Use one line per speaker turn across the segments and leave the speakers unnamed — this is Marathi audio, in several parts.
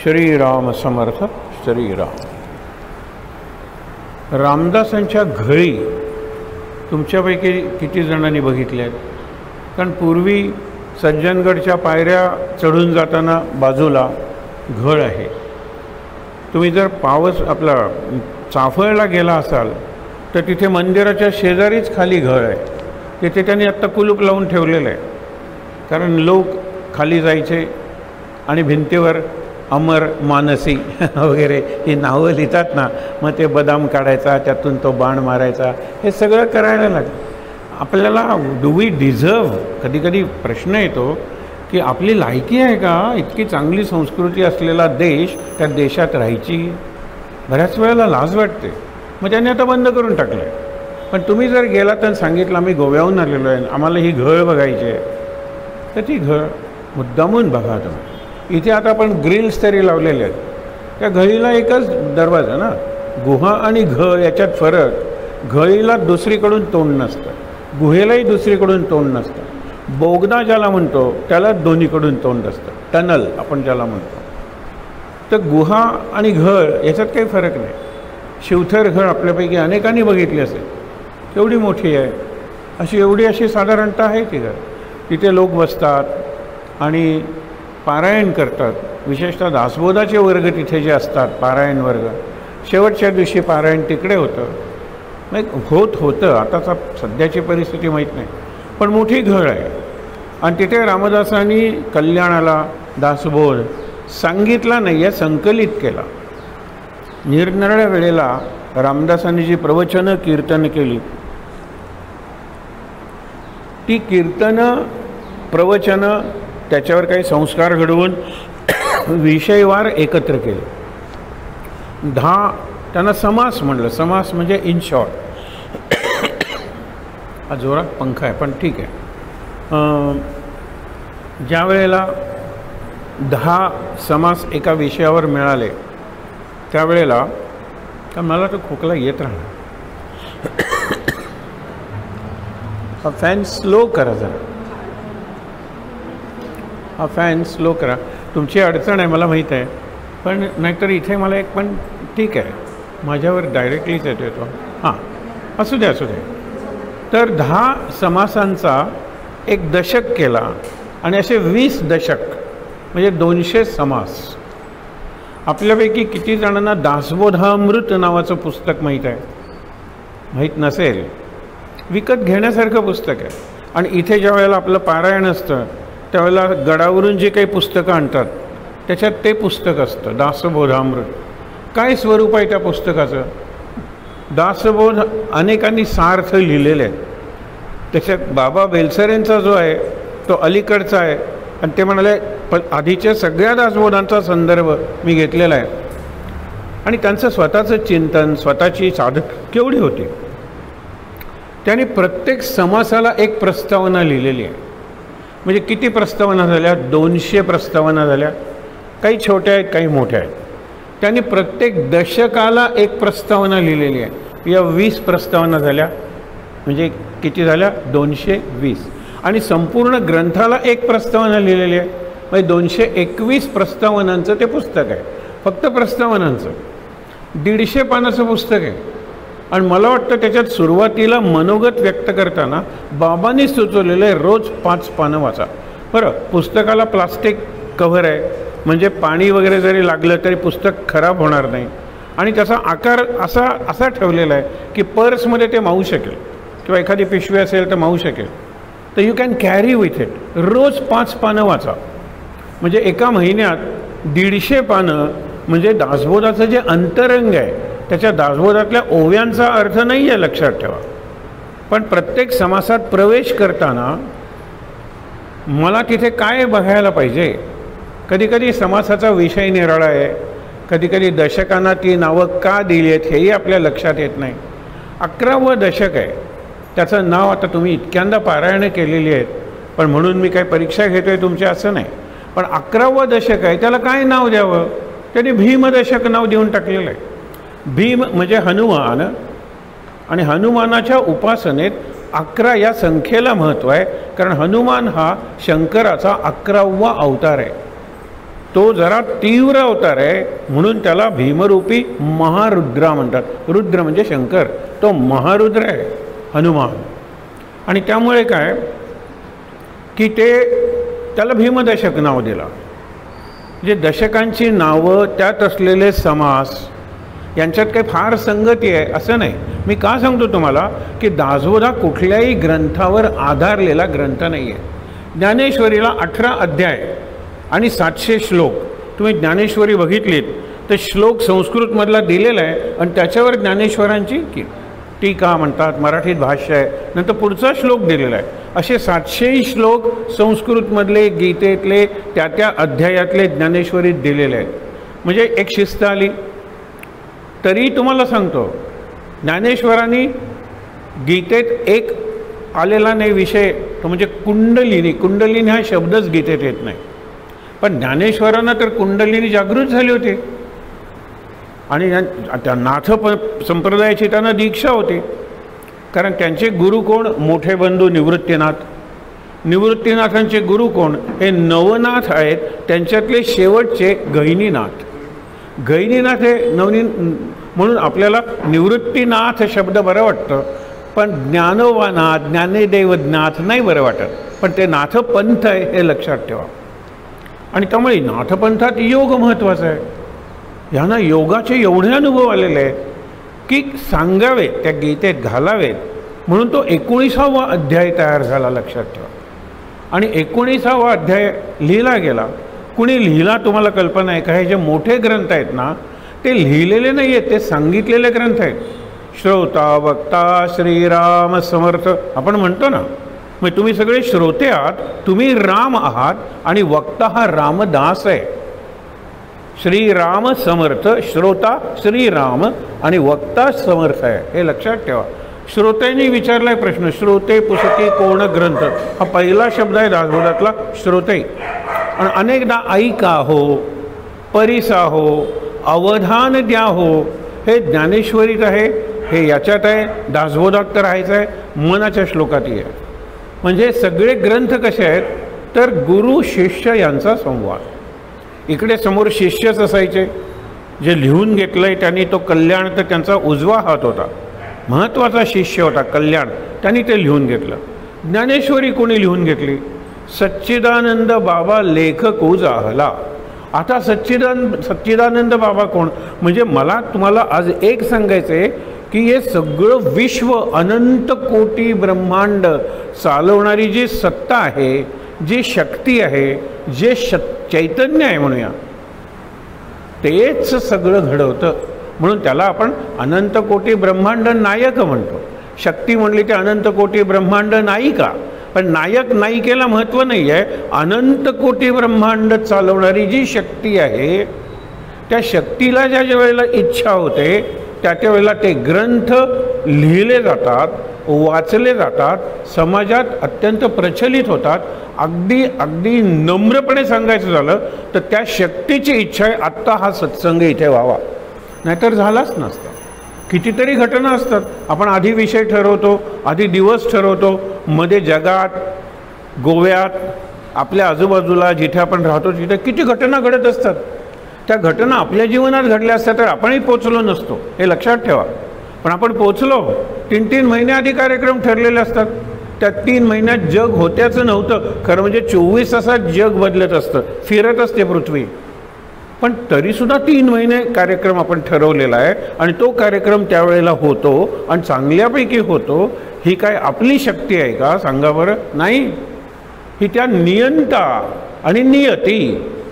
श्रीराम समर्थ श्रीराम. रामदासांच्या घळी तुमच्यापैकी किती जणांनी बघितल्या आहेत? कारण पूर्वी सज्जनगडच्या पायऱ्या चढून जाताना बाजूला घळ आहे. तुम्ही जर पावस आपला चाफळला गेला असाल तर तिथे मंदिराच्या शेजारीच खाली घळ आहे. तिथे त्यांनी आत्ता कुलूप लावून ठेवलेलं आहे, कारण लोक खाली जायचे आणि भिंतीवर अमर मानसी वगैरे ही नावं लिहितात ना, मग ते बदाम काढायचा, त्यातून तो बाण मारायचा, हे सगळं करायला लागतं. आपल्याला डू वी डिझर्व, कधी कधी प्रश्न येतो की आपली लायकी आहे का इतकी चांगली संस्कृती असलेला देश त्या देशात राहायची? बऱ्याच वेळेला लाज वाटते. मग त्याने आता बंद करून टाकलं आहे. पण तुम्ही जर गेला तर सांगितलं आम्ही गोव्याहून आलेलो आहे, आम्हाला ही घळ बघायची आहे, तर ती घळ मुद्दामून बघा तुम्ही. इथे आता आपण ग्रिल्स तरी लावलेले आहेत. त्या घळीला एकच दरवाजा ना, गुहा आणि घळ याच्यात फरक. घळीला दुसरीकडून तोंड नसतं, गुहेलाही दुसरीकडून तोंड नसतं. बोगदा ज्याला म्हणतो त्याला दोन्हीकडून तोंड असतं, टनल आपण ज्याला म्हणतो. तर गुहा आणि घळ याच्यात काही फरक नाही. शिवथर घळ आपल्यापैकी अनेकांनी बघितली असेल, केवढी मोठी आहे, एवढी साधारणतः आहे ती घळ. तिथे लोक बसतात आणि पारायण करतात. विशेषतः दासबोधाचे वर्ग तिथे जे असतात, पारायण वर्ग, शेवटच्या दिवशी पारायण तिकडे होतं. मग होतं आता सध्याची परिस्थिती माहीत नाही, पण मोठी घळ आहे. आणि तिथे रामदासांनी कल्याणाला दासबोध सांगितला नाही आहे, संकलित केला. निरनिराळ्या वेळेला रामदासांनी जी प्रवचनं कीर्तन केली, ती कीर्तनं प्रवचनं त्याच्यावर काही संस्कार घडवून विषयवार एकत्र केले. 10 त्यांना समास म्हणलं. समास म्हणजे इन शॉर्ट. हा जोरात पंखा आहे पण ठीक आहे. ज्या वेळेला 10 समास एका विषयावर मिळाले त्यावेळेला तर मला तो खोकला येत राहणार. हा फॅन स्लो करा जरा, हा फॅन स्लो करा. तुमची अडचण आहे मला माहीत आहे, पण नाहीतर इथे मला एक, पण ठीक आहे माझ्यावर डायरेक्टलीच येतो. हां असू दे. तर 10 समासांचा एक दशक केला आणि असे 20 दशक म्हणजे 200 समास. आपल्यापैकी किती जणांना दासबोधामृत नावाचं पुस्तक माहीत आहे? माहीत नसेल. विकत घेण्यासारखं पुस्तक आहे. आणि इथे ज्या वेळेला आपलं पारायण असतं त्यावेळेला गडावरून जे काही पुस्तकं आणतात त्याच्यात ते पुस्तक असतं, दासबोधामृत. काय स्वरूप आहे त्या पुस्तकाचं? दासबोध अनेकांनी सार्थ लिहिलेले आहेत. त्याच्यात बाबा बेलसरेंचा जो आहे तो अलीकडचा आहे, आणि ते म्हणाले पण आधीच्या सगळ्या दासबोधांचा संदर्भ मी घेतलेला आहे. आणि त्यांचं स्वतःचं चिंतन, स्वतःची साधन केवढी होती. त्यांनी प्रत्येक समासाला एक प्रस्तावना लिहिलेली आहे. म्हणजे किती प्रस्तावना झाल्या? 200 प्रस्तावना झाल्या. काही छोट्या आहेत, काही मोठ्या आहेत. त्यांनी प्रत्येक दशकाला एक प्रस्तावना लिहिलेली आहे. या 20 प्रस्तावना झाल्या, म्हणजे किती झाल्या? 220. आणि संपूर्ण ग्रंथाला एक प्रस्तावना लिहिलेली आहे, म्हणजे 221 प्रस्तावनांचं ते पुस्तक आहे. फक्त प्रस्तावनांचं 150 पानाचं पुस्तक आहे. आणि मला वाटतं त्याच्यात सुरुवातीला मनोगत व्यक्त करताना बाबांनी सुचवलेलं आहे रोज 5 पानं वाचा. बरं, पुस्तकाला प्लास्टिक कव्हर आहे, म्हणजे पाणी वगैरे जरी लागलं तरी पुस्तक खराब होणार नाही. आणि त्याचा आकार असा ठेवलेला आहे की पर्समध्ये ते मावू शकेल, किंवा एखादी पिशवी असेल तर मावू शकेल. तर you can carry with it. रोज 5 पानं वाचा, म्हणजे एका महिन्यात 150 पानं. म्हणजे दासबोधाचं जे अंतरंग आहे त्याच्या दासबोधातल्या ओव्यांचा अर्थ नाही आहे, लक्षात ठेवा. पण प्रत्येक समासात प्रवेश करताना मला तिथे काय बघायला पाहिजे? कधीकधी समासाचा विषय निराळा आहे, कधीकधी दशकांना ती नावं का दिली आहेत हेही आपल्या लक्षात येत नाही. 11वं दशक आहे, त्याचं नाव आता तुम्ही इतक्यांदा पारायणं केलेली आहेत, पण म्हणून मी काही परीक्षा घेतो आहे तुमच्या असं नाही. पण 11वं दशक आहे, त्याला काय नाव द्यावं? त्यांनी भीमदशक नाव देऊन टाकलेलं आहे. भीम म्हणजे हनुमान, आणि हनुमानाच्या उपासनेत 11 या संख्येला महत्त्व आहे, कारण हनुमान हा शंकराचा 11वा अवतार आहे. तो जरा तीव्र अवतार आहे, म्हणून त्याला भीमरूपी महारुद्रा म्हणतात. रुद्र म्हणजे शंकर, तो महारुद्र आहे हनुमान. आणि त्यामुळे काय की ते त्याला भीमदशक नाव दिलं. जे दशकांची नावं, त्यात असलेले समास यांच्यात काही फार संगती आहे असं नाही. मी का सांगतो तुम्हाला की दासबोध हा कुठल्याही ग्रंथावर आधारलेला ग्रंथ नाही आहे. ज्ञानेश्वरीला 18 अध्याय आणि 700 श्लोक. तुम्ही ज्ञानेश्वरी बघितलीत तर श्लोक संस्कृतमधला दिलेला आहे आणि त्याच्यावर ज्ञानेश्वरांची टीका म्हणतात, मराठीत भाष्य आहे, नंतर पुढचा श्लोक दिलेला आहे. असे 700 श्लोक संस्कृतमधले, गीतेतले, त्या अध्यायातले ज्ञानेश्वरीत दिलेले आहेत. म्हणजे एक शिस्त आली. तरी तुम्हाला सांगतो, ज्ञानेश्वरांनी गीतेत एक आलेला नाही विषय, तो म्हणजे कुंडलिनी. कुंडलिनी हा शब्दच गीतेत येत नाही, पण ज्ञानेश्वरांना तर कुंडलिनी जागृत झाली होती आणि त्या नाथ संप्रदायाची त्यांना दीक्षा होती. कारण त्यांचे गुरु कोण? मोठे बंधू निवृत्तीनाथ. निवृत्तीनाथांचे गुरु कोण? हे नवनाथ आहेत, त्यांच्यातले शेवटचे गहिनीनाथ. गहिनीनाथ हे म्हणून आपल्याला निवृत्तीनाथ शब्द बरं वाटतं, पण ज्ञानोबानाथ, ज्ञानेदेवनाथ नाही बरं वाटत. पण ते नाथपंथ आहे हे लक्षात ठेवा. आणि त्यामुळे नाथपंथात योग महत्त्वाचा आहे. ह्यांना योगाचे एवढे अनुभव आलेले आहेत की सांगावेत, त्या गीतेत घालावेत, म्हणून तो 19वा अध्याय तयार झाला, लक्षात ठेवा. आणि 19वा अध्याय लिहिला गेला. कुणी लिहिला तुम्हाला कल्पना आहे का? हे जे मोठे ग्रंथ आहेत ना, ते लिहिलेले नाही आहेत, ते सांगितलेले ग्रंथ आहेत. श्रोता वक्ता श्रीराम समर्थ आपण म्हणतो ना, मग तुम्ही सगळे श्रोते आहात, तुम्ही राम आहात आणि वक्ता हा रामदास आहे. श्रीराम समर्थ, श्रोता श्रीराम आणि वक्ता समर्थ आहे, हे लक्षात ठेवा. श्रोत्यांनी विचारलाय प्रश्न, श्रोते पुस्तकी कोण ग्रंथ, हा पहिला शब्द आहे दासबोधातला, श्रोते. आणि अनेकदा ऐका हो, परिसा हो, अवधान द्या हो, हे ज्ञानेश्वरीत आहे, हे याच्यात आहे, दासबोधात तर आहेच आहे, मनाच्या श्लोकातही आहे. म्हणजे सगळे ग्रंथ कसे आहेत तर गुरु शिष्य यांचा संवाद. इकडे समोर शिष्यच असायचे, जे लिहून घेतलंय त्यांनी तो कल्याण, तर त्यांचा उजवा हात होता, महत्त्वाचा शिष्य होता कल्याण, त्यांनी ते लिहून घेतलं. ज्ञानेश्वरी कोणी लिहून घेतली? सच्चिदानंद बाबा लेखक जाहला. आता सच्चिदानंद बाबा कोण? म्हणजे मला तुम्हाला आज एक सांगायचं आहे की हे सगळं विश्व, अनंत कोटी ब्रह्मांड चालवणारी जी सत्ता आहे, जी शक्ती आहे, जे चैतन्य आहे म्हणूया, तेच सगळं घडवतं. म्हणून त्याला आपण अनंत कोटी ब्रह्मांड नायक म्हणतो. शक्ती म्हणली ते अनंत कोटी ब्रह्मांड नायिका, पण नायक नायिकेला महत्त्व नाही आहे. अनंत कोटी ब्रह्मांड चालवणारी जी शक्ती आहे, त्या शक्तीला ज्या वेळेला इच्छा होते त्या वेळेला ते ग्रंथ लिहिले जातात, वाचले जातात, समाजात अत्यंत प्रचलित होतात. अगदी नम्रपणे सांगायचं झालं तर त्या शक्तीची इच्छा आहे आत्ता हा सत्संग इथे व्हावा, नाहीतर झालाच नसता. कितीतरी घटना असतात. आपण आधी विषय ठरवतो, आधी दिवस ठरवतो, मध्ये जगात, गोव्यात, आपल्या आजूबाजूला जिथे आपण राहतो तिथे किती घटना घडत असतात. त्या घटना आपल्या जीवनात घडल्या असतात तर आपणही पोचलो नसतो, हे लक्षात ठेवा. पण आपण पोचलो. 3-3 महिन्याआधी कार्यक्रम ठरलेले असतात. त्या 3 महिन्यात जग होत्याचं नव्हतं. खरं म्हणजे 24 तासात जग बदलत असतं, फिरत असते पृथ्वी. पण तरीसुद्धा 3 महिने कार्यक्रम आपण ठरवलेला आहे आणि तो कार्यक्रम त्यावेळेला होतो आणि चांगल्यापैकी होतो. ही काय आपली शक्ती आहे का? सांगा बरं. नाही, ही त्या नियंता आणि नियती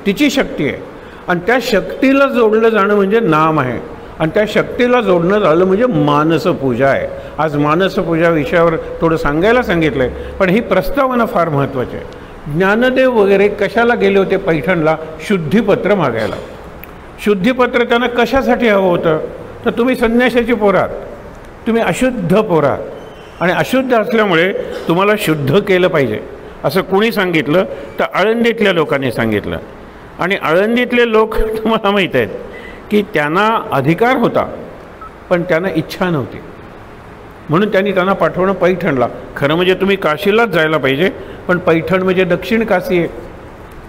तिची शक्ती आहे. आणि त्या शक्तीला जोडलं जाणं म्हणजे नाम आहे, आणि त्या शक्तीला जोडणं झालं म्हणजे मानसपूजा आहे. आज मानसपूजा विषयावर थोडं सांगायला सांगितलं आहे, पण ही प्रस्तावना फार महत्त्वाची आहे. ज्ञानदेव वगैरे कशाला गेले होते पैठणला? शुद्धीपत्र मागायला. शुद्धीपत्र त्यांना कशासाठी हवं होतं? तर तुम्ही संन्याशाची पोरात, तुम्ही अशुद्ध पोरात आणि अशुद्ध असल्यामुळे तुम्हाला शुद्ध केलं पाहिजे असं कोणी सांगितलं? तर आळंदीतल्या लोकांनी सांगितलं. आणि आळंदीतले लोक तुम्हाला माहीत आहेत की त्यांना अधिकार होता पण त्यांना इच्छा नव्हती, म्हणून त्यांना पाठवणं पैठणला. खरं म्हणजे तुम्ही काशीलाच जायला पाहिजे, पण पैठण म्हणजे दक्षिण काशी आहे.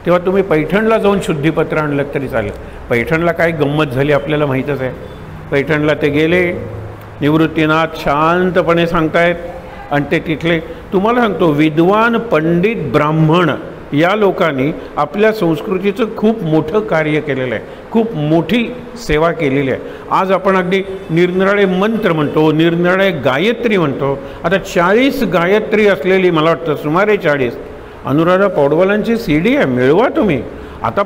तेव्हा तुम्ही पैठणला जाऊन शुद्धीपत्र आणलं तरी चालेल. पैठणला काय गंमत झाली आपल्याला माहीतच आहे. पैठणला ते गेले, निवृत्तीनाथ शांतपणे सांगतायत आणि ते तिथले तुम्हाला सांगतो विद्वान पंडित ब्राह्मण या लोकांनी आपल्या संस्कृतीचं खूप मोठं कार्य केलेलं आहे, खूप मोठी सेवा केलेली आहे. आज आपण अगदी निरनिराळे मंत्र म्हणतो, निरनिराळे गायत्री म्हणतो. आता 40 गायत्री असलेली मला वाटतं सुमारे 40 अनुराधा पौडवालांची CD आहे, मिळवा तुम्ही. आता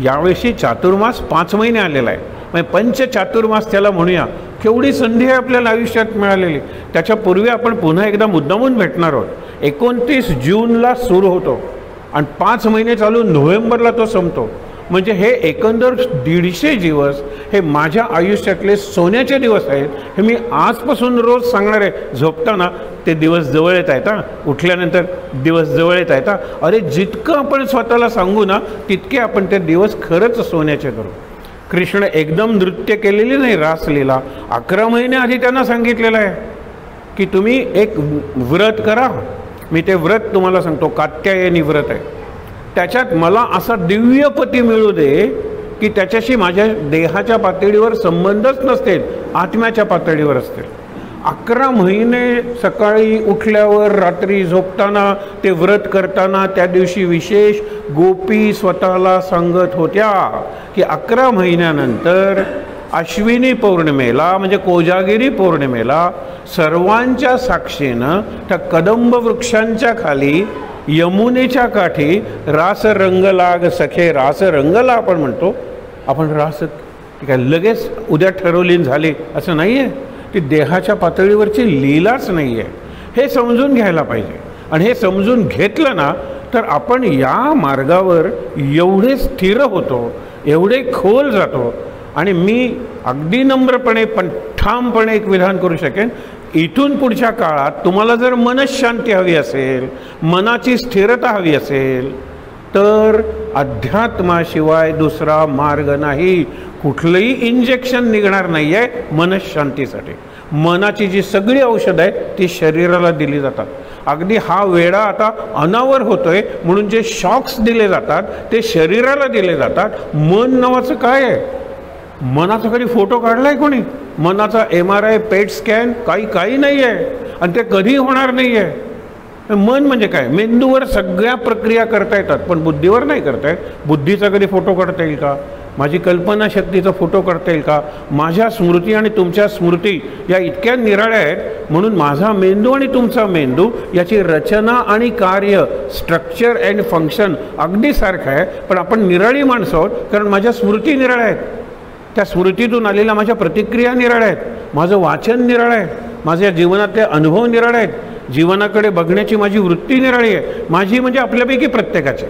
यावेळी चातुर्मास 5 महिने आलेला आहे, म्हणजे पंचचातुर्मास त्याला म्हणूया. केवढी संधी आहे आपल्याला आयुष्यात मिळालेली. त्याच्यापूर्वी आपण पुन्हा एकदा मुद्दामून भेटणार आहोत. 29 जूनला सुरू होतो आणि 5 महिने चालून नोव्हेंबरला तो संपतो. म्हणजे हे एकंदर 150 दिवस हे माझ्या आयुष्यातले सोन्याचे दिवस आहेत. हे मी आजपासून रोज सांगणार आहे. झोपताना ते दिवस जवळ येत आहेत, उठल्यानंतर दिवस जवळ येत आहेत. अरे जितकं आपण स्वतःला सांगू ना तितके आपण ते दिवस खरंच सोन्याचे करू. कृष्ण एकदम नृत्य केलेली नाही रासलीला. 11 महिने आधी त्यांना सांगितलेलं आहे की तुम्ही एक व्रत करा. मी ते व्रत तुम्हाला सांगतो, कात्यायनी व्रत आहे. त्याच्यात मला असा दिव्य पती मिळू दे की त्याच्याशी माझ्या देहाच्या पातळीवर संबंधच नसतील, आत्म्याच्या पातळीवर असतील. 11 महिने सकाळी उठल्यावर रात्री झोपताना ते व्रत करताना त्या दिवशी विशेष गोपी स्वतःला सांगत होत्या की 11 महिन्यानंतर अश्विनी पौर्णिमेला म्हणजे कोजागिरी पौर्णिमेला सर्वांच्या साक्षीनं त्या कदंब वृक्षांच्या खाली यमुनेच्या काठी रास रंग लाग सखे. रास रंगला आपण म्हणतो, आपण रास काय लगेच उद्या ठरवली झाली असं नाही आहे. ती देहाच्या पातळीवरची लीलाच नाही आहे. हे समजून घ्यायला पाहिजे. आणि हे समजून घेतलं ना तर आपण या मार्गावर एवढे स्थिर होतो, एवढे खोल जातो. आणि मी अगदी नम्रपणे पण ठामपणे एक विधान करू शकेन, इथून पुढच्या काळात तुम्हाला जर मनशांती हवी असेल, मनाची स्थिरता हवी असेल तर अध्यात्माशिवाय दुसरा मार्ग नाही. कुठलंही इंजेक्शन निघणार नाही आहे मनशांतीसाठी. मनाची जी सगळी औषधं आहेत ती शरीराला दिली जातात. अगदी हा वेळा आता अनावर होतोय म्हणून जे शॉक्स दिले जातात ते शरीराला दिले जातात. मन नावाचं काय आहे? मनाचा कधी फोटो काढलाय कोणी? मनाचा MRI पेट स्कॅन काही नाही आहे आणि ते कधी होणार नाही आहे. मन म्हणजे काय? मेंदूवर सगळ्या प्रक्रिया करता येतात पण बुद्धीवर नाही करता येत. बुद्धीचा कधी फोटो काढता येईल का? माझी कल्पनाशक्तीचा फोटो काढता येईल का? माझ्या स्मृती आणि तुमच्या स्मृती या इतक्या निराळ्या आहेत म्हणून माझा मेंदू आणि तुमचा मेंदू याची रचना आणि कार्य, स्ट्रक्चर अँड फंक्शन अगदी सारखं आहे. पण आपण निराळी माणसं आहोत कारण माझ्या स्मृती निराळ्या आहेत. त्या स्मृतीतून आलेल्या माझ्या प्रतिक्रिया निराळ्या आहेत. माझं वाचन निराळं आहे. माझ्या जीवनातले अनुभव निराळे आहेत. जीवनाकडे बघण्याची माझी वृत्ती निराळी आहे. माझी म्हणजे आपल्यापैकी प्रत्येकाची.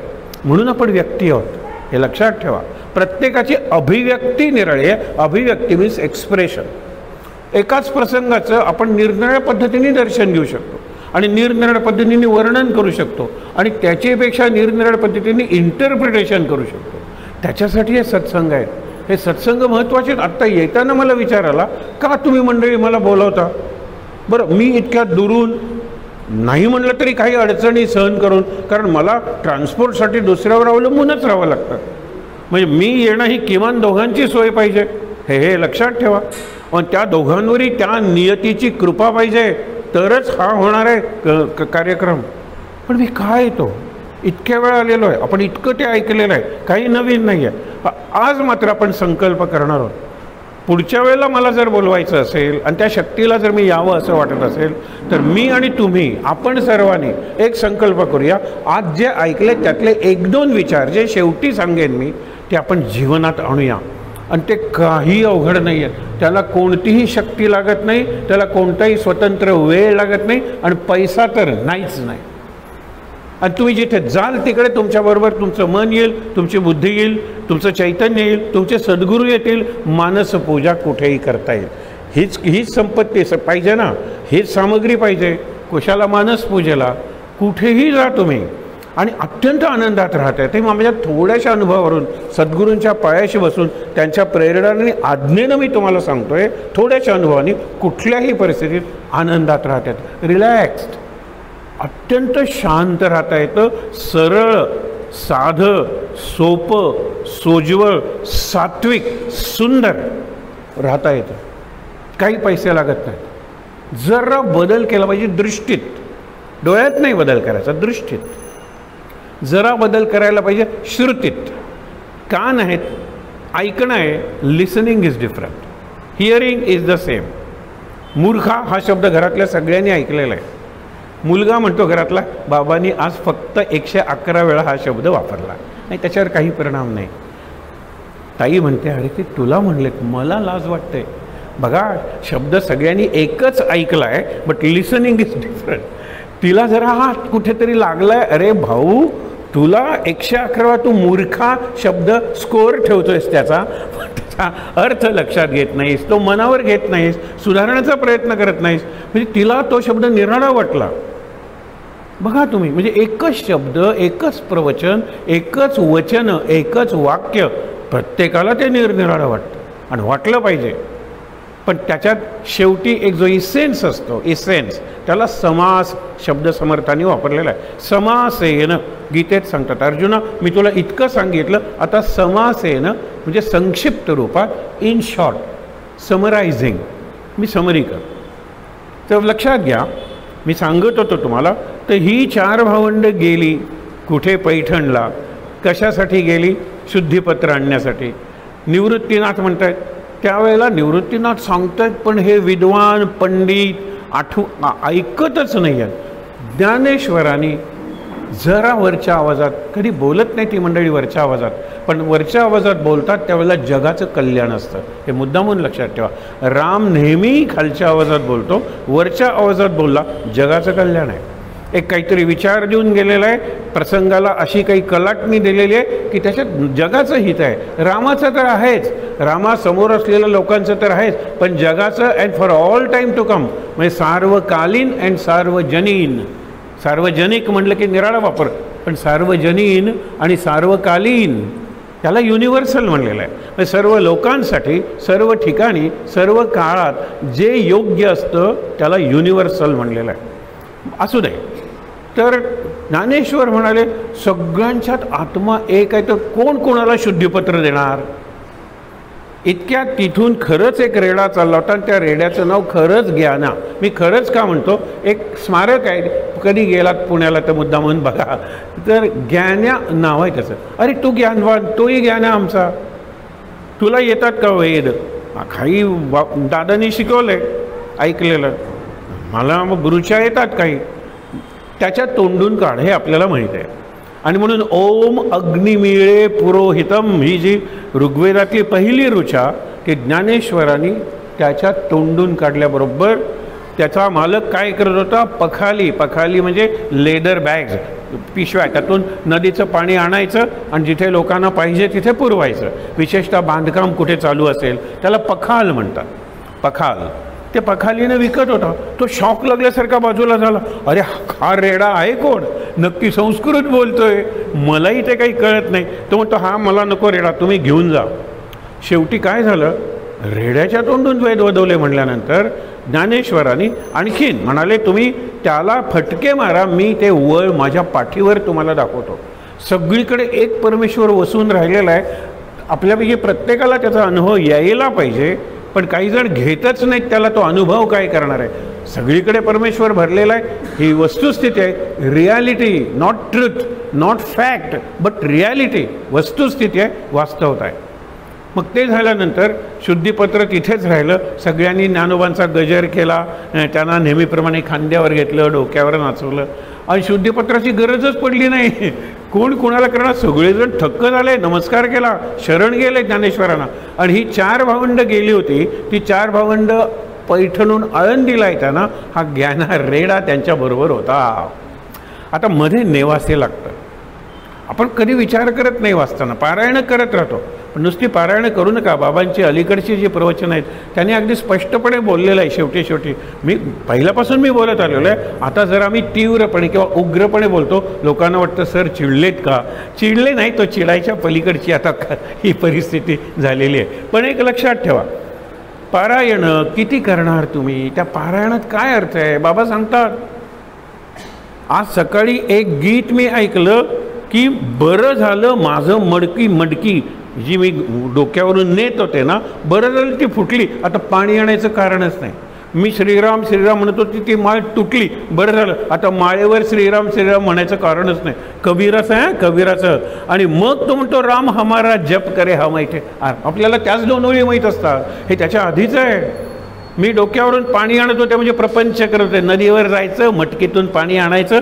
म्हणून आपण व्यक्ती आहोत, हे लक्षात ठेवा. प्रत्येकाची अभिव्यक्ती निराळी आहे. अभिव्यक्ती मीन्स एक्सप्रेशन. एकाच प्रसंगाचं आपण निरनिराळ्या पद्धतीने दर्शन घेऊ शकतो आणि निरनिराळ्या पद्धतीने वर्णन करू शकतो आणि त्याच्यापेक्षा निरनिराळ्या पद्धतीने इंटरप्रिटेशन करू शकतो. त्याच्यासाठी हे सत्संग आहेत. हे सत्संग महत्त्वाचे. आत्ता येताना मला विचार आला का तुम्ही मंडळी मला बोलावता? बरं, मी इतक्या दुरून नाही म्हणलं तरी काही अडचणी सहन करून, कारण मला ट्रान्सपोर्टसाठी दुसऱ्यावर अवलंबूनच राहावं लागतं. म्हणजे मी येणं ही किमान दोघांची सोय पाहिजे, हे लक्षात ठेवा. पण त्या दोघांवरही त्या नियतीची कृपा पाहिजे तरच हा होणार आहे कार्यक्रम. पण मी काय येतो इतक्या वेळा आलेलो आहे, आपण इतकं ते ऐकलेलं आहे, काही नवीन नाही आहे. आज मात्र आपण संकल्प करणार आहोत. पुढच्या वेळेला मला जर बोलवायचं असेल आणि त्या शक्तीला जर मी यावं असं वाटत असेल तर मी आणि तुम्ही आपण सर्वांनी एक संकल्प करूया. आज जे ऐकले त्यातले 1-2 विचार जे शेवटी सांगेन मी ते आपण जीवनात आणूया. आणि ते काही अवघड नाही आहे. त्याला कोणतीही शक्ती लागत नाही, त्याला कोणताही स्वतंत्र वेळ लागत नाही आणि पैसा तर नाहीच नाही. आणि तुम्ही जिथे जाल तिकडे तुमच्याबरोबर तुमचं मन येईल, तुमची बुद्धी येईल, तुमचं चैतन्य येईल, तुमचे सद्गुरू येतील. मानस पूजा कुठेही करता येईल. हीच संपत्ती पाहिजे ना, हीच सामग्री पाहिजे. कुशाला मानस पूजेला कुठेही जा तुम्ही आणि अत्यंत आनंदात राहत आहे. ते माझ्या थोड्याशा अनुभवावरून सद्गुरूंच्या पायाशी बसून त्यांच्या प्रेरणाने आज्ञेनं मी तुम्हाला सांगतोय, थोड्याशा अनुभवाने कुठल्याही परिस्थितीत आनंदात राहतात. रिलॅक्स्ड, अत्यंत शांत राहता येतं. सरळ साधं, सोपं, सोज्वळ, सात्विक, सुंदर राहता येतं. काही पैसे लागत नाहीत. जरा बदल केला पाहिजे दृष्टीत. डोळ्यात नाही बदल करायचा, दृष्टीत. जरा बदल करायला पाहिजे श्रुतीत. कान आहेत, ऐकणं आहे. Listening is different, hearing is the same. मूर्खा हा शब्द घरातल्या सगळ्यांनी ऐकलेला आहे. मुलगा म्हणतो घरातला, बाबांनी आज फक्त 111 वेळा हा शब्द वापरला नाही, त्याच्यावर काही परिणाम नाही. ताई म्हणते, अरे ते तुला म्हणलेत, मला लाज वाटते. बघा, शब्द सगळ्यांनी एकच ऐकला आहे, बट लिसनिंग इज डिफरंट. तिला जरा हा कुठेतरी लागलाय, अरे भाऊ तुला 111 तू मूर्खा शब्द स्कोअर ठेवतोयस, त्याचा अर्थ लक्षात घेत नाहीस, तो मनावर घेत नाहीस, सुधारण्याचा प्रयत्न करत नाहीस. म्हणजे तिला तो शब्द निराळा वाटला. बघा तुम्ही, म्हणजे एकच शब्द, एकच प्रवचन, एकच वचन, एकच वाक्य, प्रत्येकाला ते निरनिराळं वाटतं आणि वाटलं पाहिजे. पण त्याच्यात शेवटी एक जो इसेन्स असतो, इसेन्स, त्याला समास शब्द समर्थांनी वापरलेला आहे. समासेन गीतेत सांगतात, अर्जुना मी तुला इतकं सांगितलं, आता समासेन म्हणजे संक्षिप्त रूपात, इन शॉर्ट, समरायझिंग, मी समरी कर. तर लक्षात घ्या, मी सांगत होतो तुम्हाला, तर ही 4 भावंड गेली कुठे? पैठणला. कशासाठी गेली? शुद्धीपत्र आणण्यासाठी. निवृत्तीनाथ म्हणतायत, त्यावेळेला निवृत्तीनाथ सांगतायत, पण हे विद्वान पंडित ऐकतच नाही आहेत. ज्ञानेश्वरांनी जरा वरच्या आवाजात, कधी बोलत नाही ती मंडळी वरच्या आवाजात, पण वरच्या आवाजात बोलतात त्यावेळेला जगाचं कल्याण असतं. हे मुद्दामून लक्षात ठेवा. राम नेहमी खालच्या आवाजात बोलतो, वरच्या आवाजात बोलला जगाचं कल्याण आहे. एक काहीतरी विचार देऊन गेलेला आहे, प्रसंगाला अशी काही कलाटणी दिलेली आहे की त्याच्यात जगाचं हित आहे. रामाचं तर आहेच, रामासमोर असलेल्या लोकांचं तर आहेच, पण जगाचं and for all time to come, म्हणजे सार्वकालीन अँड सार्वजनीन. सार्वजनिक म्हटलं की निराळा वापर, पण सार्वजनीन आणि सार्वकालीन त्याला युनिव्हर्सल म्हणलेलं आहे. म्हणजे सर्व लोकांसाठी, सर्व ठिकाणी, सर्व काळात जे योग्य असतं त्याला युनिव्हर्सल म्हणलेलं आहे. असू दे. तर ज्ञानेश्वर म्हणाले, सगळ्यांच्यात आत्मा एक आहे, तर कोण कोणाला शुद्धीपत्र देणार? इतक्यात तिथून खरंच एक रेडा चालला होता आणि त्या रेड्याचं नाव खरंच ज्ञाना. मी खरंच का म्हणतो, एक स्मारक आहे, कधी गेलात पुण्याला तर मुद्दा म्हणून बघा, तर ज्ञान्या नाव आहे त्याचं. अरे तू ज्ञानवान, तोही ज्ञाना आमचा. तुला येतात का वेद? काही दादानी शिकवलंय, ऐकलेलं. मला मग गुरुच्या येतात काही, त्याच्या तोंडून काढ, हे आपल्याला माहीत आहे. आणि म्हणून ओम अग्निमिळे पुरोहितम ही जी ऋग्वेदातली पहिली ऋचा, ती ज्ञानेश्वरांनी त्याच्या तोंडून काढल्याबरोबर त्याचा मालक काय करत होता? पखाली. पखाली म्हणजे लेदर बॅग्स, पिशव्या, त्यातून नदीचं पाणी आणायचं आणि जिथे लोकांना पाहिजे तिथे पुरवायचं. विशेषतः बांधकाम कुठे चालू असेल त्याला पखाल म्हणतात. पखाल ते पखालीनं विकत होता. तो शॉक लागल्यासारखा बाजूला झाला, अरे हा रेडा आहे कोण? नक्की संस्कृत बोलतोय, मलाही ते काही कळत नाही. तो म्हणतो, हा मला नको रेडा, तुम्ही घेऊन जा. शेवटी काय झालं? रेड्याच्या तोंडून वेद वदवले म्हणल्यानंतर ज्ञानेश्वरांनी आणखीन म्हणाले, तुम्ही त्याला फटके मारा, मी ते वळ माझ्या पाठीवर तुम्हाला दाखवतो. सगळीकडे एक परमेश्वर वसून राहिलेला आहे. आपल्यापैकी प्रत्येकाला त्याचा अनुभव यायला पाहिजे, पण काही जण घेतच नाहीत, त्याला तो अनुभव काय करणार आहे? सगळीकडे परमेश्वर भरलेला आहे, ही वस्तुस्थिती आहे. Reality, not truth, not fact, but reality, वस्तुस्थिती आहे, वास्तवता आहे. मग ते झाल्यानंतर शुद्धीपत्र तिथेच राहिलं. सगळ्यांनी ज्ञानोबांचा गजर केला, त्यांना नेहमीप्रमाणे खांद्यावर घेतलं, डोक्यावर नाचवलं आणि शुद्धीपत्राची गरजच पडली नाही. कोण कोणाला करणार? सगळेजण थक्क झाले, नमस्कार केला, शरण गेले ज्ञानेश्वरांना. आणि ही 4 भावंड गेली होती, ती 4 भावंड पैठणून आळंदीला येताना हा ज्ञाना रेडा त्यांच्याबरोबर होता. आता मध्ये नेवासे लागतं. आपण कधी विचार करत नाही वाचताना, पारायणं करत राहतो. पण नुसती पारायणं करू नका. बाबांची अलीकडची जी प्रवचन आहेत त्यांनी अगदी स्पष्टपणे बोललेलं आहे. शेवटी मी पहिल्यापासून मी बोलत आलेलो आहे. आता जरा मी तीव्रपणे किंवा उग्रपणे बोलतो. लोकांना वाटतं सर चिडलेत का? चिडले नाही, तो चिडायच्या पलीकडची आता ही परिस्थिती झालेली आहे. पण एक लक्षात ठेवा, पारायणं किती करणार तुम्ही? त्या पारायणात काय अर्थ आहे? बाबा सांगतात, आज सकाळी एक गीत मी ऐकलं, की बरं झालं माझं मडकी जी मी डोक्यावरून नेत होते ना, बरं झालं ती फुटली, आता पाणी आणायचं कारणच नाही. मी श्रीराम श्रीराम म्हणत होती, ती माळ तुटली, बरं झालं, आता माळेवर श्रीराम श्रीराम म्हणायचं कारणच नाही. कबीराचं आहे कबीराचं. आणि मग तो म्हणतो राम हमारा जप करे हा माहीत आहे. आपल्याला त्याच 2 ओळी माहीत असतात, हे त्याच्या आधीच आहे. मी डोक्यावरून पाणी आणत होते म्हणजे प्रपंच करत होते. नदीवर जायचं, मटकीतून पाणी आणायचं,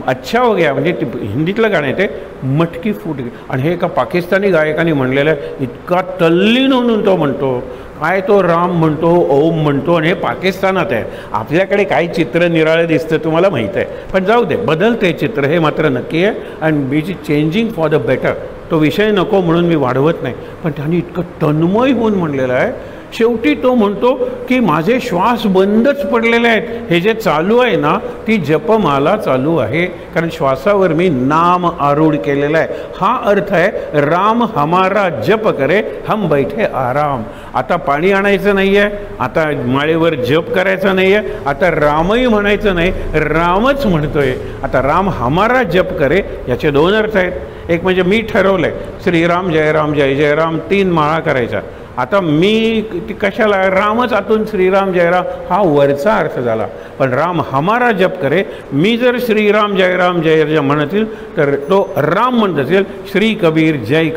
अच्छा हो गया. म्हणजे हिंदीतलं गाणं आहे ते, मटकी फूट गई. आणि हे एका पाकिस्तानी गायकाने म्हणलेलं आहे, इतका तल्लीन म्हणून तो म्हणतो, काय तो राम म्हणतो, ओम म्हणतो, आणि हे पाकिस्तानात आहे. आपल्याकडे काही चित्र निराळे दिसतं तुम्हाला माहीत आहे, पण जाऊ दे, बदलते चित्र हे मात्र नक्की आहे. And beach is changing for the better. तो विषय नको म्हणून मी वाढवत नाही, पण त्यांनी इतकं तन्मय होऊन म्हणलेलं आहे. शेवटी तो म्हणतो की माझे श्वास बंदच पडलेले आहेत, हे जे चालू आहे ना ती जपमाला चालू आहे, कारण श्वासावर मी नाम आरूढ केलेला आहे. हा अर्थ आहे राम हमारा जप करे हम बैठे आराम. आता पाणी आणायचं नाही आहे, आता माळेवर जप करायचा नाही आहे, आता रामही म्हणायचं नाही, रामच म्हणतोय. आता राम हमारा जप करे याचे 2 अर्थ आहेत. एक म्हणजे मी ठरवलं आहे श्रीराम जयराम जय जयराम 3 माळा करायच्या. आता मी कशाला, रामच आतून श्रीराम जयराम हा वरचा अर्थ झाला. पण राम हमारा जप करे, मी जर श्रीराम जयराम जय जय म्हणतील तर तो राम म्हणत असेल श्री कबीर जय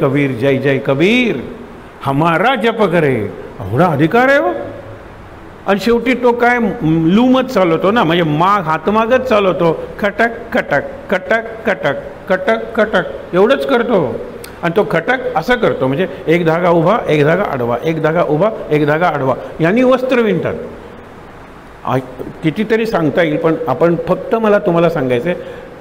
जय कबीर हमारा जप करे. एवढा अधिकार आहे हो. आणि शेवटी तो काय लूमच चालवतो ना, म्हणजे हातमागच चालवतो, खटक खटक खटक खटक खटक खटक एवढंच करतो. आणि तो खटक असं करतो, म्हणजे एक धागा उभा एक धागा आडवा, एक धागा उभा एक धागा आडवा, यांनी वस्त्र विणतात. कितीतरी सांगता येईल, पण आपण फक्त मला तुम्हाला सांगायचं आहे,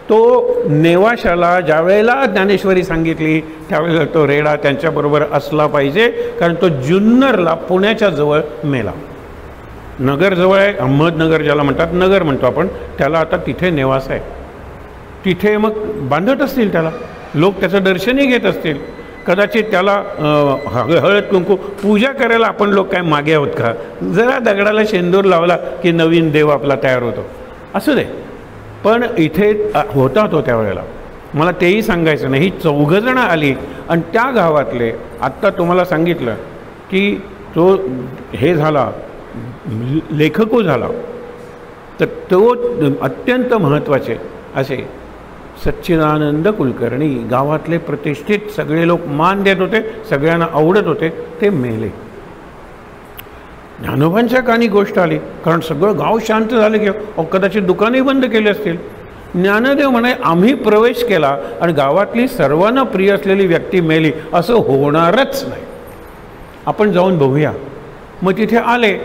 तो नेवाशाला ज्यावेळेला ज्ञानेश्वरी सांगितली त्यावेळेला तो रेडा त्यांच्याबरोबर असला पाहिजे, कारण तो जुन्नरला पुण्याच्या जवळ मेला. नगरजवळ आहे, अहमदनगर ज्याला म्हणतात, नगर म्हणतो आपण त्याला, आता तिथे नेवास आहे. तिथे मग बांधत असतील त्याला लोक, त्याचं दर्शनही घेत असतील. कदाचित त्याला हळद कुंकू पूजा करायला आपण लोक काय मागे आहोत का? जरा दगडाला शेंदूर लावला की नवीन देव आपला तयार होतो. असू दे, पण इथे होता तो त्यावेळेला. मला तेही सांगायचं नाही. ही 4 जणं आली आणि त्या गावातले, आत्ता तुम्हाला सांगितलं की तो हे झाला लेखको झाला, तर तो अत्यंत महत्त्वाचे असे सच्चिदानंद कुलकर्णी, गावातले प्रतिष्ठित, सगळे लोक मान देत होते, सगळ्यांना आवडत होते, ते मेले. ज्ञानोबांच्या कानी गोष्ट आली, कारण सगळं गाव शांत झालं की कदाचित दुकानही बंद केले असतील. ज्ञानदेव म्हणे आम्ही प्रवेश केला आणि गावातली सर्वांना प्रिय असलेली व्यक्ती मेली, असं होणारच नाही, आपण जाऊन बघूया. मग तिथे आले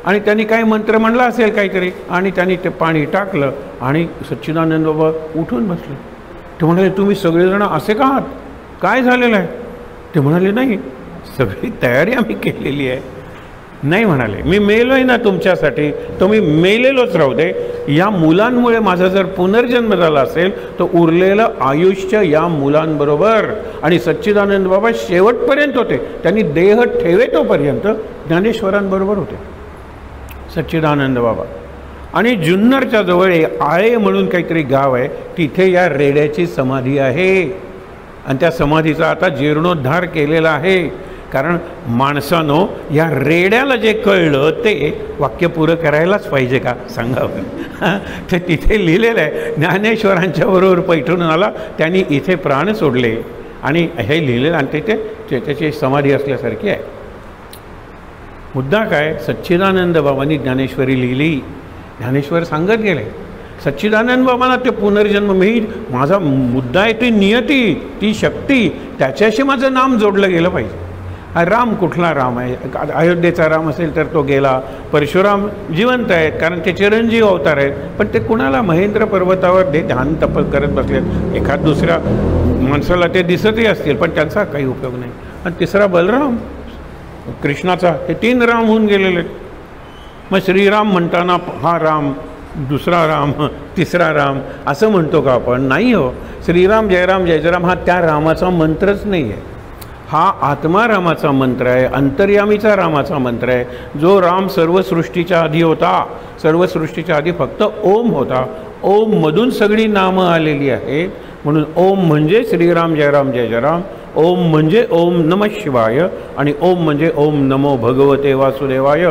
आणि त्यांनी काही मंत्र म्हणला असेल काहीतरी, आणि त्यांनी ते पाणी टाकलं आणि सच्चिदानंद बाबा उठून बसले. ते म्हणाले तुम्ही सगळेजण असे का आहात, काय झालेलं आहे? ते म्हणाले नाही, सगळी तयारी आम्ही केलेली आहे. नाही म्हणाले, मी मेलो आहे ना तुमच्यासाठी, तर मी मेलेलोच राहू दे. या मुलांमुळे माझा जर पुनर्जन्म झाला असेल तर उरलेलं आयुष्य या मुलांबरोबर. आणि सच्चिदानंद बाबा शेवटपर्यंत होते, त्यांनी देह ठेवेतोपर्यंत ज्ञानेश्वरांबरोबर होते सच्चिदानंद बाबा. आणि जुन्नरच्या जवळ आळे म्हणून काहीतरी गाव आहे, तिथे या रेड्याची समाधी आहे. आणि त्या समाधीचा आता जीर्णोद्धार केलेला आहे, कारण माणसानं या रेड्याला जे कळलं ते वाक्य पुरं करायलाच पाहिजे का सांगावं. ते तिथे लिहिलेलं आहे, ज्ञानेश्वरांच्या बरोबर पैठून आला, त्यांनी इथे प्राण सोडले आणि हे लिहिलेलं, आणि तिथे त्याची समाधी असल्यासारखी आहे. मुद्दा काय, सच्चिदानंद बाबांनी ज्ञानेश्वरी लिहिली, ज्ञानेश्वर सांगत गेले. सच्चिदानंद बाबांना ते पुनर्जन्म मिळेल, माझा मुद्दा आहे ती नियती, ती शक्ती, त्याच्याशी माझं नाम जोडलं गेलं पाहिजे. राम कुठला राम आहे? अयोध्येचा राम असेल तर तो गेला. परशुराम जिवंत आहेत कारण ते चिरंजीव अवतार आहेत, पण ते कुणाला महेंद्र पर्वतावर ध्यान तप करत बसलेत. एखाद दुसऱ्या माणसाला ते दिसतही असतील, पण त्यांचा काही उपयोग नाही. आणि तिसरा बलराम, कृष्णाचा, हे 3 राम होऊन गेलेले. मग श्रीराम म्हणताना हा राम, दुसरा राम, तिसरा राम असं म्हणतो का आपण? नाही हो. श्रीराम जयराम जय जयराम हा त्या रामाचा मंत्रच नाही आहे, हा आत्मा रामाचा मंत्र आहे, अंतर्यामीचा रामाचा मंत्र आहे. जो राम सर्व सृष्टीच्या आधी होता, सर्व सृष्टीच्या आधी फक्त ओम होता. ओम मधून सगळी नामं आलेली आहेत. म्हणून ओम म्हणजे श्रीराम जय राम जय जय राम, ओम म्हणजे ओम नमः शिवाय, आणि ओम म्हणजे ओम नमो भगवते वासुदेवाय.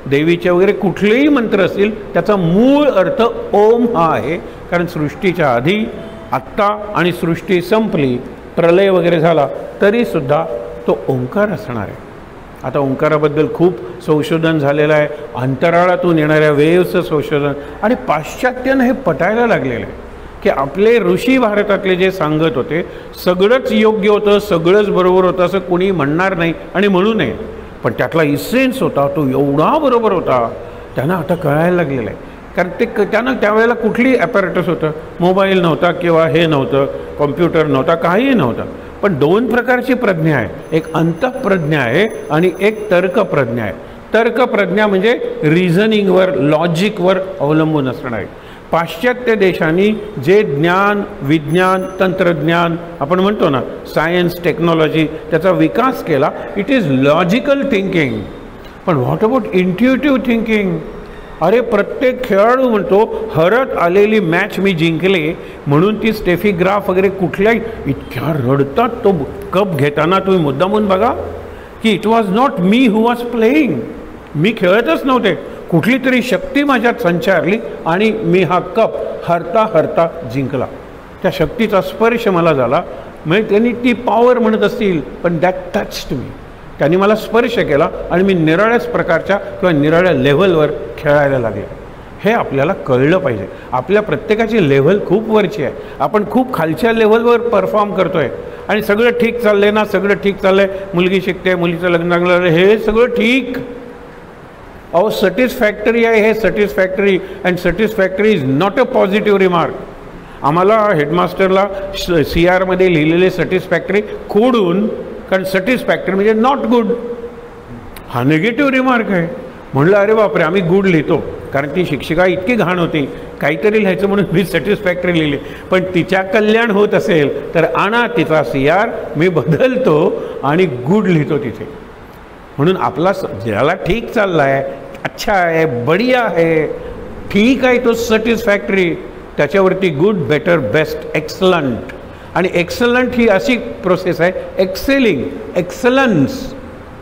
देवीचे वगैरे कुठलेही मंत्र असतील त्याचा मूळ अर्थ ओम हा आहे. कारण सृष्टीच्या आधी, आत्ता आणि सृष्टी संपली, प्रलय वगैरे झाला तरीसुद्धा तो ओंकार असणार आहे. आता ओंकाराबद्दल खूप संशोधन झालेलं आहे, अंतराळातून येणाऱ्या वेव्हचं संशोधन, आणि पाश्चात्यानं हे पटायला लागलेलं आहे की आपले ऋषी भारतातले जे सांगत होते सगळंच योग्य होतं, सगळंच बरोबर होतं असं कोणी म्हणणार नाही आणि म्हणू नये, पण त्यातला इसेन्स होता तो एवढा बरोबर होता त्यांना आता कळायला लागलेलं आहे. कारण ते त्यानं त्यावेळेला कुठली ॲपॅरेटस होतं, मोबाईल नव्हता किंवा हे नव्हतं, कॉम्प्युटर नव्हता, काहीही नव्हतं. पण दोन प्रकारची प्रज्ञा आहे, एक अंतःप्रज्ञा आहे आणि एक तर्कप्रज्ञा आहे. तर्कप्रज्ञा म्हणजे रिझनिंगवर, लॉजिकवर अवलंबून असणार आहे. पाश्चात्य देशांनी जे ज्ञान, विज्ञान, तंत्रज्ञान आपण म्हणतो ना, सायन्स, टेक्नॉलॉजी, त्याचा विकास केला, इट इज लॉजिकल थिंकिंग. पण व्हॉट अबाउट इंट्युटिव्ह थिंकिंग? अरे प्रत्येक खेळाडू म्हणतो हरत आलेली मॅच मी जिंकले म्हणून ती स्टेफी ग्राफ वगैरे कुठल्याही इतक्या रडतात तो कप घेताना. तुम्ही मुद्दामून बघा की it was not me who was playing, मी खेळतच नव्हते, कुठली तरी शक्ती माझ्यात संचारली आणि मी हा कप हरता हरता जिंकला. त्या शक्तीचा स्पर्श मला झाला. म्हणजे त्यांनी ती पॉवर म्हणत असतील, पण दॅट टच्ड मी, त्यांनी मला स्पर्श केला आणि मी निराळ्याच प्रकारच्या किंवा निराळ्या लेव्हलवर खेळायला लागले. हे आपल्याला कळलं पाहिजे. आपल्या प्रत्येकाची लेव्हल खूप वरची आहे, आपण खूप खालच्या लेव्हलवर परफॉर्म करतो आहे आणि सगळं ठीक चाललं आहे ना, सगळं ठीक चाललं आहे, मुलगी शिकते, मुलीचं लग्न लागलं, हे सगळं ठीक. अहो सॅटिस्फॅक्टरी आहे हे, satisfactory, and satisfactory is not a positive remark. आम्हाला हेडमास्टरला CR मध्ये लिहिलेले सॅटिस्फॅक्टरी खोडून, कारण सॅटिस्फॅक्टरी म्हणजे नॉट गुड, हा निगेटिव्ह रिमार्क आहे. म्हणलं अरे बापरे, आम्ही गुड लिहितो, कारण ती शिक्षिका इतकी घाण होती, काहीतरी लिहायचं म्हणून मी सॅटिस्फॅक्टरी लिहिली. पण तिच्या कल्याण होत असेल तर आणा तिचा CR, मी बदलतो आणि गुड लिहितो तिथे. म्हणून आपला ज्याला ठीक चालला आहे, अच्छा आहे, बढिया आहे, ठीक आहे, तो सॅटिस्फॅक्टरी, त्याच्यावरती गुड, बेटर, बेस्ट, एक्सलंट. आणि एक्सलंट ही अशी प्रोसेस आहे, एक्सेलिंग, एक्सलन्स.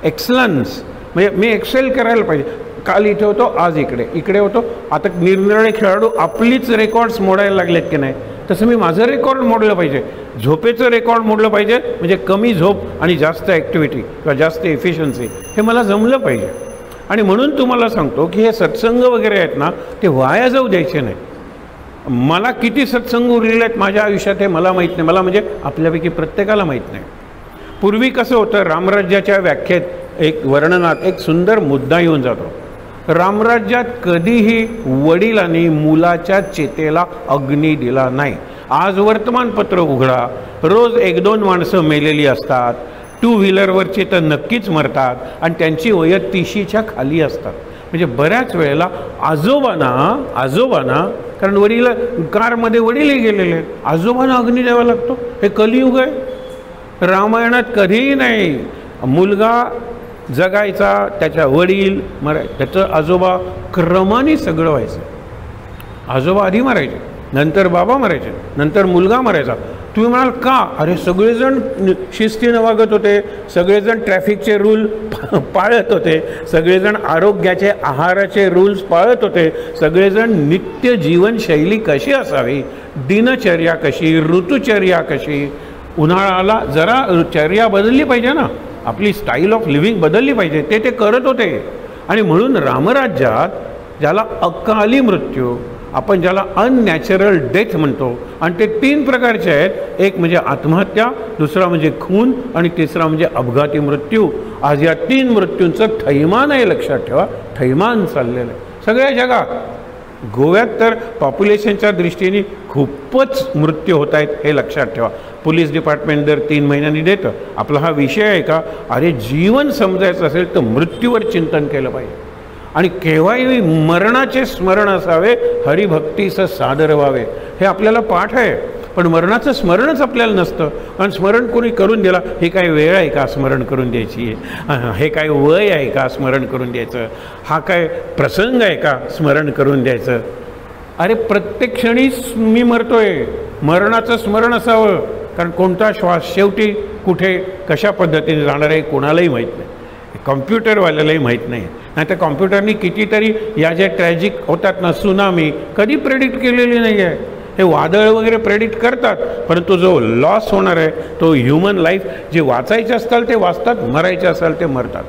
एक्सलन्स म्हणजे मी एक्सेल करायला पाहिजे. काल इथे होतो, आज इकडे होतो. आता निरनिराळे खेळाडू आपलीच रेकॉर्ड्स मोडायला लागलेत की नाही, तसं मी माझं रेकॉर्ड मोडलं पाहिजे, झोपेचं रेकॉर्ड मोडलं पाहिजे. म्हणजे कमी झोप आणि जास्त ॲक्टिव्हिटी किंवा जास्त एफिशियन्सी, हे मला जमलं पाहिजे. आणि म्हणून तुम्हाला सांगतो की हे सत्संग वगैरे आहेत ना, ते वाया जाऊ द्यायचे नाही. मला किती सत्संग उरलेले आहेत माझ्या आयुष्यात हे मला माहीत नाही, मला म्हणजे आपल्यापैकी प्रत्येकाला माहीत नाही. पूर्वी कसं होतं, रामराज्याच्या व्याख्येत एक वर्णनात एक सुंदर मुद्दा येऊन जातो. रामराज्यात कधीही वडिलांनी मुलाच्या चेतेला अग्नी दिला नाही. आज वर्तमानपत्र उघडा, रोज 1-2 माणसं मेलेली असतात, 2 व्हीलरवरचे तर नक्कीच मरतात आणि त्यांची वय 30च्या खाली असतात. म्हणजे बऱ्याच वेळेला आजोबांना कारण वडील कारमध्ये वडीलही गेलेले, आजोबांना अग्नी द्यावा लागतो. हे कलियुग आहे. रामायणात कधीही नाही. मुलगा जगायचा, त्याच्या वडील त्याचं आजोबा, क्रमाने सगळं व्हायचं. आजोबा आधी मरायचे, नंतर बाबा मरायचे, नंतर मुलगा मरायचा. तुम्ही म्हणाल का? अरे सगळेजण शिस्तीनं वागत होते, सगळेजण ट्रॅफिकचे रूल पाळत होते, सगळेजण आरोग्याचे, आहाराचे रूल्स पाळत होते, सगळेजण नित्य जीवनशैली कशी असावी, दिनचर्या कशी, ऋतुचर्या कशी, उन्हाळ्याला जरा चर्या बदलली पाहिजे ना, आपली स्टाईल ऑफ लिव्हिंग बदलली पाहिजे, ते करत होते. आणि म्हणून रामराज्यात ज्याला अकाली मृत्यू, आपण ज्याला अननॅचरल डेथ म्हणतो, आणि ते 3 प्रकारचे आहेत. एक म्हणजे आत्महत्या, दुसरा म्हणजे खून आणि तिसरा म्हणजे अपघाती मृत्यू. आज या 3 मृत्यूंचं थैमान आहे, लक्षात ठेवा, थैमान चाललेलं आहे सगळ्या जगात. गोव्यात तर पॉप्युलेशनच्या दृष्टीने खूपच मृत्यू होत आहेत, हे लक्षात ठेवा. पोलीस डिपार्टमेंट दर 3 महिन्यांनी देतं. आपला हा विषय आहे का? अरे जीवन समजायचं असेल तर मृत्यूवर चिंतन केलं पाहिजे आणि केव्हाही मरणाचे स्मरण असावे, हरिभक्तीस सादर व्हावे. हे आपल्याला पाठ आहे. पण मरणाचं स्मरणच आपल्याला नसतं. आणि स्मरण कोणी करून दिला, हे काय वेळ आहे का स्मरण करून द्यायची, हे काय वय आहे का स्मरण करून द्यायचं, हा काय प्रसंग आहे का स्मरण करून द्यायचं. अरे प्रत्येक क्षणी मी मरतोय, मरणाचं स्मरण असावं, कारण कोणता श्वास शेवटी कुठे कशा पद्धतीने जाणार आहे कोणालाही माहीत नाही, कॉम्प्युटरवाल्यालाही माहीत नाही. नाही तर कॉम्प्युटरनी कितीतरी या ज्या ट्रॅजिक होतात ना, सुनामी कधी प्रेडिक्ट केलेली नाही आहे. हे वादळ वगैरे प्रेडिक्ट करतात, परंतु जो लॉस होणार आहे तो ह्युमन लाईफ, जे वाचायचे असतात ते वाचतात, मरायचे असाल ते मरतात.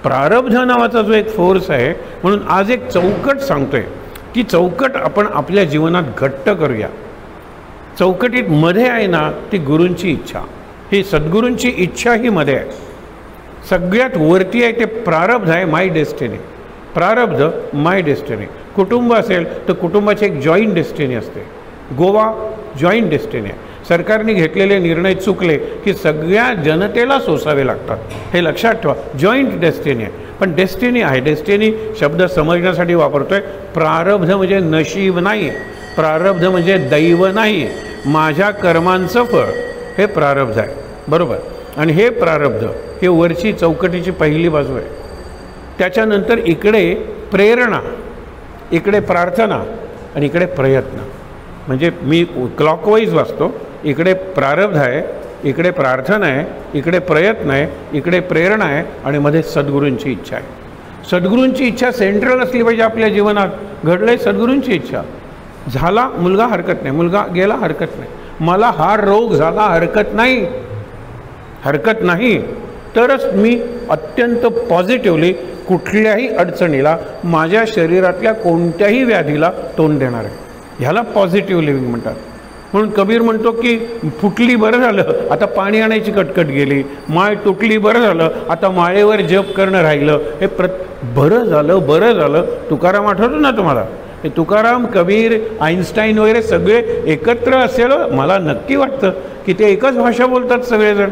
प्रारब्ध नावाचा जो एक फोर्स आहे, म्हणून आज एक चौकट सांगतोय, ती चौकट आपण आपल्या जीवनात घट्ट करूया. चौकटीत मध्ये आहे ना ती गुरूंची इच्छा, ही सद्गुरूंची इच्छा ही मध्ये आहे. सगळ्यात वरती आहे ते प्रारब्ध आहे, माय डेस्टिनी. प्रारब्ध माय डेस्टिनी. कुटुंब असेल तर कुटुंबाची एक जॉईंट डेस्टिनी असते. गोवा जॉईंट डेस्टिनी आहे. सरकारने घेतलेले निर्णय चुकले की सगळ्या जनतेला सोसावे लागतात, हे लक्षात ठेवा. जॉईंट डेस्टिनी आहे, पण डेस्टिनी आहे. डेस्टिनी शब्द समजण्यासाठी वापरतोय. प्रारब्ध म्हणजे नशीब नाही, प्रारब्ध म्हणजे दैव नाही, माझ्या कर्मांचं फळ, हे प्रारब्ध आहे. बरोबर. आणि हे प्रारब्ध हे वरची चौकटीची पहिली बाजू आहे. त्याच्यानंतर इकडे प्रेरणा, इकडे प्रार्थना आणि इकडे प्रयत्न. म्हणजे मी क्लॉकवाईज वाचतो. इकडे प्रारब्ध आहे, इकडे प्रार्थना आहे, इकडे प्रयत्न आहे, इकडे प्रेरणा आहे आणि मध्ये सद्गुरूंची इच्छा आहे. सद्गुरूंची इच्छा सेंट्रल असली पाहिजे आपल्या जीवनात. घडलंय सद्गुरूंची इच्छा, झाला मुलगा हरकत नाही, मुलगा गेला हरकत नाही, मला हा रोग झाला हरकत नाही, हरकत नाही, तरच मी अत्यंत पॉझिटिव्हली कुठल्याही अडचणीला, माझ्या शरीरातल्या कोणत्याही व्याधीला तोंड देणार आहे. ह्याला पॉझिटिव्ह लिव्हिंग म्हणतात. म्हणून कबीर म्हणतो की फुटली बरं झालं, आता पाणी आणायची कटकट गेली, माळ तुटली बरं झालं, आता माळेवर जप करणं राहिलं. हे बरं झालं, बरं झालं. तुकाराम आठवतो ना तुम्हाला? हे तुकाराम, कबीर, आईन्स्टाईन वगैरे सगळे एकत्र असेल, मला नक्की वाटतं की ते एकच भाषा बोलतात सगळेजण.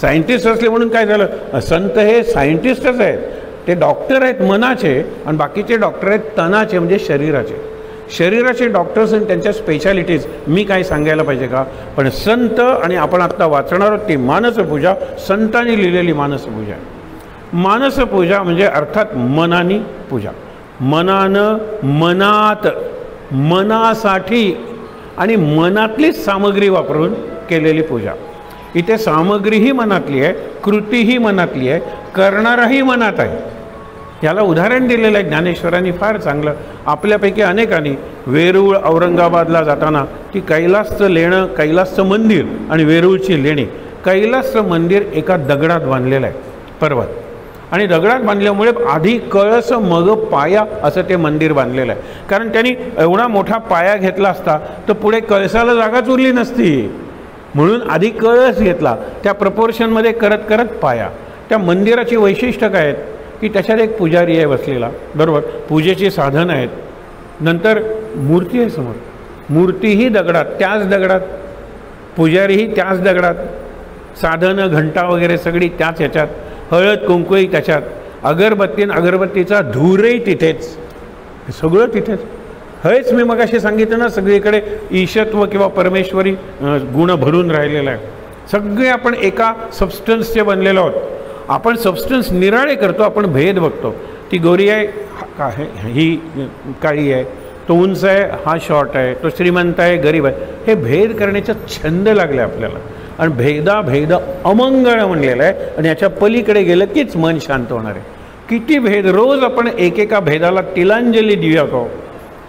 सायंटिस्ट असले म्हणून काय झालं, संत हे सायंटिस्टच आहेत, ते डॉक्टर आहेत मनाचे, आणि बाकीचे डॉक्टर आहेत तनाचे, म्हणजे शरीराचे. शरीराचे डॉक्टर्स आणि त्यांच्या स्पेशालिटीज मी काय सांगायला पाहिजे का? पण संत, आणि आपण आत्ता वाचणार आहोत ती मानसपूजा, संतांनी लिहिलेली मानसपूजा. मानसपूजा म्हणजे अर्थात मनानी पूजा, मनानं, मनात, मनासाठी आणि मनातलीच सामग्री वापरून केलेली पूजा. इथे सामग्रीही मनातली आहे, कृतीही मनातली आहे, करणाराही मनात आहे. याला उदाहरण दिलेलं आहे ज्ञानेश्वरांनी फार चांगलं. आपल्यापैकी अनेकांनी वेरूळ औरंगाबादला जाताना ती कैलासचं लेणं, कैलासचं मंदिर आणि वेरूळची लेणी. कैलासचं मंदिर एका दगडात बांधलेलं आहे, पर्वत, आणि दगडात बांधल्यामुळे आधी कळस मग पाया असं ते मंदिर बांधलेलं आहे. कारण त्यांनी एवढा मोठा पाया घेतला असता तर पुढे कळसाला जागाच उरली नसती, म्हणून आधी कळस घेतला, त्या प्रपोर्शनमध्ये करत करत पाया. त्या मंदिराची वैशिष्ट्य काय आहेत की त्याच्यात एक पुजारी आहे बसलेला, बरोबर, पूजेची साधनं आहेत, नंतर मूर्ती आहे समोर, मूर्तीही दगडात, त्याच दगडात, पुजारीही त्याच दगडात, साधनं, घंटा वगैरे सगळी त्याच ह्याच्यात, हळद कुंकूही त्याच्यात, अगरबत्तीचा धूरही तिथेच, सगळं तिथेच. हेच मी मगाशी सांगितलं ना, सगळीकडे ईशत्व किंवा परमेश्वरी गुण भरून राहिलेला आहे. सगळे आपण एका सबस्टन्सचे बनलेलो आहोत. आपण सबस्टन्स निराळे करतो, आपण भेद बघतो. ती गोरी आहे, का ही काळी आहे, तो उंच आहे, हा शॉर्ट आहे, तो श्रीमंत आहे, गरीब आहे, हे भेद करण्याचा छंद लागले आपल्याला. आणि भेद अमंगळ म्हणलेलं आहे, आणि याच्या पलीकडे गेलं कीच मन शांत होणार आहे. किती भेद, रोज आपण एकेका भेदाला तिलांजली देऊया का?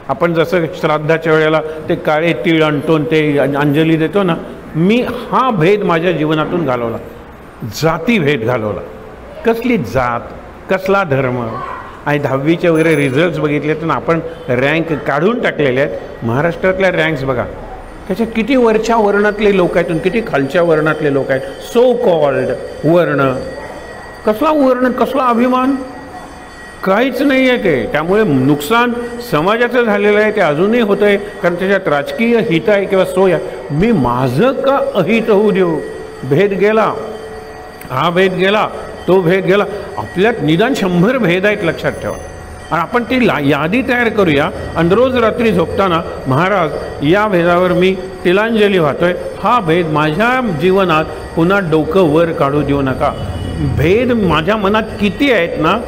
आपण जसं श्राद्धाच्या वेळेला ते काळे तीळ आणतो, ते अंजली देतो ना, मी हा भेद माझ्या जीवनातून घालवला, जाती भेद घालवला. कसली जात, कसला धर्म. आणि 10वीचे वगैरे रिझल्ट्स बघितले तर आपण रँक काढून टाकलेले आहेत. महाराष्ट्रातल्या रँक्स बघा, त्याच्यात किती वरच्या वर्णातले लोक आहेत आणि किती खालच्या वर्णातले लोक आहेत. सो कॉल्ड वर्ण, कसला वर्ण, कसला अभिमान, काहीच नाही आहे ते. त्यामुळे नुकसान समाजाचं झालेलं आहे, ते अजूनही होतं आहे, कारण त्याच्यात राजकीय हित आहे किंवा सोय आहे. मी माझं का अहित होऊ देऊ? भेद गेला, हा भेद गेला, तो भेद गेला. आपल्यात निदान 100 भेद आहेत, लक्षात ठेवा. आणि आपण ती यादी तयार करूया, आणि रोज रात्री झोपताना, महाराज या भेदावर मी तिलांजली वाहतोय, हा भेद माझ्या जीवनात पुन्हा डोकं वर काढू देऊ नका. भेद माझ्या मनात किती आहेत ना,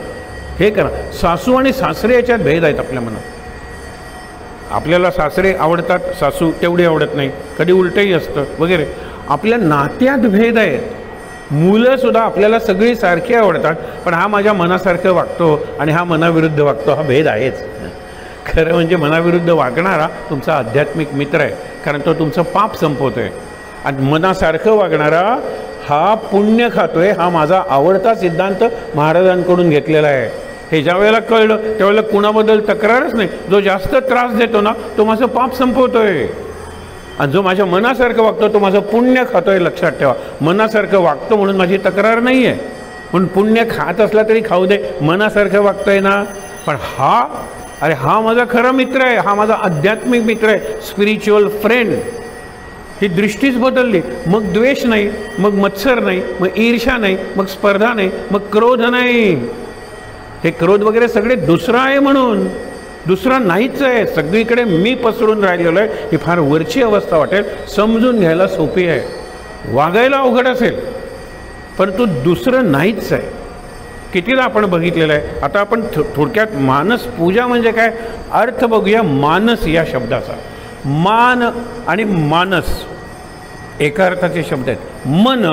हे करा. सासू आणि सासरे याच्यात भेद आहेत आपल्या मनात. आपल्याला सासरे आवडतात, सासू तेवढी आवडत नाही, कधी उलटही असतं वगैरे. आपल्या नात्यात भेद आहेत. मुलंसुद्धा आपल्याला सगळी सारखी आवडतात, पण हा माझ्या मनासारखं वागतो आणि हा मनाविरुद्ध वागतो, हा भेद आहेच. खरं म्हणजे मनाविरुद्ध वागणारा तुमचा आध्यात्मिक मित्र आहे, कारण तो तुमचं पाप संपवतो आहे. आणि मनासारखं वागणारा हा पुण्य खातोय. हा माझा आवडता सिद्धांत महाराजांकडून घेतलेला आहे. हे ज्या वेळेला कळलं त्यावेळेला कुणाबद्दल तक्रारच नाही. जो जास्त त्रास देतो ना तो माझं पाप संपवतोय, आणि जो माझ्या मनासारखं वागतो तो माझं पुण्य खातोय. लक्षात ठेवा, मनासारखं वागतो म्हणून माझी तक्रार नाही आहे. म्हणून पुण्य खात असला तरी खाऊ दे, मनासारखं वागतोय ना. पण हा माझा खरा मित्र आहे, हा माझा आध्यात्मिक मित्र आहे, स्पिरिच्युअल फ्रेंड. ही दृष्टीच बदलली. मग द्वेष नाही, मग मत्सर नाही, मग ईर्ष्या नाही, मग स्पर्धा नाही, मग क्रोध नाही. हे क्रोध वगैरे सगळे दुसरं आहे म्हणून, दुसरा नाहीच आहे. सगळीकडे मी पसरून राहिलेलो आहे. ही फार वरची अवस्था वाटेल, समजून घ्यायला सोपी आहे, वागायला अवघड असेल, परंतु दुसरं नाहीच आहे. कितीदा आपण बघितलेलं आहे. आता आपण थोडक्यात मानस पूजा म्हणजे काय अर्थ बघूया. मानस या शब्दाचा, मान आणि मानस एका अर्थाचे शब्द आहेत. मन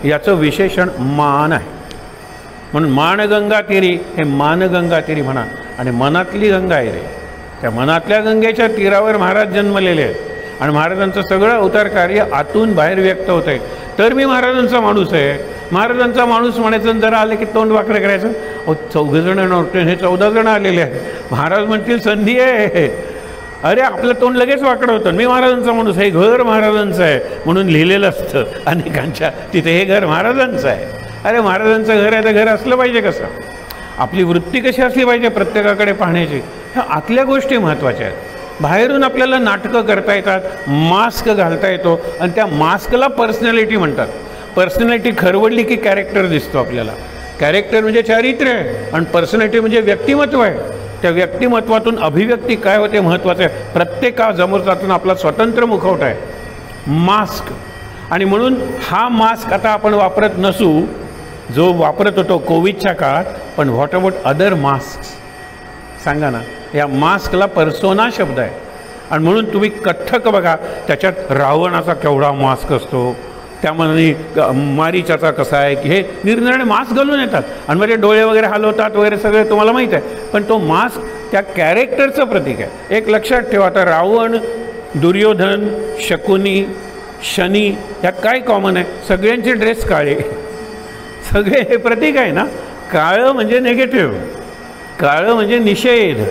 याचं विशेषण मान आहे, म्हणून मानगंगा तीरी हे मानगंगा तीरी म्हणा. आणि मनातली गंगा आहे रे, त्या मनातल्या गंगेच्या तीरावर महाराज जन्मलेले आहेत. आणि महाराजांचं सगळं अवतार कार्य आतून बाहेर व्यक्त होत आहे. तर मी महाराजांचा माणूस आहे, महाराजांचा माणूस म्हणायचं, जरा आले की तोंड वाकडं करायचं. अहो 14 जण नव्हते, हे 14 जण आलेले आहेत. महाराज म्हणतील संधी आहे. अरे आपलं तोंड लगेच वाकडं होतं. मी महाराजांचा माणूस, हे घर महाराजांचं आहे म्हणून लिहिलेलं असतं अनेकांच्या तिथे, हे घर महाराजांचं आहे. अरे महाराजांचं घर आहे तर घर असलं पाहिजे कसं. आपली वृत्ती कशी असली पाहिजे प्रत्येकाकडे पाहण्याची. ह्या आतल्या गोष्टी महत्त्वाच्या आहेत. बाहेरून आपल्याला नाटकं करता येतात, मास्क घालता येतो, आणि त्या मास्कला पर्सनॅलिटी म्हणतात. पर्सनॅलिटी खरवडली की कॅरेक्टर दिसतो आपल्याला. कॅरेक्टर म्हणजे चारित्र्य आहे, आणि पर्सनॅलिटी म्हणजे व्यक्तिमत्व आहे. त्या व्यक्तिमत्वातून अभिव्यक्ती काय होते महत्त्वाचं आहे. प्रत्येकासमोरच्यातून आपला स्वतंत्र मुखवटा आहे, मास्क. आणि म्हणून हा मास्क आता आपण वापरत नसू, जो वापरत होतो कोविडच्या काळात. पण व्हॉट अबाउट अदर मास्क सांगा ना. या मास्कला पर्सोना शब्द आहे. आणि म्हणून तुम्ही कथ्थक बघा, त्याच्यात रावणाचा केवढा मास्क असतो, त्यामध्ये मारीचाचा कसा आहे, की हे निरनिराळे मास्क घालून येतात. आणि म्हणजे डोळे वगैरे हलवतात वगैरे सगळे तुम्हाला माहीत आहे. पण तो मास्क त्या कॅरेक्टरचं प्रतीक आहे. एक लक्षात ठेवा, आता रावण, दुर्योधन, शकुनी, शनी ह्यात काय कॉमन आहे? सगळ्यांचे ड्रेस काळे. सगळे हे प्रतीक आहे ना. काळं म्हणजे निगेटिव्ह, काळं म्हणजे निषेध,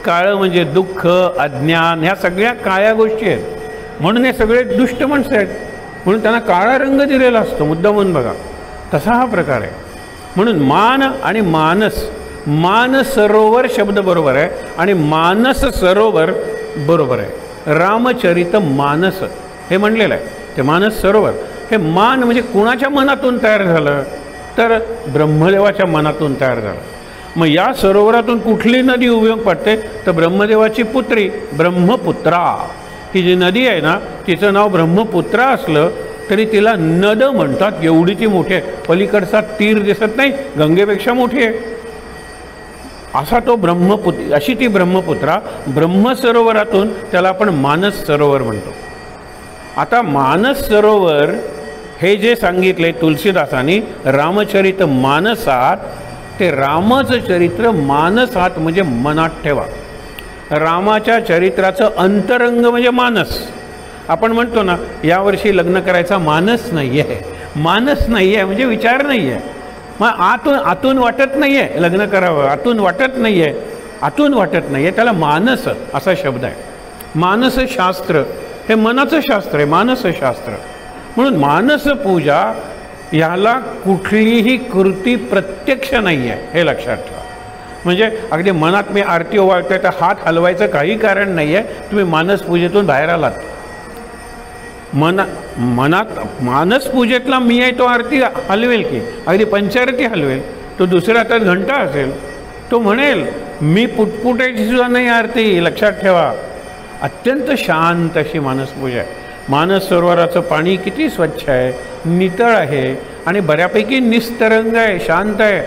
काळं म्हणजे दुःख, अज्ञान, ह्या सगळ्या काळ्या गोष्टी आहेत. म्हणून हे सगळे दुष्ट माणसं आहेत, म्हणून त्यांना काळा रंग दिलेला असतो. मुद्दामून बघा, तसा हा प्रकार आहे. म्हणून मान आणि मानस, मान सरोवर शब्द बरोबर आहे आणि मानस सरोवर बरोबर आहे. रामचरित मानस हे म्हणलेलं आहे. ते मानस सरोवर हे मान म्हणजे कुणाच्या मनातून तयार झालं तर ब्रह्मदेवाच्या मनातून तयार झालं. मग या सरोवरातून कुठली नदी उपयोग पडते तर ब्रह्मदेवाची पुत्री ब्रह्मपुत्रा. ही जी नदी आहे ना तिचं नाव ब्रह्मपुत्रा असलं तरी तिला नद म्हणतात. एवढी ती मोठी आहे, पलीकडचा तीर दिसत नाही, गंगेपेक्षा मोठी आहे. असा तो अशी ती ब्रह्मपुत्रा. ब्रह्मसरोवरातून त्याला आपण मानस सरोवर म्हणतो. आता मानस सरोवर हे जे सांगितले तुलसीदासांनी रामचरित मानसात, ते रामाचं चरित्र मानसात म्हणजे मनात ठेवा. रामाच्या चरित्राचं अंतरंग म्हणजे मानस. आपण म्हणतो ना यावर्षी लग्न करायचा मानस नाही आहे, मानस नाही आहे म्हणजे विचार नाही आहे. मग आतून वाटत नाही आहे लग्न करावं, आतून वाटत नाही आहे, आतून वाटत नाही आहे, त्याला मानस असा शब्द आहे. मानसशास्त्र हे मनाचं शास्त्र आहे, मानसशास्त्र. म्हणून मानस पूजा याला कुठलीही कृती प्रत्यक्ष नाही आहे हे लक्षात ठेवा. म्हणजे अगदी मनात मी आरती ओवाळतोय तर हात हलवायचं काही कारण नाही आहे. तुम्ही मानस पूजेतून बाहेर आलात. मनात मानस पूजेतला मी आहे तो आरती हलवेल की, अगदी पंचारती हलवेल. तो दुसऱ्या हातात घंटा असेल, तो म्हणेल मी पुटपुटायची सुद्धा नाही आरती. लक्षात ठेवा, अत्यंत शांत अशी मानस पूजा आहे. मानस सरोवराचं पाणी किती स्वच्छ आहे, नितळ आहे आणि बऱ्यापैकी निस्तरंग आहे, शांत आहे.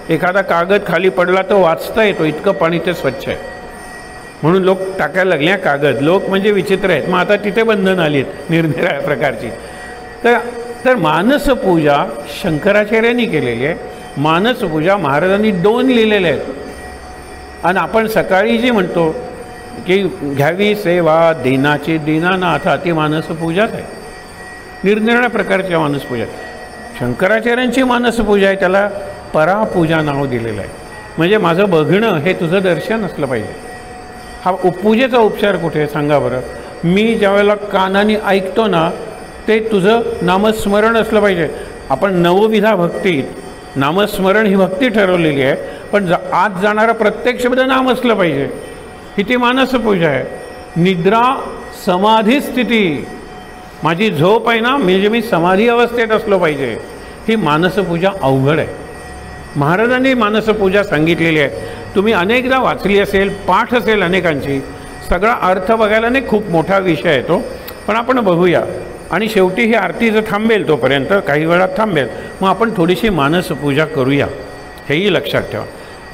एखादा कागद खाली पडला तर वाचता येतो, इतकं पाणी ते स्वच्छ आहे. म्हणून लोक टाकायला लागले कागद. लोक म्हणजे विचित्र आहेत. मग आता तिथे बंधन आली आहेत निरनिराळ्या प्रकारची. तर मानसपूजा शंकराचार्यांनी केलेली आहे. मानसपूजा महाराजांनी 2 लिहिलेल्या आहेत. आणि आपण सकाळी जी म्हणतो की घ्यावी सेवा दीनाची दीनानाथा, ती मानसपूजाच आहे. निरनिराळ्या प्रकारच्या मानसपूजा. शंकराचार्यांची मानसपूजा आहे, त्याला परापूजा नाव दिलेलं आहे. म्हणजे माझं बघणं हे तुझं दर्शन असलं पाहिजे. हा पूजेचा उपचार कुठे सांगा बरं. मी ज्यावेळेला कानाने ऐकतो ना, ते तुझं नामस्मरण असलं पाहिजे. आपण नवविधा भक्तीत नामस्मरण ही भक्ती ठरवलेली आहे, पण आत जाणारा प्रत्येक शब्द नाम असलं पाहिजे. ही ती मानसपूजा आहे. निद्रा समाधी स्थिती, माझी झोप आहे ना, म्हणजे मी समाधी अवस्थेत असलो पाहिजे. ही मानसपूजा अवघड आहे. महाराजांनी मानसपूजा सांगितलेली आहे. तुम्ही अनेकदा वाचली असेल, पाठ असेल अनेकांची. सगळा अर्थ बघायला नाही, खूप मोठा विषय आहे तो, पण आपण बघूया. आणि शेवटी ही आरती जर थांबेल तोपर्यंत, काही वेळात थांबेल, मग आपण थोडीशी मानसपूजा करूया, हेही लक्षात ठेवा.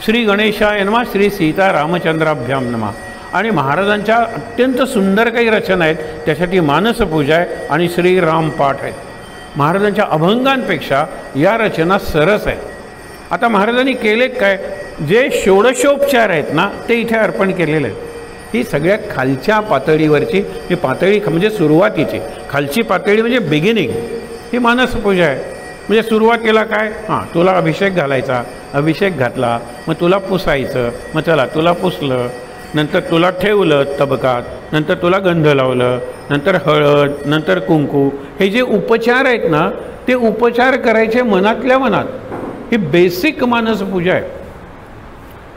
श्री गणेशाय नमः, श्री सीता रामचंद्राभ्याम नमः. आणि महाराजांच्या अत्यंत सुंदर काही रचना आहेत, त्यासाठी मानसपूजा आहे आणि श्रीराम पाठ आहेत. महाराजांच्या अभंगांपेक्षा या रचना सरस आहेत. आता महाराजांनी केले काय, जे षोडशोपचार आहेत ना, ते इथे अर्पण केलेले आहेत. ही सगळ्यात खालच्या पातळीवरची, ही पातळी म्हणजे सुरुवातीची खालची पातळी म्हणजे बिगिनिंग, ही मानसपूजा आहे. म्हणजे सुरुवातीला काय, हां तुला अभिषेक घालायचा, अभिषेक घातला, मग तुला पुसायचं, मग चला तुला पुसलं, नंतर तुला ठेवलं तबकात, नंतर तुला गंध लावलं, नंतर हळद, नंतर कुंकू. हे जे उपचार आहेत ना, ते उपचार करायचे मनातल्या मनात. ही बेसिक मानसपूजा आहे.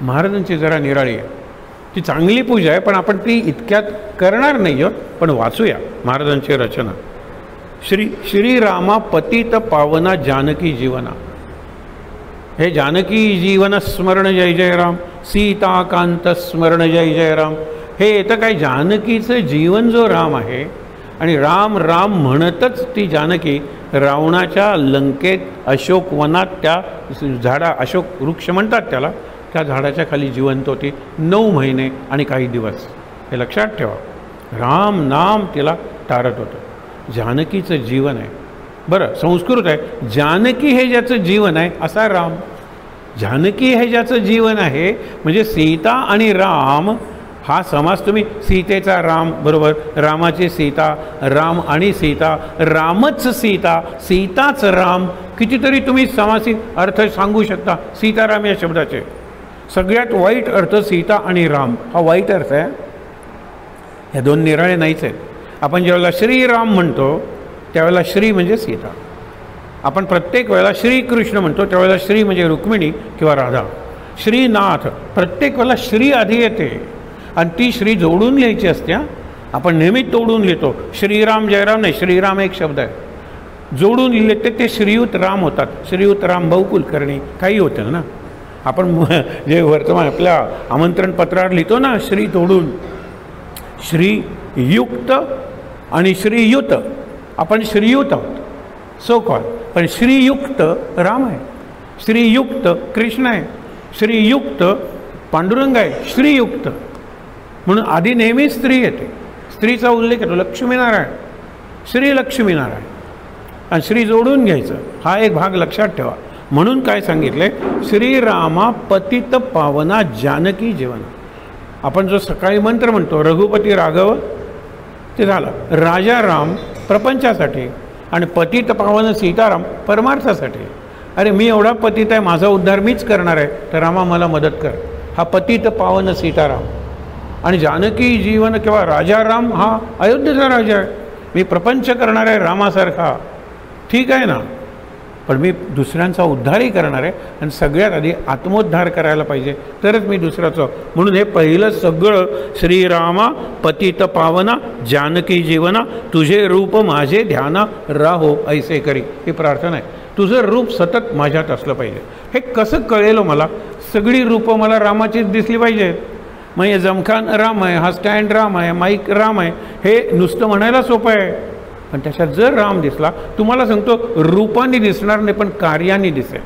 महाराजांची जरा निराळी आहे, ती चांगली पूजा आहे, पण आपण ती इतक्यात करणार नाही आहोत. पण वाचूया महाराजांची रचना. श्रीरामा पतित पावना जानकी जीवना. हे जानकी जीवन स्मरण जय जय राम, सीताकांत स्मरण जय जय राम. हे येतं काय, जानकीचं जीवन जो राम आहे, आणि राम राम म्हणतच ती जानकी रावणाच्या लंकेत अशोक वनात, त्या अशोक वृक्ष म्हणतात त्याला, त्या झाडाच्या खाली जिवंत होती 9 महिने आणि काही दिवस. हे लक्षात ठेवा. राम नाम तिला तारत होतं. जानकीचं जीवन आहे. बरं, संस्कृत आहे, जानकी हे ज्याचं जीवन आहे असा राम. जानकी हे ज्याचं जीवन आहे, म्हणजे सीता आणि राम हा समास. तुम्ही सीतेचा राम बरोबर, रामाची सीता, राम आणि सीता, रामच सीता, सीताच राम. कितीतरी तुम्ही समासी अर्थ सांगू शकता सीताराम या शब्दाचे. सगळ्यात वाईट अर्थ सीता आणि राम हा वाईट अर्थ आहे. ह्या 2 निराळे नाहीच आहेत. आपण ज्यावेळेला श्रीराम म्हणतो त्यावेळेला श्री म्हणजे सीता. आपण प्रत्येक वेळेला श्रीकृष्ण म्हणतो त्यावेळेला श्री म्हणजे रुक्मिणी किंवा राधा. श्रीनाथ, प्रत्येक वेळेला श्री आधी येते आणि ती श्री जोडून लिहायची असते. आपण नेहमी तोडून लिहितो. श्रीराम जयराम नाही, श्रीराम एक शब्द आहे. जोडून लिहिले ते श्रीयुत राम होतात. श्रीयुत राम भाऊ कुलकर्णी काही होतं ना. आपण जे वर्तमान आपल्या आमंत्रण पत्रावर लिहितो ना, श्री तोडून, श्रीयुक्त आणि श्रीयुत. आपण श्रीयुत आहोत सो कॉल, पण श्रीयुक्त राम आहे, श्रीयुक्त कृष्ण आहे, श्रीयुक्त पांडुरंग आहे. श्रीयुक्त म्हणून आधी नेहमी स्त्री येते. स्त्रीचा उल्लेख येतो. लक्ष्मीनारायण, श्री लक्ष्मीनारायण, आणि श्री जोडून घ्यायचं. हा एक भाग लक्षात ठेवा. म्हणून काय सांगितले, श्रीरामा पतित पावना जानकी जीवन. आपण जो सकाळी मंत्र म्हणतो रघुपती राघव, ते झालं. राजा राम प्रपंचासाठी आणि पतित पावन सीताराम परमार्थासाठी. अरे मी एवढा पतित आहे, माझा उद्धार मीच करणार आहे, तर रामा मला मदत कर. हा पतित पावन सीताराम. आणि जानकी जीवन किंवा राजा राम हा अयोध्येचा राजा आहे. मी प्रपंच करणार आहे रामासारखा, ठीक आहे ना, पण मी दुसऱ्यांचा उद्धारही करणार आहे. आणि सगळ्यात आधी आत्मोद्धार करायला पाहिजे, तरच मी दुसऱ्याचं. म्हणून हे पहिलं सगळं श्रीरामा पतित पावना जानकी जीवना, तुझे रूप माझे ध्याना राहो ऐसे करी. ही प्रार्थना आहे. तुझं रूप सतत माझ्यात असलं पाहिजे. हे कसं कळेल मला, सगळी रूपं मला रामाचीच दिसली पाहिजेत. मग हे जमखान राम आहे, हा स्टँड राम आहे, माईक राम आहे, हे नुसतं म्हणायला सोपं आहे, पण त्याच्यात जर राम दिसला, तुम्हाला सांगतो रूपाने दिसणार नाही, पण कार्याने दिसेल.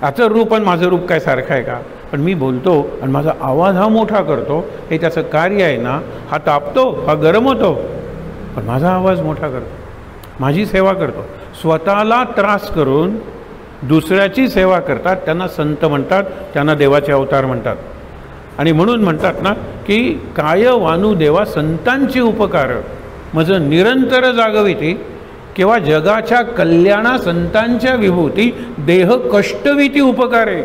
याचं रूप आणि माझं रूप काय सारखं आहे का? पण मी बोलतो आणि माझा आवाज हा मोठा करतो, हे त्याचं कार्य आहे ना. हा तापतो, हा गरम होतो, पण माझा आवाज मोठा करतो, माझी सेवा करतो. स्वतःला त्रास करून दुसऱ्याची सेवा करतात त्यांना संत म्हणतात, त्यांना देवाचे अवतार म्हणतात. आणि म्हणून म्हणतात ना की काय वानू देवा संतांची उपकार मज निरंतर जागविती, किंवा जगाच्या कल्याणा संतांच्या विभूती देह कष्टविती उपकारे.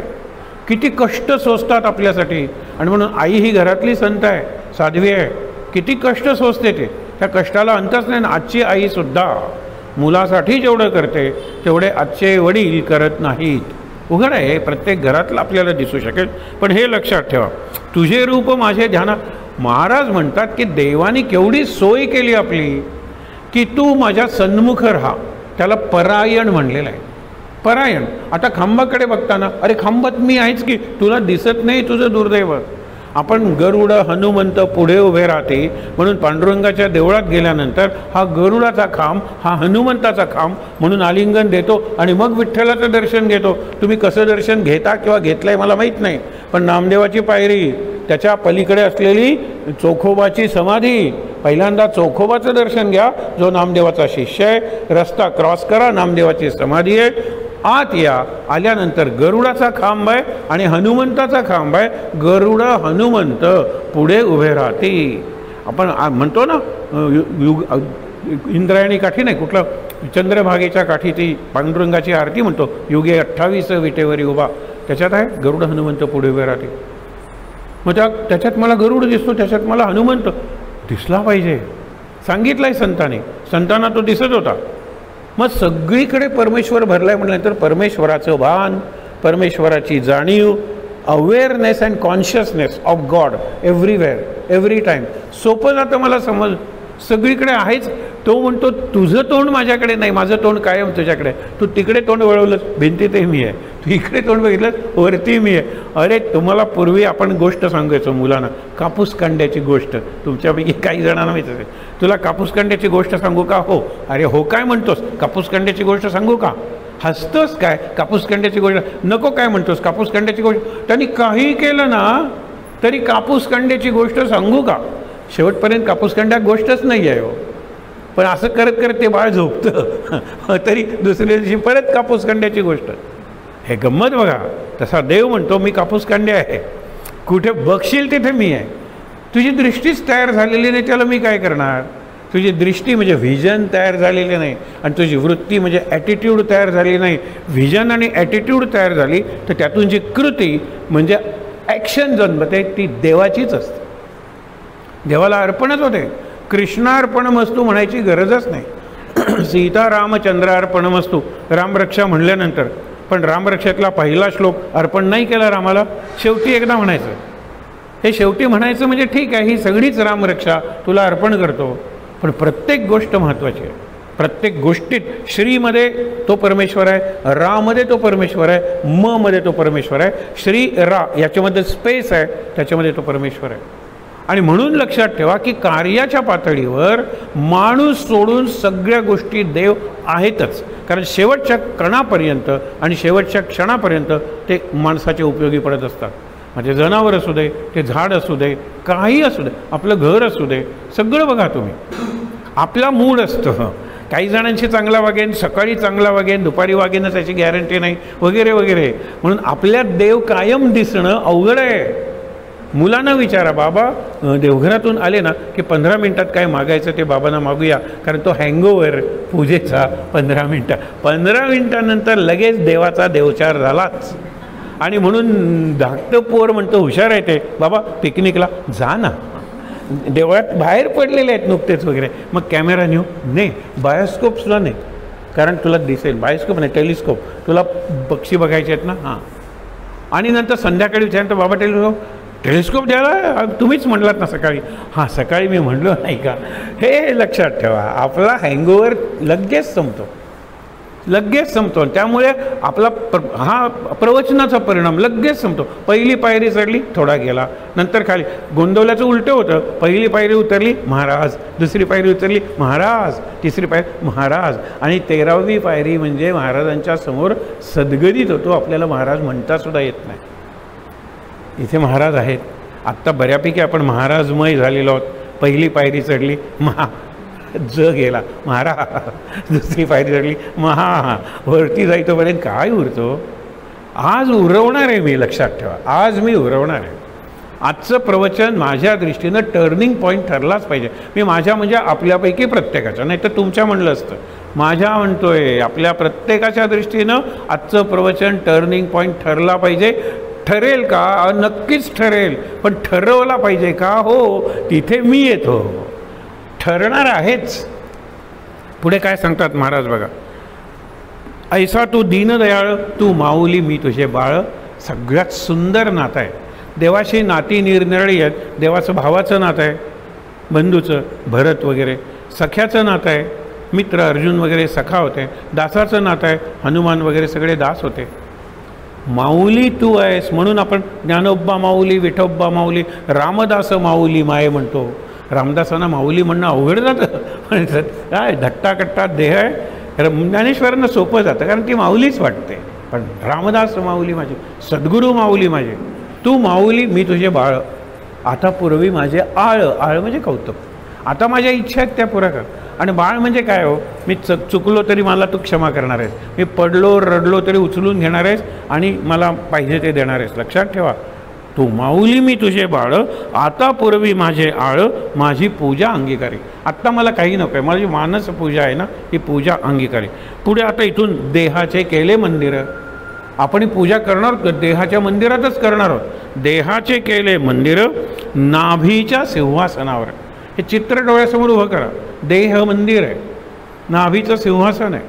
किती कष्ट सोसतात आपल्यासाठी. आणि म्हणून आई ही घरातली संत आहे, साध्वी आहे. किती कष्ट सोसते ते, त्या कष्टाला अंतच नाही. आजची आईसुद्धा मुलासाठी जेवढं करते तेवढे आजचे वडील करत नाहीत. उघड आहे, प्रत्येक घरातलं आपल्याला दिसू शकेल. पण हे लक्षात ठेवा, तुझे रूप माझे ध्याना. महाराज म्हणतात की देवाने केवढी सोय केली आपली की तू माझ्या सन्मुख राहा. त्याला परायण म्हणलेलं आहे. परायण. आता खांबाकडे बघताना अरे खांबात मी आहेच की, तुला दिसत नाही, तुझं दुर्दैव. आपण गरुड हनुमंत पुढे उभे राहते म्हणून पांडुरंगाच्या देवळात गेल्यानंतर हा गरुडाचा खांब, हा हनुमंताचा खांब म्हणून आलिंगन देतो आणि मग विठ्ठलाचं दर्शन घेतो. तुम्ही कसं दर्शन घेता किंवा घेतलंय मला माहीत नाही, पण नामदेवाची पायरी, त्याच्या पलीकडे असलेली चोखोबाची समाधी, पहिल्यांदा चोखोबाचं दर्शन घ्या जो नामदेवाचा शिष्य आहे. रस्ता क्रॉस करा, नामदेवाची समाधी आहे. आत या, आल्यानंतर गरुडाचा खांब आहे आणि हनुमंताचा खांब आहे. गरुड हनुमंत पुढे उभे राहते. आपण म्हणतो ना इंद्रायणी काठी नाही, कुठलं चंद्रभागेच्या काठी ती पांडुरंगाची आरती म्हणतो, युगे 28 विटेवरी उभा. त्याच्यात आहे गरुड हनुमंत पुढे उभे राहते. मग त्याच्यात मला गरुड दिसतो, त्याच्यात मला हनुमंत दिसला पाहिजे. सांगितलं आहे संतांनी, संतांना तो दिसत होता. मग सगळीकडे परमेश्वर भरलाय म्हटल्यानंतर परमेश्वराचं भान, परमेश्वराची जाणीव, awareness and consciousness of God everywhere every time. सोपं जातं मला समज, सगळीकडे आहेच. तो म्हणतो तुझं तोंड माझ्याकडे नाही, माझं तोंड कायम तुझ्याकडे. तू तिकडे तोंड वळवलंस भिंतीतही मी आहे, तू इकडे तोंड बघितलंस वरती मी आहे. अरे तुम्हाला पूर्वी आपण गोष्ट सांगायचो मुलांना, कापूस कांड्याची गोष्ट. तुमच्यापैकी काही जणांना माहीत असेल. तुला कापूस कांड्याची गोष्ट सांगू का? हो. अरे हो काय म्हणतोस? कापूस कांड्याची गोष्ट सांगू का? हसतोस काय? कापूस कांड्याची गोष्ट नको काय म्हणतोस? कापूस कांड्याची गोष्ट. त्यांनी काही केलं ना तरी कापूस कांड्याची गोष्ट सांगू का? शेवटपर्यंत कापूस कांड्या गोष्टच नाही आहे हो. पण असं करत करत ते बाळ झोपतं तरी दुसऱ्या दिवशी परत कापूस कांड्याची गोष्ट. हे गंमत बघा. तसा देव म्हणतो मी कापूस कांडे आहे, कुठे बघशील तिथे मी आहे. तुझी दृष्टीच तयार झालेली नाही, त्याला मी काय करणार? तुझी दृष्टी म्हणजे व्हिजन तयार झालेली नाही आणि तुझी वृत्ती म्हणजे ॲटिट्यूड तयार झाली नाही. व्हिजन आणि ॲटिट्यूड तयार झाली तर त्यातून जी कृती म्हणजे ॲक्शन जन्मते ती देवाचीच असते, देवाला अर्पणच होते. कृष्णार्पणमस्तू म्हणायची गरजच नाही. सीता रामचंद्रार्पणमस्तू रामरक्षा म्हणल्यानंतर, पण रामरक्षेतला पहिला श्लोक अर्पण नाही केला रामाला, शेवटी एकदा म्हणायचं. हे शेवटी म्हणायचं म्हणजे ठीक आहे, ही सगळीच रामरक्षा तुला अर्पण करतो. पण प्रत्येक गोष्ट महत्त्वाची आहे. प्रत्येक गोष्टीत श्रीमध्ये तो परमेश्वर आहे, रामध्ये तो परमेश्वर आहे, म मध्ये तो परमेश्वर आहे. श्री रा याच्यामध्ये स्पेस आहे, त्याच्यामध्ये तो परमेश्वर आहे. आणि म्हणून लक्षात ठेवा की कार्याच्या पातळीवर माणूस सोडून सगळ्या गोष्टी देव आहेतच. कारण शेवटच्या कणापर्यंत आणि शेवटच्या क्षणापर्यंत ते माणसाच्या उपयोगी पडत असतात. म्हणजे जनावर असू दे, ते झाड असू दे, काही असू दे, आपलं घर असू दे, सगळं बघा तुम्ही. आपला मूड असतं. काही जणांशी चांगला वागेन, सकाळी चांगला वागेन, दुपारी वागेनच याची गॅरंटी नाही वगैरे वगैरे. म्हणून आपल्यात देव कायम दिसणं अवघड आहे. मुलांना विचारा, बाबा देवघरातून आले ना की 15 मिनटात काय मागायचं ते बाबांना मागूया, कारण तो हँगओव्हर पूजेचा 15 मिनटानंतर लगेच देवाचा देवचार झालाच. आणि म्हणून धाकटं पोर म्हणतो हुशार आहे ते, बाबा पिकनिकला जा ना, देवळात बाहेर पडलेले आहेत नुकतेच वगैरे. मग कॅमेरा नेऊ नाही, बायोस्कोपसुद्धा नाही, कारण तुला दिसेल. बायोस्कोप नाही, टेलिस्कोप. तुला पक्षी बघायचे आहेत ना, हां. आणि नंतर संध्याकाळी विचारतो, बाबा टेलिस्कोप द्यायला तुम्हीच म्हटलात ना सकाळी. हां सकाळी मी म्हणलो नाही का? हे लक्षात ठेवा, आपला हँगओव्हर लगेच संपतो. त्यामुळे आपला हा प्रवचनाचा परिणाम लगेच संपतो. पहिली पायरी चढली, थोडा गेला, नंतर खाली. गोंदवल्याचं उलटं होतं. पहिली पायरी उतरली महाराज, दुसरी पायरी उतरली महाराज, तिसरी पायरी महाराज, आणि 13वी पायरी म्हणजे महाराजांच्या समोर सद्गदित होतो. आपल्याला महाराज म्हणता सुद्धा येत नाही. इथे महाराज आहेत. आत्ता बऱ्यापैकी आपण महाराजमय झालेलो आहोत. पहिली पायरी चढली ज गेला दुसरी पायरी चढली वरती जायतोपर्यंत काय उरतो. आज उरवणार आहे मी, लक्षात ठेवा, आज मी उरवणार आहे. आजचं प्रवचन माझ्या दृष्टीनं टर्निंग पॉईंट ठरलाच पाहिजे. मी माझ्या म्हणजे आपल्यापैकी प्रत्येकाच्या, नाही तर तुमच्या म्हणलं असतं. माझ्या म्हणतोय, आपल्या प्रत्येकाच्या दृष्टीनं आजचं प्रवचन टर्निंग पॉईंट ठरला पाहिजे. ठरेल का? नक्कीच ठरेल. पण ठरवला पाहिजे का? हो, तिथे मी येतो. ठरणार आहेच. पुढे काय सांगतात महाराज बघा. ऐसा तू दीनदयाळ, तू माऊली मी तुझे बाळ. सगळ्यात सुंदर नातं आहे. देवाशी नाती निरनिराळी आहेत. देवाचं भावाचं नातं आहे, बंधूचं भरत वगैरे. सख्याचं नातं आहे, मित्र अर्जुन वगैरे सखा होते. दासाचं नातं आहे, हनुमान वगैरे सगळे दास होते. माऊली तू आहेस म्हणून आपण ज्ञानोबा माऊली, विठोबा माऊली, रामदास माऊली माये म्हणतो. रामदासांना माऊली म्हणणं अवघड जातं, पण काय धट्टाकट्टा देह आहे. ज्ञानेश्वरांना सोपं जातं कारण ती माऊलीच वाटते. पण रामदास माऊली माझे, सद्गुरू माऊली माझे, तू माऊली मी तुझे बाळ. आता पूर्वी माझे आळ, आळ म्हणजे कौतुक. आता माझ्या इच्छा आहेत त्या पुरा कर. आणि बाळ म्हणजे काय हो, मी चुकलो तरी मला तू क्षमा करणार आहेस. मी पडलो रडलो तरी उचलून घेणार आहेस आणि मला पाहिजे ते देणार आहेस. लक्षात ठेवा, तू माऊली मी तुझे बाळ. आता पूर्वी माझे आळ, माझी पूजा अंगीकारी. आत्ता मला काही नको आहे, माझी मानस पूजा आहे ना, ही पूजा अंगीकारी. पुढे आता इथून देहाचे केले मंदिरं. आपण पूजा करणार आहोत, देहाच्या मंदिरातच करणार आहोत. देहाचे केले मंदिरं नाभीच्या सिंहासनावर. हे चित्र डोळ्यासमोर उभं करा. देह मंदिर आहे, नाभीचं सिंहासन आहे,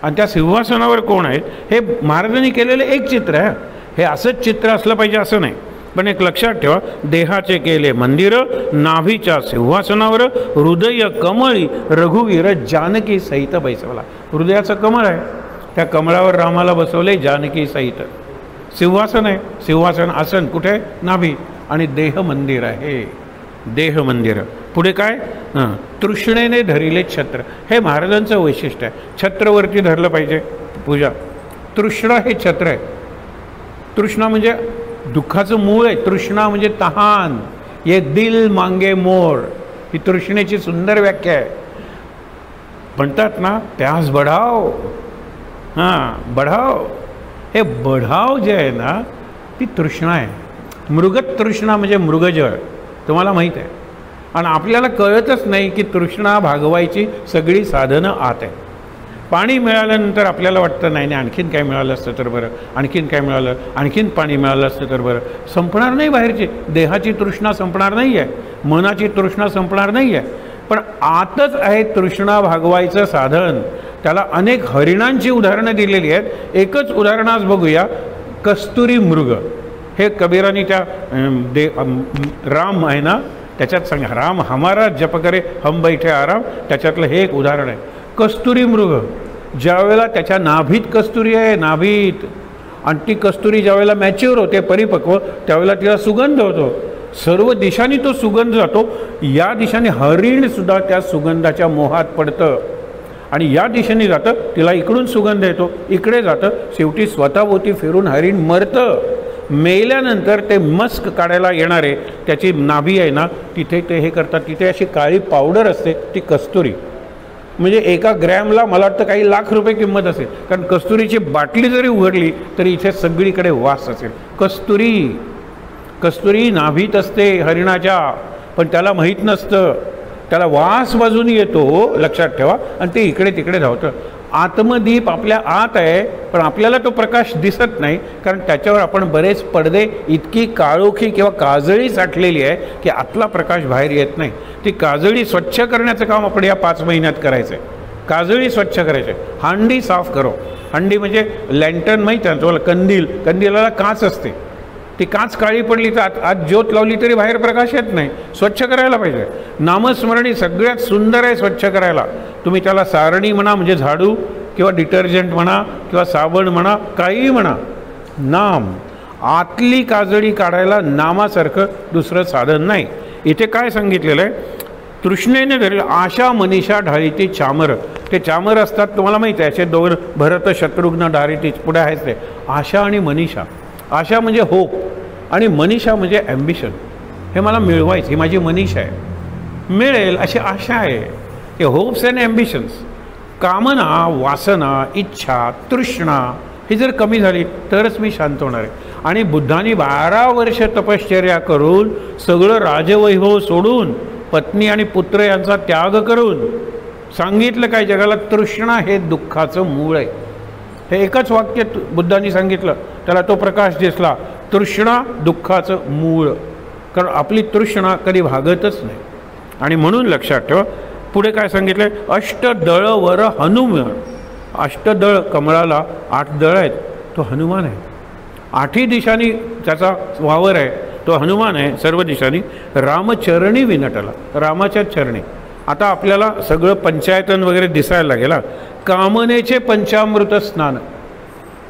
आणि त्या सिंहासनावर कोण आहेत हे महाराजांनी केलेलं एक चित्र आहे. हे असंच चित्र असलं पाहिजे असं नाही, पण एक लक्षात ठेवा. देहाचे केले मंदिरं नाभीच्या सिंहासनावर. हृदय कमळी रघुवीर जानकी सहित बैसवला. हृदयाचं कमळ आहे, त्या कमळावर रामाला बसवले जानकी सहित. सिंहासन आहे, सिंहासन आसन कुठे? नाभी. आणि देह मंदिर आहे, देह मंदिर. पुढे काय? तृष्णेने धरिले छत्र. हे महाराजांचं वैशिष्ट्य आहे. छत्रवरती धरलं पाहिजे पूजा. तृष्णा हे छत्र आहे. तृष्णा म्हणजे दुःखाचं मूळ आहे. तृष्णा म्हणजे तहान. ये दिल मांगे मोर, ही तृष्णेची सुंदर व्याख्या आहे. म्हणतात ना प्यास बढाव, बढाव. हे बढाव जे आहे ना ती तृष्णा आहे. मृगत तृष्णा म्हणजे मृगजळ, तुम्हाला माहीत आहे. आणि आपल्याला कळतच नाही की तृष्णा भागवायची सगळी साधनं आत आहे. पाणी मिळाल्यानंतर आपल्याला वाटतं नाही नाही आणखीन काय मिळालं असतं तर बरं, आणखीन काय मिळालं, आणखीन पाणी मिळालं असतं तर बरं. संपणार नाही बाहेरची. देहाची तृष्णा संपणार नाही आहे, मनाची तृष्णा संपणार नाही आहे. पण आतच आहे तृष्णा भागवायचं साधन. त्याला अनेक हरिणांची उदाहरणं दिलेली आहेत. एकच उदाहरण आज बघूया. कस्तुरी मृग. हे कबीरांनी त्या राम आहे ना त्याच्यात सांगा, राम हमारा जप करे हम बैठे आराम, त्याच्यातलं हे एक उदाहरण आहे. कस्तुरी मृग ज्यावेळेला त्याच्या नाभीत कस्तुरी आहे, नाभीत, आणि ती कस्तुरी ज्यावेळेला मॅच्युअर होते, परिपक्व, त्यावेळेला तिला सुगंध होतो. सर्व दिशांनी तो सुगंध जातो. या दिशेने हरिणसुद्धा त्या सुगंधाच्या मोहात पडतं आणि या दिशेने जातं, तिला इकडून सुगंध येतो, इकडे जातं, शेवटी स्वतःभोवती फिरून हरिण मरतं. मेल्यानंतर ते मस्क काढायला येणारे त्याची नाभी आहे ना तिथे ते हे करतात. तिथे अशी काळी पावडर असते, ती कस्तुरी. म्हणजे एका ग्रॅमला मला वाटतं काही लाख रुपये किंमत असेल, कारण कस्तुरीची बाटली जरी उघडली तरी इथे सगळीकडे वास असेल. कस्तुरी, कस्तुरी नाभीत असते हरिणाच्या, पण त्याला माहीत नसतं. त्याला वास बाजून येतो, लक्षात ठेवा, आणि ते इकडे तिकडे धावतं. आत्मदीप आपल्या आत आहे, पण आपल्याला तो प्रकाश दिसत नाही, कारण त्याच्यावर आपण बरेच पडदे, इतकी काळोखी किंवा काजळी साठलेली आहे की आतला प्रकाश बाहेर येत नाही. ती काजळी स्वच्छ करण्याचं काम आपण या 5 महिन्यात करायचं आहे. काजळी स्वच्छ करायचे. हांडी साफ करो. हांडी म्हणजे लँटर्न माहीत आहे तुम्हाला, कंदील. कंदिलाला काच असते, ती काच काळी पडली तर आत ज्योत लावली तरी बाहेर प्रकाश येत नाही. स्वच्छ करायला पाहिजे. नामस्मरणी सगळ्यात सुंदर आहे स्वच्छ करायला. तुम्ही त्याला सारणी म्हणा, म्हणजे झाडू, किंवा डिटर्जंट म्हणा, किंवा साबण म्हणा, काहीही म्हणा. नाम, आतली काजळी काढायला नामासारखं दुसरं साधन नाही. इथे काय सांगितलेलं आहे? तृष्णेने धरले आशा मनीषा ढाळीती चामर. ते चामर असतात तुम्हाला माहिती आहे, असे 2 भरत शत्रुघ्न ढाळीती पुढे आहेत ते. आशा आणि मनीषा. आशा म्हणजे होप आणि मनीषा म्हणजे ॲम्बिशन, हे मला मिळवायचं, ही माझी मनीषा आहे, मिळेल अशी आशा आहे. हे होप्स अँड ॲम्बिशन्स, कामना, वासना, इच्छा, तृष्णा ही जर कमी झाली तरच मी शांत होणार आहे. आणि बुद्धांनी 12 वर्ष तपश्चर्या करून सगळं राजवैभव सोडून पत्नी आणि पुत्र यांचा त्याग करून सांगितलं काय जगाला, तृष्णा हे दुःखाचं मूळ आहे. हे एकच वाक्य बुद्धांनी सांगितलं, त्याला तो प्रकाश दिसला, तृष्णा दुःखाचं मूळ. कारण आपली तृष्णा कधी भागतच नाही. आणि म्हणून लक्षात ठेवा पुढे काय सांगितलं, अष्टदळ वर हनुमान. अष्टदळ, कमळाला 8 दळ आहेत, तो हनुमान आहे. 8ही दिशांनी त्याचा वावर आहे, तो हनुमान आहे सर्व दिशांनी. रामचरणी विनटला, रामाच्या चरणी. आता आपल्याला सगळं पंचायतन वगैरे दिसायला लागेल. कामनेचे पंचामृत स्नान.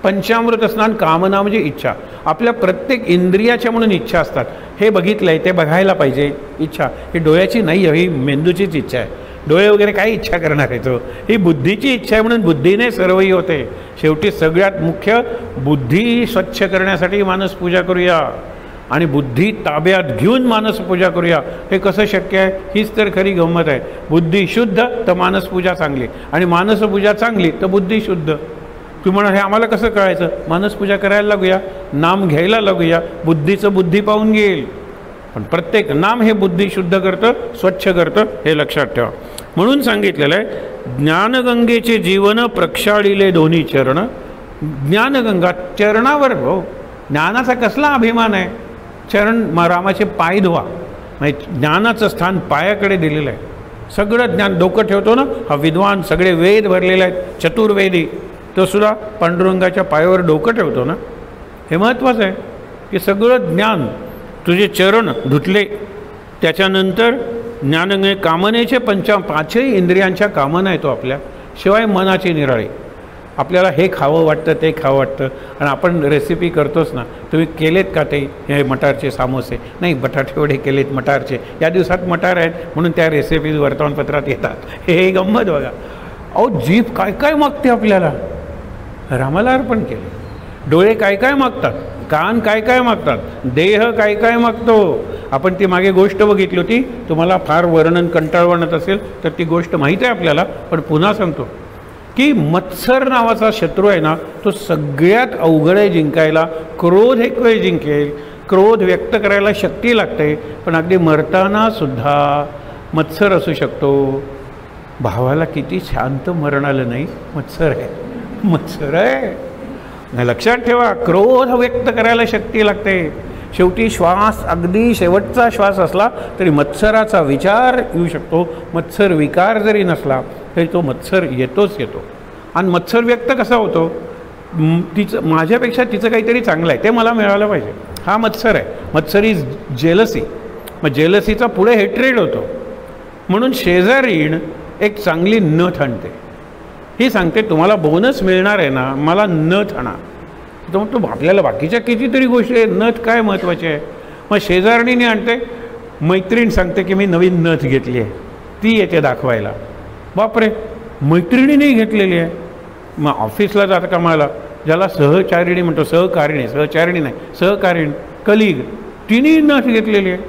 पंचामृत स्नान, कामना म्हणजे इच्छा. आपल्या प्रत्येक इंद्रियाच्या म्हणून इच्छा असतात, हे बघितलं आहे, ते बघायला पाहिजे. इच्छा ही डोळ्याची नाही आहे, ही मेंदूचीच इच्छा आहे. डोळे वगैरे काय इच्छा करणार आहे तो, ही बुद्धीची इच्छा आहे, म्हणून बुद्धीने सर्वही होते. शेवटी सगळ्यात मुख्य बुद्धी स्वच्छ करण्यासाठी मानस पूजा करूया आणि बुद्धी ताब्यात घेऊन मानस पूजा करूया. हे कसं शक्य आहे, हीच तर खरी गंमत आहे. बुद्धी शुद्ध तर मानस पूजा चांगली, आणि मानस पूजा चांगली तर बुद्धी शुद्ध. तुम्ही म्हणा हे आम्हाला कसं कळायचं, मानस पूजा करायला लागूया, नाम घ्यायला लागूया, बुद्धीचं बुद्धी पाहून घेईल. पण प्रत्येक नाम हे बुद्धी शुद्ध करतं, स्वच्छ करतं, हे लक्षात ठेवा. म्हणून सांगितलेलं आहे, ज्ञानगंगेचे जीवन प्रक्षाळिले दोन्ही चरण. ज्ञानगंगा चरणावर, हो ज्ञानाचा कसला अभिमान आहे, चरण रामाचे पाय धुवा. म्हणजे ज्ञानाचं स्थान पायाकडे दिलेलं आहे. सगळं ज्ञान डोकं ठेवतो ना हा विद्वान, सगळे वेद भरलेले आहेत, चतुर्वेदी, तो सुद्धा पांडुरंगाच्या पायावर डोकं ठेवतो ना. हे महत्त्वाचं आहे की सगळं ज्ञान, तुझे चरण धुतले, त्याच्यानंतर ज्ञानगंगे, कामनेचे 5ही इंद्रियांच्या कामना येतो आपल्या, शिवाय मनाची निराळी. आपल्याला हे खावं वाटतं, ते खावं वाटतं, आणि आपण रेसिपी करतोच ना. तुम्ही केलेत का ते हे मटारचे सामोसे? नाही, बटाटे वडे केलेत मटारचे, या दिवसात मटार आहेत म्हणून त्या रेसिपीज वर्तमानपत्रात येतात. हे गंमत बघा. अहो जीभ काय काय मागते आपल्याला, रामाला अर्पण केले. डोळे काय काय मागतात, कान काय काय मागतात, देह काय काय मागतो. आपण ती मागे गोष्ट बघितली होती, तुम्हाला फार वर्णन कंटाळवणत असेल तर ती गोष्ट माहीत आहे आपल्याला, पण पुन्हा सांगतो की मत्सर नावाचा शत्रू आहे ना, तो सगळ्यात अवघड आहे जिंकायला. क्रोध एक वेळ जिंकेल, क्रोध व्यक्त करायला शक्ती लागते, पण अगदी मरताना सुद्धा मत्सर असू शकतो. भावाला किती शांत मरण आलं नाही, मत्सर आहे, मत्सर आहे. लक्षात ठेवा, क्रोध व्यक्त करायला शक्ती लागते. शेवटी श्वास, अगदी शेवटचा श्वास असला तरी मत्सराचा विचार येऊ शकतो. मत्सर विकार जरी नसला तरी तो मत्सर येतोच येतो. आणि मत्सर व्यक्त कसा होतो, तिचं माझ्यापेक्षा तिचं काहीतरी चांगलं आहे ते मला मिळालं पाहिजे, हा मत्सर आहे. मत्सर इज जेलसी. मग जेलसीचा पुढे हेट्रेड होतो. म्हणून शेजारीण एक चांगली नथ आणते, ही सांगते तुम्हाला बोनस मिळणार आहे ना, मला नथ आणा. तर मग तो आपल्याला बाकीच्या कितीतरी गोष्टी आहेत, नथ काय महत्त्वाची आहे. मग शेजारणीने आणते, मैत्रीण सांगते की मी नवीन नथ घेतली आहे, ती येते दाखवायला. बापरे, मैत्रिणीने घेतलेली आहे. मग ऑफिसला जातं कामाला, ज्याला सहचारिणी म्हणतो, सहकारिणी, सहचारिणी नाही, सहकारिणी, कलिग, तिन्ही नथ घेतलेली आहे.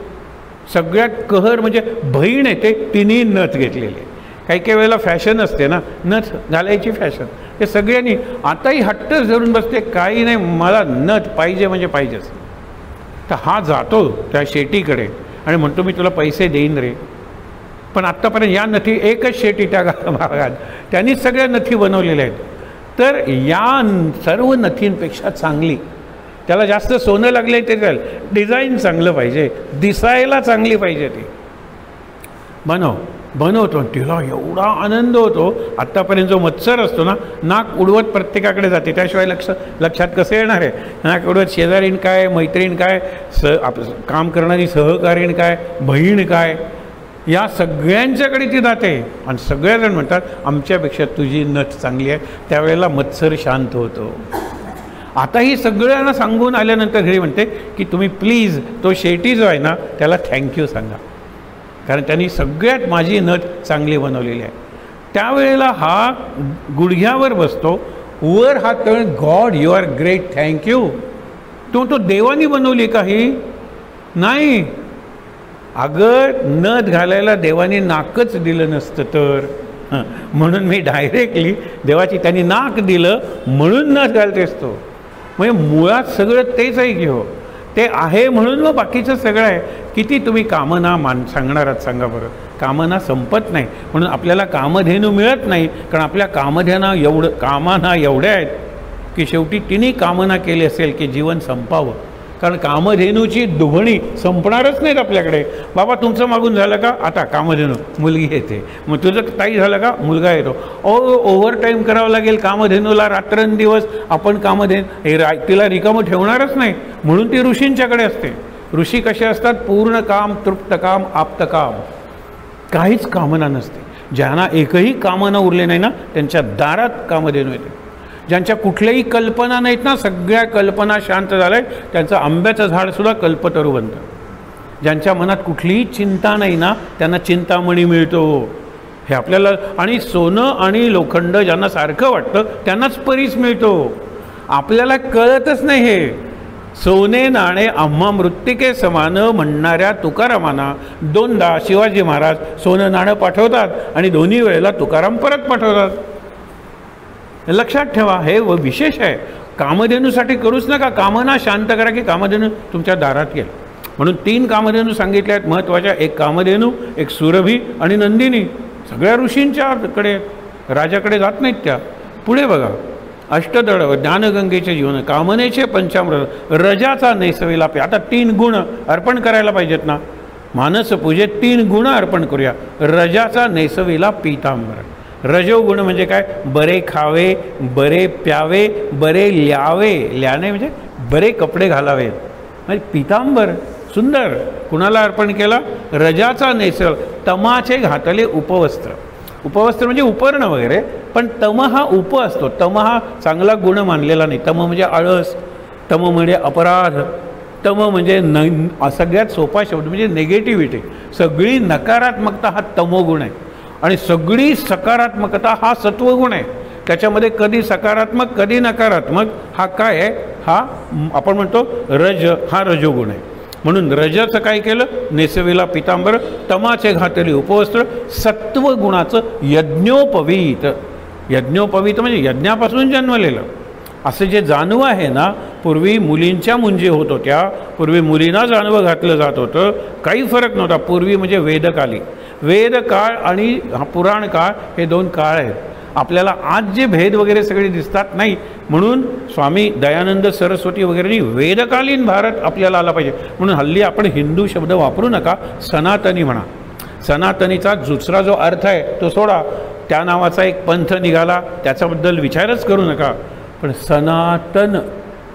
सगळ्यात कहर म्हणजे बहीण आहे, ते तिन्ही नथ घेतलेली आहे. काही काही वेळेला फॅशन असते ना, नथ घालायची फॅशन, हे सगळ्यांनी. आताही हट्टच धरून बसते, काही नाही मला नथ पाहिजे म्हणजे पाहिजेच. तर हा जातो त्या शेटीकडे आणि म्हणतो मी तुला पैसे देईन रे. पण आत्तापर्यंत या नथी, एकच शेटी त्या भागात, त्यांनीच सगळ्या नथी बनवलेल्या आहेत. तर या सर्व नथींपेक्षा चांगली, त्याला जास्त सोनं लागले ते चालेल, डिझाईन चांगलं पाहिजे, दिसायला चांगली पाहिजे, ती बनवतो. तिला एवढा आनंद होतो. आत्तापर्यंत जो मत्सर असतो ना, नाक उडवत प्रत्येकाकडे जाते, त्याशिवाय लक्षात कसं येणार आहे. नाक उडवत शेजारीण काय, मैत्रीण काय, काम करणारी सहकारीण काय, बहीण काय, या सगळ्यांच्याकडे ती जाते. आणि सगळेजण म्हणतात आमच्यापेक्षा तुझी नथ चांगली आहे. त्यावेळेला मत्सर शांत होतो. आता ही सगळ्यांना सांगून आल्यानंतर घरी म्हणते की तुम्ही प्लीज तो शेटी जो आहे ना त्याला थँक्यू सांगा, कारण त्यांनी सगळ्यात माझी नथ चांगली बनवलेली आहे. त्यावेळेला हा गुडघ्यावर बसतो, वर हात करून, God you are great, thank you, तो देवानी बनवली काही नाही. अगं नथ घालायला देवानी नाकच दिलं नसतं तर म्हणून मी डायरेक्टली देवाची त्यांनी नाक दिलं म्हणून नथ घालतेस तो. म्हणजे मुळात सगळं तेच आहे की हो, ते आहे म्हणून मग बाकीचं सगळं आहे. किती तुम्ही कामना सांगणार आहात सांगा बरं. कामना संपत नाही म्हणून आपल्याला कामधेनू मिळत नाही, कारण आपल्या कामना एवढ्या आहेत की शेवटी तिने कामना केली असेल की जीवन संपावं. कारण कामधेनूची दुभणी संपणारच नाहीत आपल्याकडे. बाबा तुमचं मागून झालं का, आता कामधेनू मुलगी येते, मग तुझं ताई झालं का, मुलगा येतो. ओव्हर टाईम करावं लागेल कामधेनूला, रात्रंदिवस आपण तिला रिकामं ठेवणारच नाही म्हणून ती ऋषींच्याकडे असते. ऋषी कसे असतात, पूर्ण काम, तृप्त काम, आप्त काम, काहीच कामना नसते. ज्यांना एकही कामना उरले नाही ना त्यांच्या दारात कामधेनू येते. ज्यांच्या कुठल्याही कल्पना नाहीत ना, सगळ्या कल्पना शांत झाल्या, त्यांचं आंब्याचं झाडसुद्धा कल्पतरू बनतं. ज्यांच्या मनात कुठलीही चिंता नाही ना त्यांना चिंतामणी मिळतो. हे आपल्याला, आणि सोनं आणि लोखंड ज्यांना सारखं वाटतं त्यांनाच परीस मिळतो. आपल्याला कळतच नाही हे. सोने नाणे आम्हा मृत्तिके समान म्हणणाऱ्या तुकारामांना दोनदा शिवाजी महाराज सोनं नाणं पाठवतात आणि दोन्ही वेळेला तुकाराम परत पाठवतात. लक्षात ठेवा, हे विशेष आहे. कामधेनूसाठी करूच नका, कामना शांत करा की कामधेनू तुमच्या दारात येईल. म्हणून 3 कामधेनू सांगितल्या आहेत महत्त्वाच्या. एक कामधेनू, एक सुरभी आणि नंदिनी. सगळ्या ऋषींच्याकडे, राजाकडे जात नाहीत त्या. पुढे बघा, अष्टदळ ज्ञानगंगेचे जीवन, कामनेचे पंचामृत, रजाचा नैसवेला पे. आता 3 गुण अर्पण करायला पाहिजेत ना. मानस पूजेत 3 गुण अर्पण करूया. रजाचा नैसवेला पीतांबर. रजोगुण म्हणजे काय, बरे खावे, बरे प्यावे, बरे ल्यावे. ल्याणे म्हणजे बरे कपडे घालावे. म्हणजे पितांबर सुंदर कुणाला अर्पण केला, रजाचा नैसव. तमाचे घातले उपवस्त्र. उपवस्त्र म्हणजे उपर्ण वगैरे, पण तम हा उप असतो. तम हा चांगला गुण मानलेला नाही. तम म्हणजे आळस, तम म्हणजे अपराध, तम म्हणजे सगळ्यात सोपा शब्द म्हणजे निगेटिव्हिटी. सगळी नकारात्मकता हा तमोगुण आहे आणि सगळी सकारात्मकता हा सत्वगुण आहे. त्याच्यामध्ये कधी सकारात्मक कधी नकारात्मक हा काय आहे, हा आपण म्हणतो रज, हा रजोगुण आहे. म्हणून रजाचं काय केलं, नेसवेला पितांबर, तमाचे घातले उपवस्त्र, सत्वगुणाचं यज्ञोपवीत. यज्ञोपवीत म्हणजे यज्ञापासून जन्मलेलं. असं जे जानवं आहे ना, पूर्वी मुलींच्या मुंजी होत होत्या, पूर्वी मुलींना जानवं घातलं जात होतं, काही फरक नव्हता. पूर्वी म्हणजे वेदकाली. वेदकाळ आणि हा पुराण काळ हे 2 काळ आहेत. आपल्याला आज जे भेद वगैरे सगळे दिसतात नाही, म्हणून स्वामी दयानंद सरस्वती वगैरे वेदकालीन भारत आपल्याला आला पाहिजे. म्हणून हल्ली आपण हिंदू शब्द वापरू नका, सनातनी म्हणा. सनातनीचा दुसरा जो अर्थ आहे तो सोडा. त्या नावाचा एक पंथ निघाला, त्याच्याबद्दल विचारच करू नका. पण सनातन,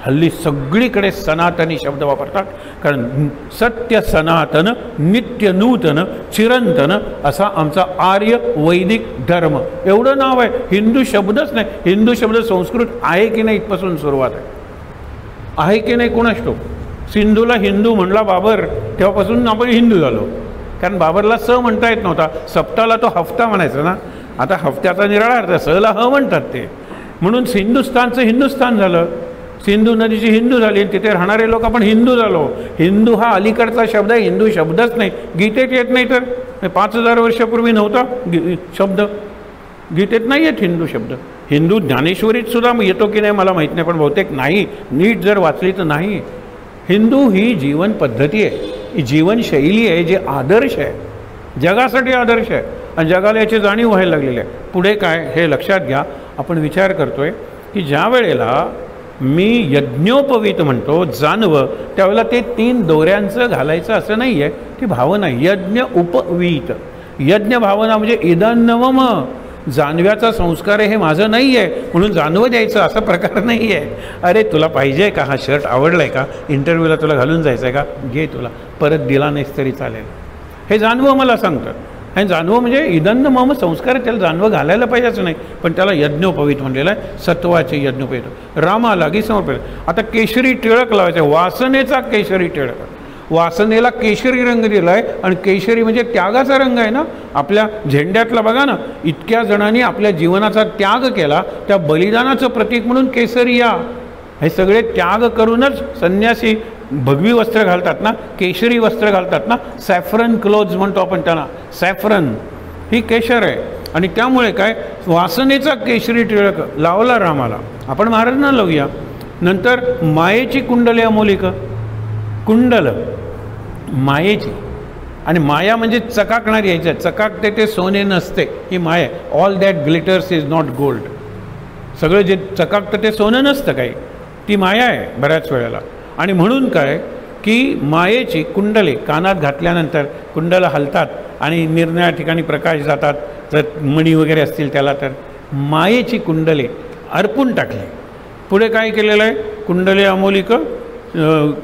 हल्ली सगळीकडे सनातनी शब्द वापरतात, कारण सत्य सनातन, नित्य नूतन, चिरंतन असा आमचा आर्य वैदिक धर्म एवढं नाव आहे. हिंदू शब्दच नाही. हिंदू शब्द संस्कृत आहे की नाही इथपासून सुरुवात आहे की नाही कोणास ठाऊक. सिंधूला हिंदू म्हणला बाबर, तेव्हापासून आपण हिंदू झालो. कारण बाबरला स म्हणता येत नव्हता, सप्ताला तो हफ्ता म्हणायचा ना. आता हफ्त्याचा निराळा अर्थ, सहला ह म्हणतात ते. म्हणून हिंदुस्थानचं हिंदुस्थान झालं. सिंधू नदीची हिंदू झाली, तिथे राहणारे लोक आपण हिंदू झालो. हिंदू हा अलीकडचा शब्द आहे, हिंदू शब्दच नाही. गीतेत येत नाही तर 5000 वर्षापूर्वी नव्हता शब्द. गीतेत नाही येत हिंदू शब्द. हिंदू ज्ञानेश्वरीत सुद्धा येतो की नाही मला माहीत नाही, पण बहुतेक नाही. नीट जर वाचली तर नाही. हिंदू ही जीवन पद्धती आहे, ही जीवनशैली आहे, जे आदर्श आहे, जगासाठी आदर्श आहे. आणि जगाला याची जाणीव व्हायला लागलेली आहे. पुढे काय हे लक्षात घ्या. आपण विचार करतोय की ज्या वेळेला मी यज्ञोपवीत म्हणतो जानवं, त्यावेळेला ते 3 दोऱ्यांचं घालायचं असं नाही आहे, ती भावना आहे. यज्ञ उपवीत, यज्ञ भावना म्हणजे इदन्नवम. जानव्याचा संस्कार आहे हे माझं नाही आहे म्हणून जानवं द्यायचं असा प्रकार नाही आहे. अरे तुला पाहिजे का, हा शर्ट आवडला आहे का, इंटरव्ह्यूला तुला घालून जायचं आहे का, घे, तुला परत दिला नाहीस तरी चालेल. हे जानवं मला सांगतात. आणि जानवं म्हणजे इदन्न मम संस्कार, त्याला जानवं घालायला पाहिजेच नाही, पण त्याला यज्ञोपवीत म्हणलेलं आहे. सत्वाचे यज्ञोपवीत, रामालागी समर्पित. आता केशरी टिळक लावायचं, वासनेचा केशरी टिळक. वासनेला केशरी रंग दिला आहे, आणि केशरी म्हणजे त्यागाचा रंग आहे ना. आपल्या झेंड्यातला बघा ना, इतक्या जणांनी आपल्या जीवनाचा त्याग केला, त्या बलिदानाचं प्रतीक म्हणून केसरिया. हे सगळे त्याग करूनच संन्यासी भगवी वस्त्र घालतात ना, केशरी वस्त्र घालतात ना, सॅफ्रन क्लोथ्स म्हणतो आपण त्यांना. सॅफ्रन ही केशर आहे आणि त्यामुळे काय वासनेचा केशरी टिळक लावला रामाला. आपण महाराजांना लावूया. नंतर मायेची कुंडले अमोलिक, कुंडल मायेची, आणि माया म्हणजे चकाकणारी यायच्या, चकाकते ते सोने नसते, ही माया. All that glitters is not gold. सगळं जे चकाकतं ते सोनं नसतं काही, ती माया आहे बऱ्याच वेळेला. आणि म्हणून काय की मायेची कुंडले कानात घातल्यानंतर कुंडलं हलतात आणि निरनिळ्या ठिकाणी प्रकाश जातात, जर मणी वगैरे असतील त्याला, तर मायेची कुंडले अर्पून टाकले. पुढे काय केलेलं आहे, कुंडले अमोलिक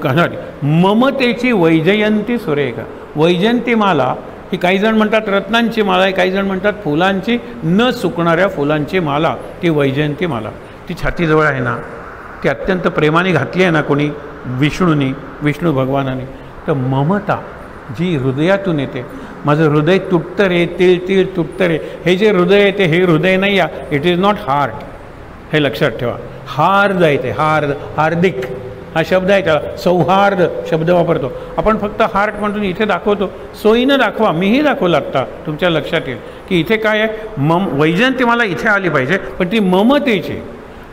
कानात, ममतेची वैजयंती सुरेखा. वैजयंती माला ही काही जण म्हणतात रत्नांची माला आहे, काही जण म्हणतात फुलांची न सुकणाऱ्या फुलांची माला, ती वैजयंती माला. ती छातीजवळ आहे ना, ती अत्यंत प्रेमाने घातली आहे ना कोणी, विष्णू भगवानाने. तर ममता जी हृदयातून येते, माझं हृदय तुटतं रे, तिळ तिळ तुटतं रे, हे जे हृदय येते हे हृदय नाही या, इट इज नॉट हार्ट, हे लक्षात ठेवा. हार्द आहे ते, हार्दिक हा शब्द आहे, त्याला सौहार्द शब्द वापरतो आपण. फक्त हार्ट म्हणून इथे दाखवतो, सोयीनं दाखवा. मीही दाखवलं आत्ता, तुमच्या लक्षात येईल की इथे काय आहे. वैजयंती मला इथे आली पाहिजे, पण ती ममतेची.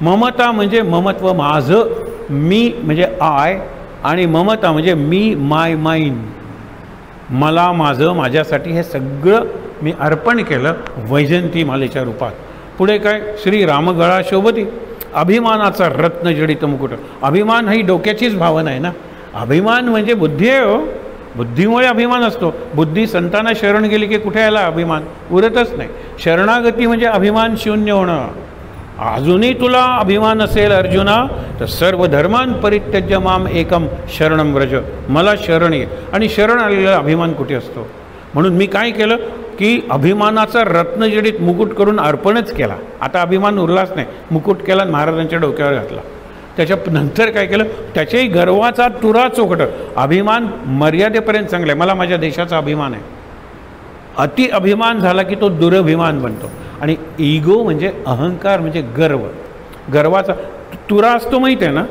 ममता म्हणजे ममत्व, माझं, मी म्हणजे आय, आणि ममता म्हणजे मी, माय, माइन, मला, माझं, माझ्यासाठी हे सगळं मी अर्पण केलं वैजयंती मालेच्या रूपात. पुढे काय, श्री रामगळा शोभती, अभिमानाचा रत्नजडित मुकुट. अभिमान ही डोक्याचीच भावना आहे ना. अभिमान म्हणजे बुद्धी आहे हो, बुद्धीमुळे अभिमान असतो. बुद्धी संतांना शरण गेली की कुठे यायला अभिमान उरतच नाही. शरणागती म्हणजे अभिमान शून्य होणं. अजूनही तुला अभिमान असेल अर्जुना, तर सर्व धर्मान परित्यज्य माम एकम शरणम व्रज, मला शरण ये. आणि शरण आलेला अभिमान कुठे असतो. म्हणून मी काय केलं की अभिमानाचा रत्नजडित मुकुट करून अर्पणच केला. आता अभिमान उरलाच नाही, मुकुट केला, महाराजांच्या डोक्यावर घातला. त्याच्या नंतर काय केलं, त्याच्याही गर्वाचा तुरा चोखटं. अभिमान मर्यादेपर्यंत चांगला आहे, मला माझ्या देशाचा अभिमान आहे. अति अभिमान झाला की तो दुरभिमान बनतो. आणि इगो म्हणजे अहंकार, म्हणजे गर्व. गर्वाचा तुरा असतो माहिती आहे ना,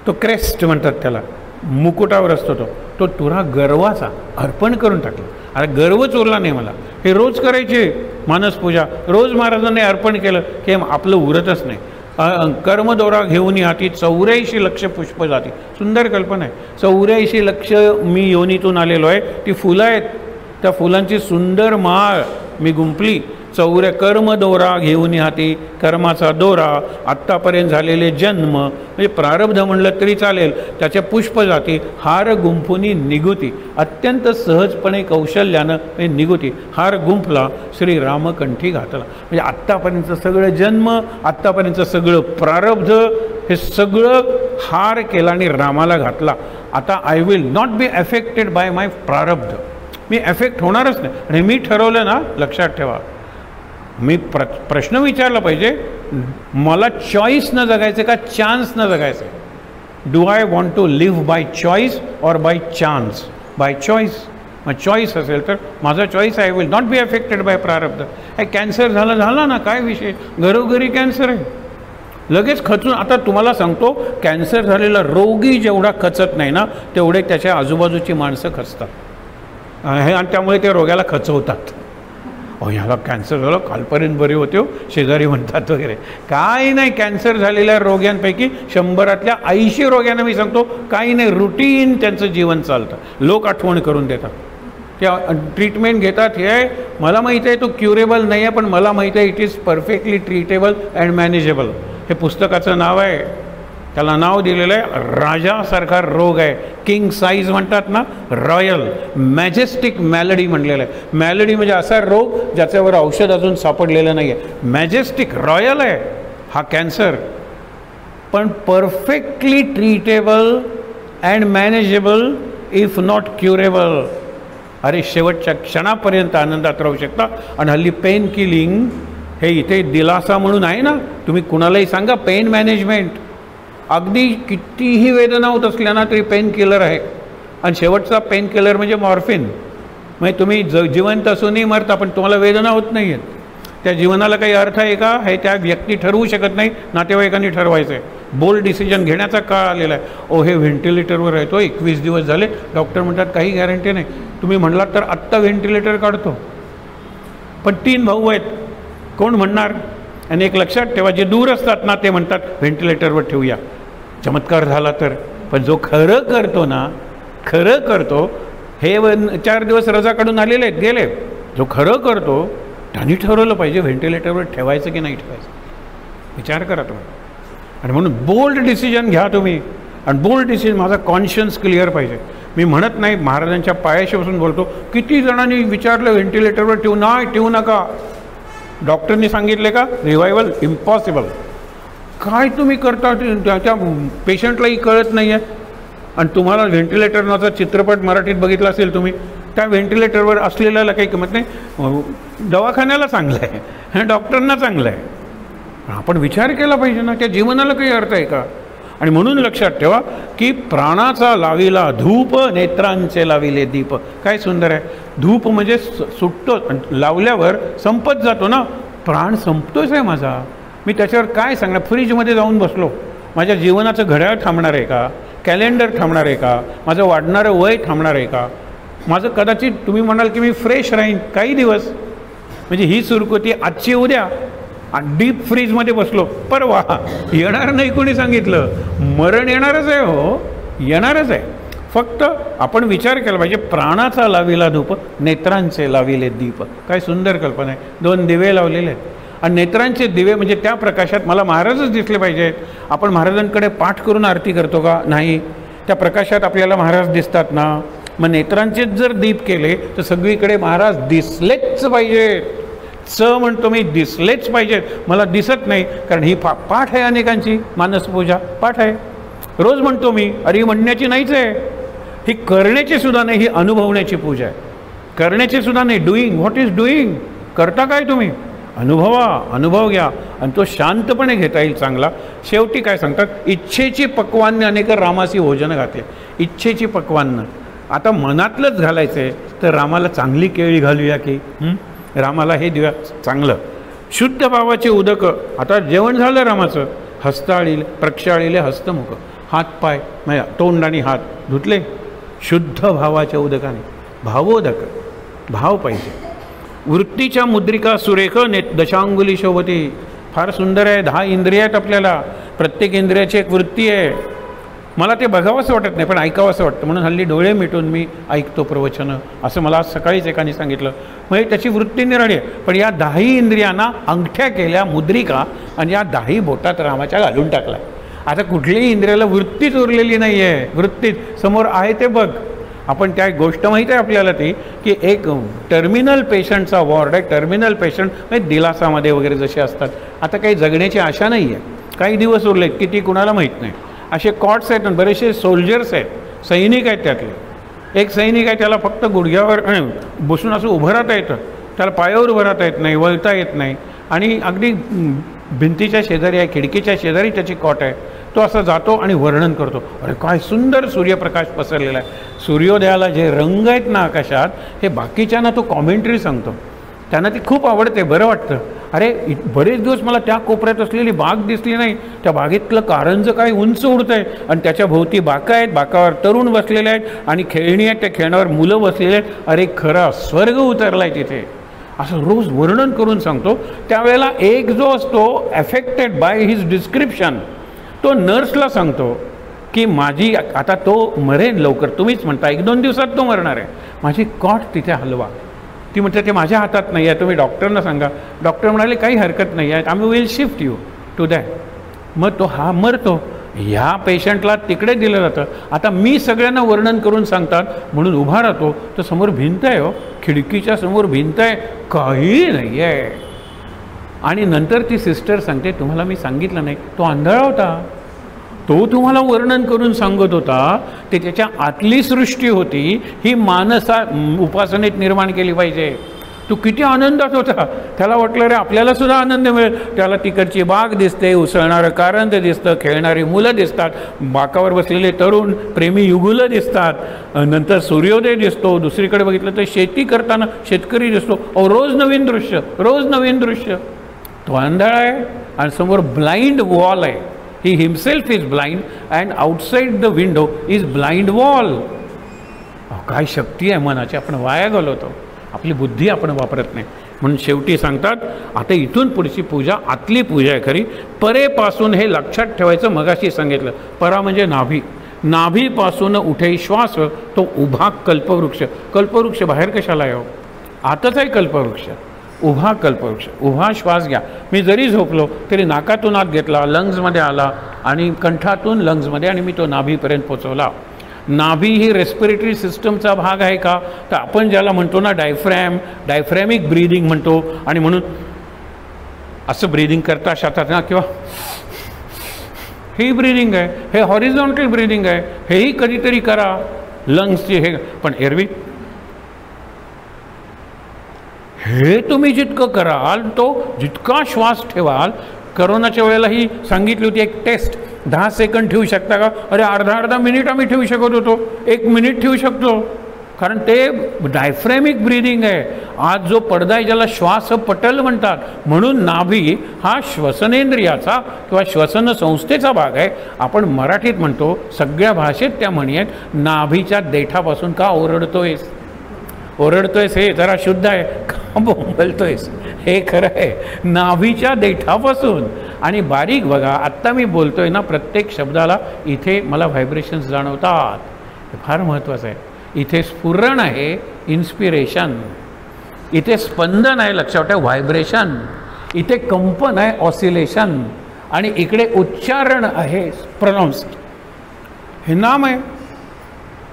तो क्रेस्ट म्हणतात त्याला, मुकुटावर असतो तो तुरा गर्वाचा अर्पण करून टाकला. अरे गर्वच उरला नाही मला. हे रोज करायचे मानसपूजा, रोज महाराजांनी अर्पण केलं की आपलं उरतच नाही. कर्मदोरा घेऊन हाती 84 लक्ष पुष्प जाती. सुंदर कल्पना आहे. 84 लक्ष मी योनीतून आलेलो आहे, ती फुलं आहेत, त्या फुलांची सुंदर माळ मी गुंफली. कर्मदोरा घेऊन हाती, कर्माचा दोरा, आत्तापर्यंत झालेले जन्म म्हणजे प्रारब्ध म्हणलं तरी चालेल, त्याच्या पुष्प जाती, हार गुंफुनी निगुती. अत्यंत सहजपणे कौशल्यानं म्हणजे निगुती, हार गुंफला, श्री रामकंठी घातला. म्हणजे आत्तापर्यंतचं सगळं जन्म, आत्तापर्यंतचं सगळं प्रारब्ध, हे सगळं हार केला आणि रामाला घातला. आता I will not be affected by my प्रारब्ध, मी अफेक्ट होणारच नाही. आणि मी ठरवलं ना, लक्षात ठेवा, मी प्रश्न विचारला पाहिजे, मला चॉईस न जगायचं का चान्स न जगायचं. Do I want to live by choice or by chance. By choice. मग चॉईस असेल तर माझा choice I will not be affected by प्रारब्ध. हे कॅन्सर झाला ना, काय विषय, घरोघरी कॅन्सर आहे, लगेच खचून. आता तुम्हाला सांगतो, कॅन्सर झालेला रोगी जेवढा खचत नाही ना, तेवढे त्याच्या आजूबाजूची माणसं खचतात. हे आणि त्यामुळे ते रोग्याला खचवतात. ह्याला कॅन्सर झालं, कालपर्यंत बरे होते हो, शेजारी म्हणतात वगैरे. काही नाही, कॅन्सर झालेल्या रोग्यांपैकी 100तल्या 80 रोग्यांना मी सांगतो काही नाही, रुटीन त्यांचं जीवन चालतं. लोक आठवण करून देतात, त्या ट्रीटमेंट घेतात. हे मला माहीत आहे तो क्युरेबल नाही आहे, पण मला माहीत आहे it is perfectly treatable and manageable. हे पुस्तकाचं नाव आहे, त्याला नाव दिलेलं आहे राजासारखा रोग आहे. किंग साईज म्हणतात ना, रॉयल मॅजेस्टिक मॅलडी म्हणलेलं आहे. मॅलडी म्हणजे असा रोग ज्याच्यावर औषध अजून सापडलेलं नाही आहे. मॅजेस्टिक रॉयल आहे हा कॅन्सर, पण perfectly treatable and manageable if not curable. अरे शेवटच्या क्षणापर्यंत आनंदात राहू शकता. आणि हल्ली पेन किलिंग हे इथे दिलासा म्हणून आहे ना, तुम्ही कुणालाही सांगा पेन मॅनेजमेंट, अगदी कितीही वेदना होत असल्या ना तरी पेन किलर आहे. आणि शेवटचा पेन किलर म्हणजे मॉर्फिन. म्हणजे तुम्ही जिवंत असूनही मरता, पण तुम्हाला वेदना होत नाही आहेत. त्या जीवनाला काही अर्थ आहे का हे त्या व्यक्ती ठरवू शकत नाही, नातेवाईकांनी ठरवायचं आहे. बोल्ड डिसिजन घेण्याचा काळ आलेला आहे. हे व्हेंटिलेटरवर आहे तो 21 दिवस झाले, डॉक्टर म्हणतात काही गॅरंटी नाही. तुम्ही म्हणलात तर आत्ता व्हेंटिलेटर काढतो. पण 3 भाऊ आहेत, कोण म्हणणार? आणि एक लक्षात ठेवा, जे दूर असतात ना ते म्हणतात व्हेंटिलेटरवर ठेवूया, चमत्कार झाला तर. पण जो खरं करतो ना, खरं करतो, हे 4 दिवस रजा काढून आलेले आहेत, गेले. जो खरं करतो त्यांनी ठरवलं पाहिजे व्हेंटिलेटरवर ठेवायचं की नाही ठेवायचं. विचार करा तुम्ही. आणि म्हणून बोल्ड डिसिजन घ्या तुम्ही. आणि बोल्ड डिसिजन, माझा कॉन्शियन्स क्लिअर पाहिजे. मी म्हणत नाही, महाराजांच्या पायाशी बसून बोलतो. किती जणांनी विचारलं व्हेंटिलेटरवर ठेवू नका. डॉक्टरनी सांगितले का रिवायवल इम्पॉसिबल. काय तुम्ही करता त्या पेशंटलाही कळत नाही आहे. आणि तुम्हाला व्हेंटिलेटर नावाचा चित्रपट मराठीत बघितला असेल तुम्ही, त्या व्हेंटिलेटरवर असलेल्याला काही किंमत नाही. दवाखान्याला चांगलं आहे, डॉक्टरांना चांगलं आहे. आपण विचार केला पाहिजे ना, त्या जीवनाला काही अर्थ आहे का? आणि म्हणून लक्षात ठेवा की प्राणाचा लाविला धूप, नेत्रांचे लाविले दीप. काय सुंदर आहे. धूप म्हणजे सुटतो, लावल्यावर संपत जातो ना. प्राण संपतोच आहे माझा. मी त्याच्यावर काय सांगणार? फ्रीजमध्ये जाऊन बसलो, माझ्या जीवनाचं घड्याळ थांबणार आहे का? कॅलेंडर थांबणार आहे का? माझं वाढणारं वय थांबणार आहे का? माझं कदाचित तुम्ही म्हणाल की मी फ्रेश राहीन काही दिवस, म्हणजे ही सुरकुती आजची उद्या. डीप फ्रीजमध्ये बसलो, परवा येणार नाही. कोणी सांगितलं? मरण येणारच आहे. हो, येणारच आहे. फक्त आपण विचार केला पाहिजे. प्राणाचा लाविला धूप, नेत्रांचे लाविले दीप. काय सुंदर कल्पना आहे. 2 दिवे लावलेले आहेत. आणि नेत्रांचे दिवे म्हणजे त्या प्रकाशात मला महाराजच दिसले पाहिजेत. आपण महाराजांकडे पाठ करून आरती करतो का? नाही. त्या प्रकाशात आपल्याला महाराज दिसतात ना. मग नेत्रांचेच जर दीप केले तर सगळीकडे महाराज दिसलेच पाहिजेत. म्हणतो मी, दिसलेच पाहिजेत. मला दिसत नाही, कारण ही पाठ आहे अनेकांची. मानसपूजा पाठ आहे, रोज म्हणतो मी. अरे म्हणण्याची नाहीच आहे, ही करण्याची सुद्धा नाही, ही अनुभवण्याची पूजा आहे. करण्याची सुद्धा नाही. डुईंग. What is doing? करता काय तुम्ही? अनुभव घ्या. आणि तो शांतपणे घेता येईल चांगला. शेवटी काय सांगतात? इच्छेची पक्वान्न अनेक रामासी भोजन घातले. इच्छेची पक्वान्न आता मनातलंच घालायचं आहे, तर रामाला चांगली केळी घालूया की रामाला हे देऊया चांगलं. शुद्ध भावाचे उदक. आता जेवण झालं रामाचं, हस्ताळीले प्रक्षाळीले हस्तमुख, हातपाय म्हणजे तोंड आणि हात धुतले शुद्ध भावाच्या उदकाने. भावोदक, भाव पाहिजे. वृत्तीच्या मुद्रिका सुरेख दशांगुली शोभती. फार सुंदर आहे. 10 इंद्रिय आहेत आपल्याला. प्रत्येक इंद्रियाची एक वृत्ती आहे. मला ते बघावंसं वाटत नाही, पण ऐकावंसं वाटतं. म्हणून हल्ली डोळे मिटून मी ऐकतो प्रवचनं. असं मला आज सकाळीच एकाने सांगितलं. म्हणजे त्याची वृत्ती निराळी आहे. पण या 10 इंद्रियांना अंगठ्या केल्या मुद्रिका, आणि या 10 बोटात रामाच्या घालून टाकला. आता कुठल्याही इंद्रियाला वृत्तीच उरलेली नाही आहे. वृत्तीच समोर आहे ते बघ. आपण त्या गोष्ट माहीत आहे आपल्याला ती, की एक टर्मिनल पेशंटचा वॉर्ड आहे. टर्मिनल पेशंट म्हणजे दिलासामध्ये वगैरे जसे असतात. आता काही जगण्याची आशा नाही आहे, काही दिवस उरलेत, किती कुणाला माहीत नाही. असे कॉट्स आहेत. बरेचसे सोल्जर्स आहेत, सैनिक आहेत. त्यातले एक सैनिक आहे, त्याला फक्त गुडघ्यावर बसून असं उभं राहता येतं, त्याला पायावर उभं राहता येत नाही, वळता येत नाही. आणि अगदी भिंतीच्या शेजारी आहे, खिडकीच्या शेजारी त्याची कॉट आहे. तो असा जातो आणि वर्णन करतो. अरे काय सुंदर सूर्यप्रकाश पसरलेला आहे. सूर्योदयाला जे रंग आहेत ना आकाशात, हे बाकीच्यांना तो कॉमेंट्री सांगतो. त्यांना ती खूप आवडते, बरं वाटतं. अरे बरेच दिवस मला त्या कोपऱ्यात असलेली बाग दिसली नाही. त्या बागेतलं कारंज काय उंच उडतं आहे, आणि त्याच्या भोवती बाका आहेत, बाकावर तरुण बसलेले आहेत, आणि खेळणी आहेत, त्या खेळण्यावर मुलं बसलेली आहेत. अरे खरा स्वर्ग उतरला आहे तिथे, असं रोज वर्णन करून सांगतो. त्यावेळेला एक जो असतो अफेक्टेड बाय हिज डिस्क्रिप्शन, तो नर्सला सांगतो की माझी आता तो मरेन लवकर, तुम्हीच म्हणता 1-2 दिवसात तो मरणार आहे, माझी कॉट तिथे हलवा. ती म्हणते ते माझ्या हातात नाही आहे, तुम्ही डॉक्टरना सांगा. डॉक्टर म्हणाले काही हरकत नाही आहे, आम्ही will shift you to that. मग तो हा मरतो. ह्या पेशंटला तिकडे दिलं जातं. आता मी सगळ्यांना वर्णन करून सांगतात म्हणून उभा राहतो. तर समोर भिंत आहे, हो खिडकीच्या समोर भिंत आहे, काही नाही आहे. आणि नंतर ती सिस्टर सांगते तुम्हाला मी सांगितलं नाही, तो आंधळा होता, तो तुम्हाला वर्णन करून सांगत होता. ते त्याच्या आतली सृष्टी होती, ही मानसा उपासनेत निर्माण केली पाहिजे. तो किती आनंदात होता. त्याला वाटलं रे आपल्याला सुद्धा आनंद मिळेल. त्याला तिकडची बाग दिसते, उसळणारं कारंद दिसतं, खेळणारी मुलं दिसतात, बाकावर बसलेले तरुण प्रेमी युगुलं दिसतात, नंतर सूर्योदय दिसतो. दुसरीकडे बघितलं तर शेती करताना शेतकरी दिसतो. रोज नवीन दृश्य, रोज नवीन दृश्य. तो आंधळा आहे आणि समोर ब्लाइंड वॉल आहे. He himself is blind and outside the window is blind wall. काय शक्ती आहे मनाची, आपण वाया घालवतो. आपली बुद्धी आपण वापरत नाही. म्हणून शेवटी सांगतात आता इथून पुढची पूजा आतली पूजा आहे खरी. परेपासून हे लक्षात ठेवायचं. मगाशी सांगितलं परा म्हणजे नाभी. नाभीपासून उठे श्वास तो उभा कल्पवृक्ष. कल्पवृक्ष बाहेर कशाला येऊ, आतच आहे कल्पवृक्ष. उभा कल्पवृक्ष. उभा श्वास घ्या. मी जरी झोपलो तरी नाकातून आत घेतला, लंग्समध्ये आला आणि कंठातून लंग्समध्ये आणि मी तो नाभीपर्यंत पोचवला. नाभी ही रेस्पिरेटरी सिस्टमचा भाग आहे का, तर आपण ज्याला म्हणतो ना डायफ्रॅमिक ब्रीदिंग म्हणतो. आणि म्हणून असं ब्रीदिंग करता शातात ना, किंवा ही ब्रीदिंग आहे, हे हॉरिझॉन्टल ब्रीदिंग आहे. हेही कधीतरी करा लंग्सची. हे पण एरवी हे तुम्ही जितकं कराल तो जितका श्वास ठेवाल. करोनाच्या वेळेलाही सांगितली होती एक टेस्ट, 10 सेकंद ठेवू शकता का. अरे अर्धा मिनिट आम्ही ठेवू शकत होतो, 1 मिनिट ठेवू शकतो. कारण ते डायफ्रॅमिक ब्रीदिंग आहे. आज जो पडदा आहे ज्याला श्वासपटल म्हणतात. म्हणून नाभी हा श्वसनेंद्रियाचा किंवा श्वसन संस्थेचा भाग आहे. आपण मराठीत म्हणतो, सगळ्या भाषेत त्या म्हणी आहेत, नाभीच्या देठापासून का ओरडतोयस. ओरडतोयस हे जरा शुद्ध आहे का बोंबलतोयस, हे खरं आहे. नाभीच्या देठापासून. आणि बारीक बघा, आत्ता मी बोलतोय ना, प्रत्येक शब्दाला इथे मला व्हायब्रेशन्स जाणवतात. हे फार महत्त्वाचं आहे. इथे स्फुरण आहे, इन्स्पिरेशन. इथे स्पंदन आहे, लक्षात ठेवा, व्हायब्रेशन. इथे कंपन आहे, ऑसिलेशन. आणि इकडे उच्चारण आहे, प्रोनाउन्स्ड. हे नाम आहे.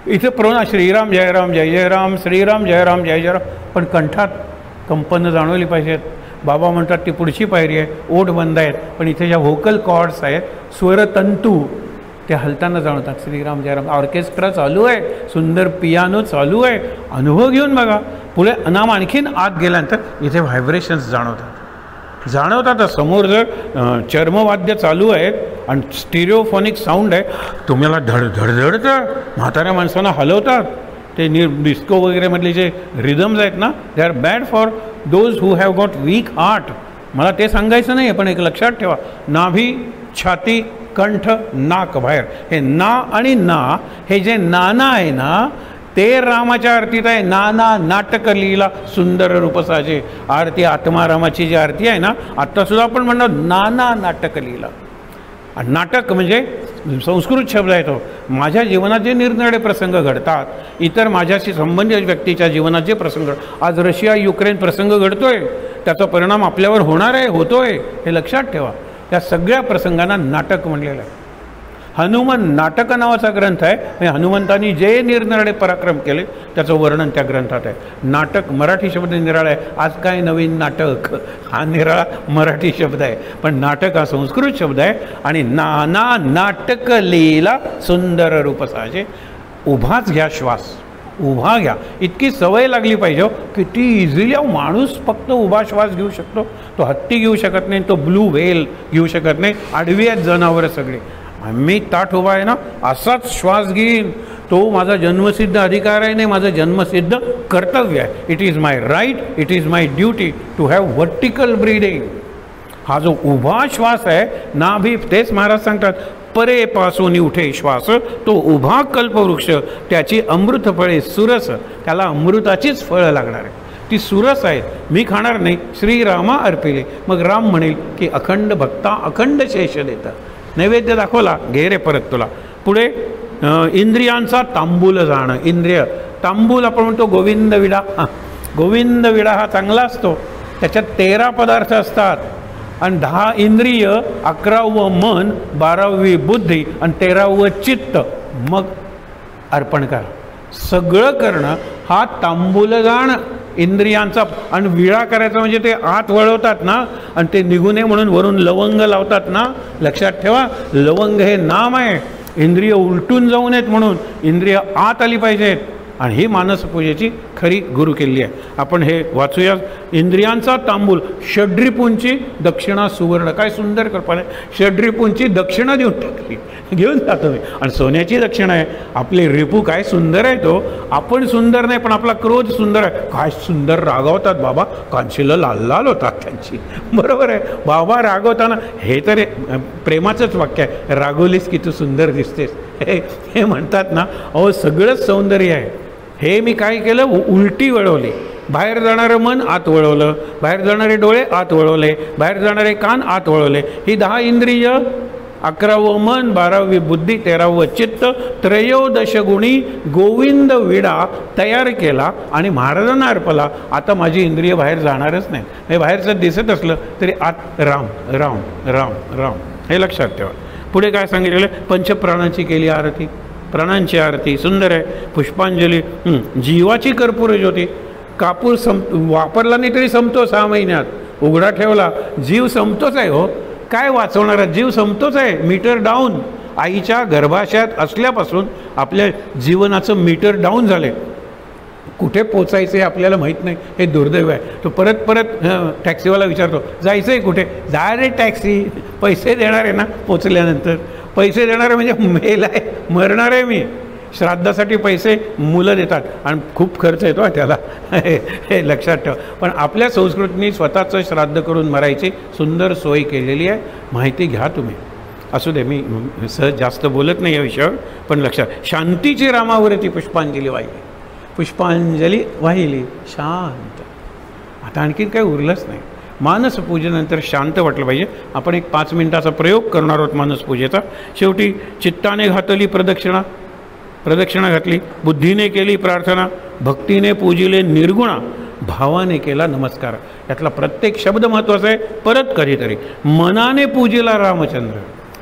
इथे प्रोना श्रीराम जय राम जय जय राम, श्रीराम जय राम जय जय राम. पण कंठात कंपनं जाणवली पाहिजेत. बाबा म्हणतात ती पुढची पायरी आहे. ओठ बंद आहेत पण इथे ज्या व्होकल कॉर्ड्स आहेत, स्वरतंतू, ते हलताना जाणवतात. श्रीराम जय राम. ऑर्केस्ट्रा चालू आहे, सुंदर पियानो चालू आहे. अनुभव घेऊन बघा. पुढे नाम आणखीन आत गेल्यानंतर इथे व्हायब्रेशन्स जाणवतात. समोर जर चर्मवाद्य चालू आहेत आणि स्टिरिओफोनिक साऊंड आहे, तुम्हाला धडधडतं. म्हाताऱ्या माणसांना हलवतात. ते डिस्को वगैरेमधले जे रिदम्स आहेत ना, they are bad for those who have got weak heart. मला ते सांगायचं नाही, पण एक लक्षात ठेवा, नाभी, छाती, कंठ, नाक बाहेर. हे ना आणि ना, हे जे नाना आहे ना, ते रामाच्या आरतीत आहे. नाना नाटक लीला सुंदर रूप साजे. आरती आत्मारामाची जी आरती आहे ना, आत्तासुद्धा आपण म्हणतो नाना नाटक लीला. नाटक म्हणजे संस्कृत शब्द आहे तो. माझ्या जीवनात जे निरनिराळे प्रसंग घडतात, इतर माझ्याशी संबंधित व्यक्तीच्या जीवनात जे प्रसंग, आज रशिया युक्रेन प्रसंग घडतोय, त्याचा परिणाम आपल्यावर होणार आहे, होतोय, हे लक्षात ठेवा. त्या सगळ्या प्रसंगांना नाटक म्हणलेलं आहे. हनुमान नाटक नावाचा ग्रंथ आहे. हनुमंतांनी जे निरनिराळे पराक्रम केले त्याचं वर्णन त्या ग्रंथात आहे. नाटक मराठी शब्द निराळा आहे. आज काय नवीन नाटक, हा निराळा मराठी शब्द आहे, पण नाटक हा संस्कृत शब्द आहे. आणि नाना नाटक लीला सुंदर रूप साजे. उभाच घ्या श्वास, उभा घ्या. इतकी सवय लागली पाहिजे. किती इझिली माणूस फक्त उभा श्वास घेऊ शकतो. तो हत्ती घेऊ शकत नाही, तो ब्लू व्हेल घेऊ शकत नाही. आडवी आहेत जनावरं सगळे. मी ताठ उभा आहे ना, असाच श्वास घेईन. तो माझा जन्मसिद्ध अधिकार आहे, नाही, माझं जन्मसिद्ध कर्तव्य आहे. It is my right, it is my duty to have vertical breathing. हा जो उभा श्वास आहे, नाभी, तेच महाराज सांगतात, परेपासून उठे श्वास तो उभा कल्पवृक्ष, त्याची अमृत फळे सुरस. त्याला अमृताचीच फळं लागणार आहे, ती सुरस आहेत. मी खाणार नाही, श्रीरामा अर्पिले. मग राम म्हणेल की अखंड भक्ता अखंड शेष देतात. नैवेद्य दाखवला, घे रे परत तुला. पुढे इंद्रियांचा तांबूल जाणं. इंद्रिय तांबूल आपण म्हणतो गोविंद विडा. गोविंद विडा हा चांगला असतो. त्याच्यात 13 पदार्थ असतात आणि 10 इंद्रिय, 11वं मन, 12वी बुद्धी आणि 13वं चित्त. मग अर्पण करा. सगळं करणं हा तांबूल जाणं इंद्रियांचा. आणि विडा करायचा म्हणजे ते आत वळवतात ना, आणि ते निघू नये म्हणून वरून लवंग लावतात ना. लक्षात ठेवा, लवंग हे नाम आहे. इंद्रिय उलटून जाऊ नयेत म्हणून. इंद्रिय आत आली पाहिजेत. आणि ही मानसपूजेची खरी गुरुकिल्ली आहे. आपण हे वाचूया. इंद्रियांचा तांबूल षड्रिपूंची दक्षिणा सुवर्ण. काय सुंदर कल्पना आहे. षड्रिपूंची दक्षिणा देऊन टाकली, घेऊन जातो मी. आणि सोन्याची दक्षिणा आहे. आपले रिपू काय सुंदर आहे. तो आपण सुंदर नाही पण आपला क्रोध सुंदर आहे. काय सुंदर रागावतात बाबा, कांशीला लाल लाल होतात त्यांची. बरोबर आहे, बाबा रागवताना हे तर प्रेमाचंच वाक्य आहे, रागवलीस की तू सुंदर दिसतेस. हे म्हणतात ना, अहो सगळंच सौंदर्य आहे. हे मी काय केलं, उलटी वळवली. बाहेर जाणारं मन आत वळवलं, बाहेर जाणारे डोळे आत वळवले, बाहेर जाणारे कान आत वळवले. ही 10 इंद्रिय, 11वं मन, 12वी बुद्धी, 13वं चित्त, 13 गुणी गोविंद विडा तयार केला आणि महाराजांना अर्पला. आता माझी इंद्रिय बाहेर जाणारच नाही. हे बाहेरचं दिसत असलं तरी आत राम राम राम राम, हे लक्षात ठेवा. पुढे काय सांगितलेलं, पंचप्राणांची केली आरती. प्राणांची आरती सुंदर आहे. पुष्पांजली, जीवाची कर्पूर ज्योती. कापूर वापरला नाही तरी संपतो 6 महिन्यात. उघडा ठेवला, जीव संपतोच आहे. हो काय वाचवणारा, जीव संपतोच आहे. Meter down. आईच्या गर्भाशयात असल्यापासून आपल्या जीवनाचं मीटर डाऊन झाले. कुठे पोचायचं आहे आपल्याला माहीत नाही. हे दुर्दैव आहे. तो परत परत टॅक्सीवाला विचारतो, जायचं आहे कुठे. जा रे टॅक्सी, पैसे देणार आहे ना पोचल्यानंतर. पैसे देणार आहे म्हणजे मेल आहे, मरणार आहे मी. श्राद्धासाठी पैसे मुलं देतात आणि खूप खर्च येतो त्याला, हे लक्षात ठेवा. पण आपल्या संस्कृतीने स्वतःचं श्राद्ध करून मरायची सुंदर सोय केलेली आहे. माहिती घ्या तुम्ही. असू दे, मी सहज जास्त बोलत नाही या विषयावर, पण लक्षात. शांतीची रामावरती पुष्पांजली वाहिली. पुष्पांजली वाहिली, शांत. आता आणखीन काही उरलंच नाही. मानसपूजेनंतर शांत वाटलं पाहिजे. आपण एक 5 मिनिटाचा प्रयोग करणार आहोत मानसपूजेचा. शेवटी चित्ताने घातली प्रदक्षिणा, प्रदक्षिणा घातली. बुद्धीने केली प्रार्थना, भक्तीने पूजिले निर्गुणा, भावाने केला नमस्कार. यातला प्रत्येक शब्द महत्त्वाचा आहे. परत कधीतरी मनाने पूजिला रामचंद्र,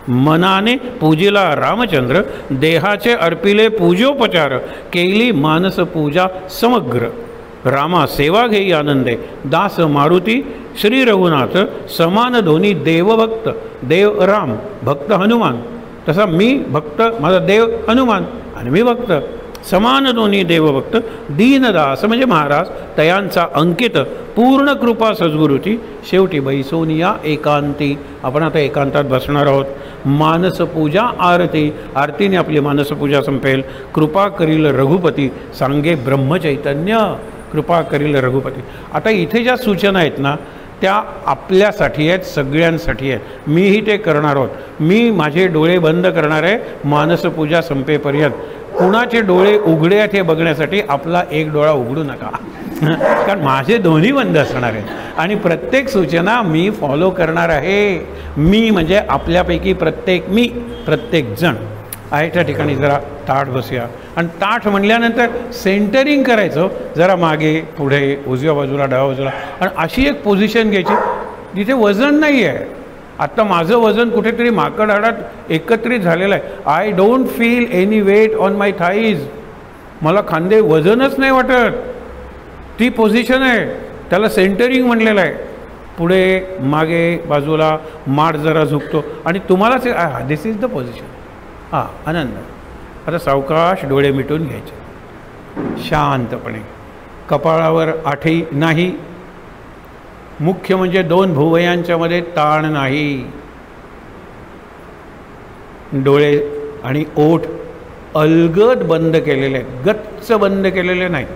मनाने पूजिला रामचंद्र, देहाचे अर्पिले पूजोपचार, केली मानसपूजा समग्र. रामा सेवा घेई आनंदे, दास मारुती श्री रघुनाथ, समान दोन्ही देवभक्त. देव राम, भक्त हनुमान. तसा मी भक्त, माझा देव हनुमान आणि मी भक्त. समान दोन्ही देवभक्त, दीनदास म्हणजे महाराज, तयांचा अंकित, पूर्ण कृपा सद्गुरूची. शेवटी बैसोनिया एकांती. आपण आता एकांतात बसणार आहोत. मानसपूजा आरती, आरतीने आपली मानसपूजा संपेल. कृपा करील रघुपती, सांगे ब्रह्मचैतन्य. कृपा करील रघुपती. आता इथे ज्या सूचना आहेत ना, त्या आपल्यासाठी आहेत, सगळ्यांसाठी आहेत. मीही ते करणार आहोत. मी माझे डोळे बंद करणार आहे मानसपूजा संपेपर्यंत. कुणाचे डोळे उघडे आहेत हे बघण्यासाठी आपला एक डोळा उघडू नका, कारण माझे दोन्ही बंद असणार आहेत. आणि प्रत्येक सूचना मी फॉलो करणार आहे. मी म्हणजे आपल्यापैकी प्रत्येक, मी प्रत्येकजण आहे. त्या ठिकाणी जरा ताठ बसूया. आणि ताठ म्हटल्यानंतर सेंटरिंग करायचं. जरा मागे पुढे, उजव्या बाजूला डाव्या बाजूला. आणि अशी एक पोझिशन घ्यायची जिथे वजन नाही आहे. आत्ता माझं वजन कुठेतरी माकड हाडात एकत्रित झालेलं आहे. I don't feel any weight on my thighs. मला खांदे वजनच नाही वाटत. ती पोझिशन आहे, त्याला सेंटरिंग म्हणलेलं आहे. पुढे मागे बाजूला माड जरा झुकतो आणि तुम्हालाच दिस इज द पोझिशन. हां, आनंद. आता सावकाश डोळे मिटून घ्यायचे शांतपणे. कपाळावर आठही नाही. मुख्य म्हणजे 2 भुवयांच्या मध्ये ताण नाही. डोळे आणि ओठ अलगद बंद केलेले आहेत, गच्च बंद केलेले नाहीत.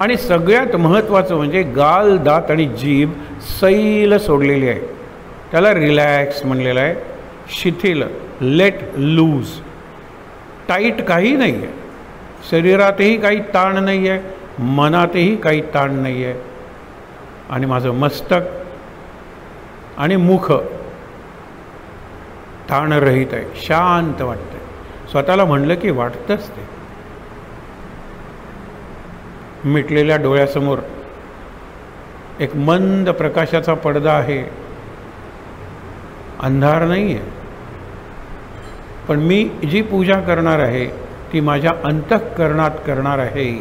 आणि सगळ्यात महत्त्वाचं म्हणजे गाल, दात आणि जीभ सैल सोडलेली आहे. त्याला रिलॅक्स म्हणलेलं आहे, शिथिल, लेट लूज. टाईट काही नाही आहे. शरीरातही काही ताण नाही आहे, मनातही काही ताण नाही आहे. आणि माझं मस्तक आणि मुख ताणरहित आहे, शांत वाटतं. स्वतःला म्हणलं की वाटतंच ते. मिटलेल्या डोळ्यासमोर एक मंद प्रकाशाचा पडदा आहे. अंधार नाही आहे. पण मी जी पूजा करणार आहे ती माझ्या अंतःकरणात करणार आहे.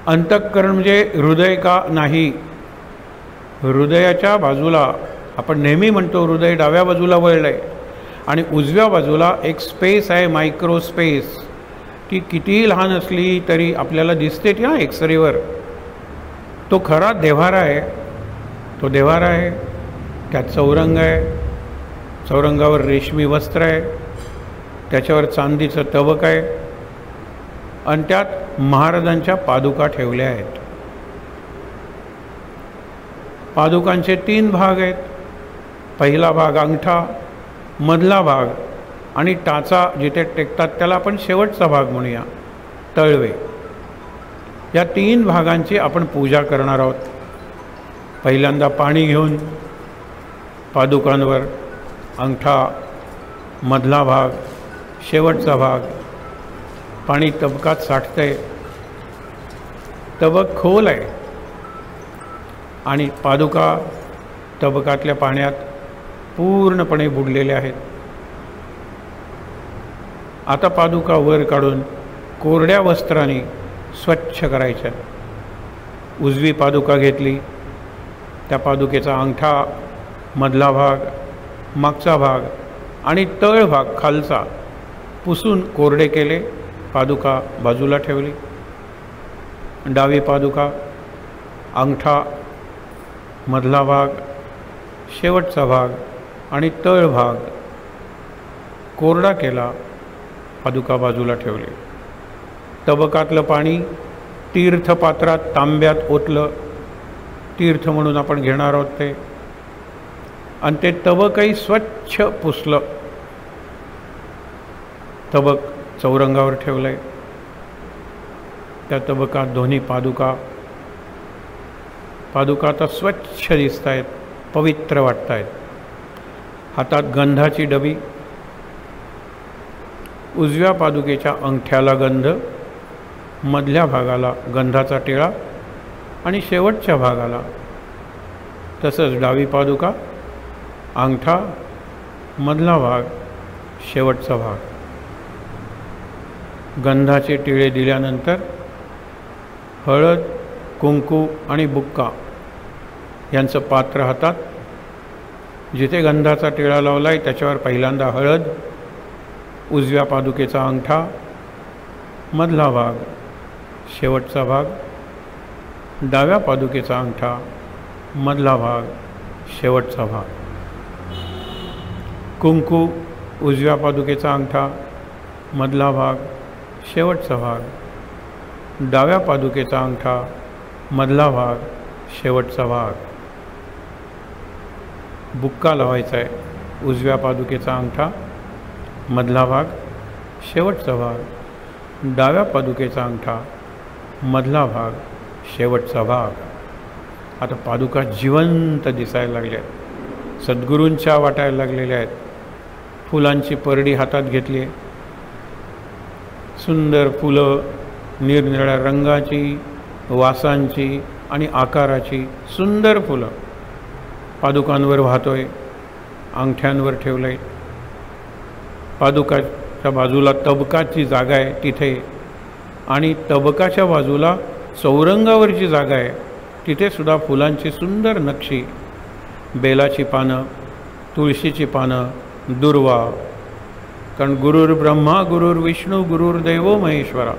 अंतःकरण म्हणजे हृदय का नाही. हृदयाच्या बाजूला आपण नेहमी म्हणतो हृदय डाव्या बाजूला वळलं आहे आणि उजव्या बाजूला एक स्पेस आहे, मायक्रो स्पेस. ती कितीही लहान असली तरी आपल्याला दिसते ती एक्सरेवर. तो खरा देव्हारा आहे. तो देव्हारा आहे, त्यात चौरंग आहे, चौरंगावर रेशमी वस्त्र आहे, त्याच्यावर चांदीचं तबक आहे आणि त्यात महाराजांच्या पादुका ठेवल्या आहेत. पादुकांचे 3 भाग आहेत. पहिला भाग अंगठा, मधला भाग आणि टाचा जिथे टेकतात त्याला आपण शेवटचा भाग म्हणूया, तळवे. या 3 भागांची आपण पूजा करणार आहोत. पहिल्यांदा पाणी घेऊन पादुकांवर अंगठा, मधला भाग, शेवटचा भाग. पाणी तबकात साठतंय. तबक खोल आहे आणि पादुका तबकातल्या पाण्यात पूर्णपणे बुडलेल्या आहेत. आता पादुका वर काढून कोरड्या वस्त्राने स्वच्छ करायच्या. उजवी पादुका घेतली, त्या पादुकेचा अंगठा, मधला भाग, मागचा भाग आणि तळ भाग खालचा पुसून कोरडे केले. पादुका बाजूला ठेवली. डावी पादुका, अंगठा, मधला भाग, शेवटचा भाग आणि तळ भाग कोरडा केला. पादुका बाजूला ठेवले. तबकातलं पाणी तीर्थपात्रात तांब्यात ओतलं. तीर्थ म्हणून आपण घेणार आहोत ते. आणि ते तबकही स्वच्छ पुसलं. तबक चौरंगावर ठेवलंय. त्या तबकात दोन्ही पादुका आता स्वच्छ दिसत आहेत, पवित्र वाटत आहेत. हातात गंधाची डबी. उजव्या पादुकेच्या अंगठ्याला गंध, मधल्या भागाला गंधाचा टिळा आणि शेवटच्या भागाला तसंच डावी पादुका, अंगठा, मधला भाग, शेवटचा भाग. गंधाचे टिळे दिल्यानंतर हळद, कुंकू आणि बुक्का यांचं पात्र हातात. जिथे गंधाचा टिळा लावला आहे त्याच्यावर पहिल्यांदा हळद, उजव्या पादुकेचा अंगठा, मधला भाग, शेवटचा भाग. डाव्या पादुकेचा अंगठा, मधला भाग, शेवटचा भाग. कुंकू, उजव्या पादुकेचा अंगठा, मधला भाग, शेवटचा भाग. डाव्या पादुकेचा अंगठा, मधला भाग, शेवटचा भाग. बुक्का लावायचा आहे. उजव्या पादुकेचा अंगठा, मधला भाग, शेवटचा भाग. डाव्या पादुकेचा अंगठा, मधला भाग, शेवटचा भाग. आता पादुका जिवंत दिसायला लागल्या आहेत, सद्गुरूंच्या वाटायला लागलेल्या आहेत. फुलांची परडी हातात घेतली आहे. सुंदर फुलं, निरनिराळ्या रंगाची, वासांची आणि आकाराची सुंदर फुलं पादुकांवर वाहतोय, अंगठ्यांवर ठेवलंय. पादुकाच्या बाजूला तबकाची जागा आहे तिथे आणि तबकाच्या बाजूला चौरंगावरची जागा आहे तिथे सुद्धा फुलांची सुंदर नक्षी, बेलाची पानं, तुळशीची पानं, दुर्वा. कारण गुरुर ब्रह्मा, गुरुर विष्णू, गुरुर्दैव महेश्वरा.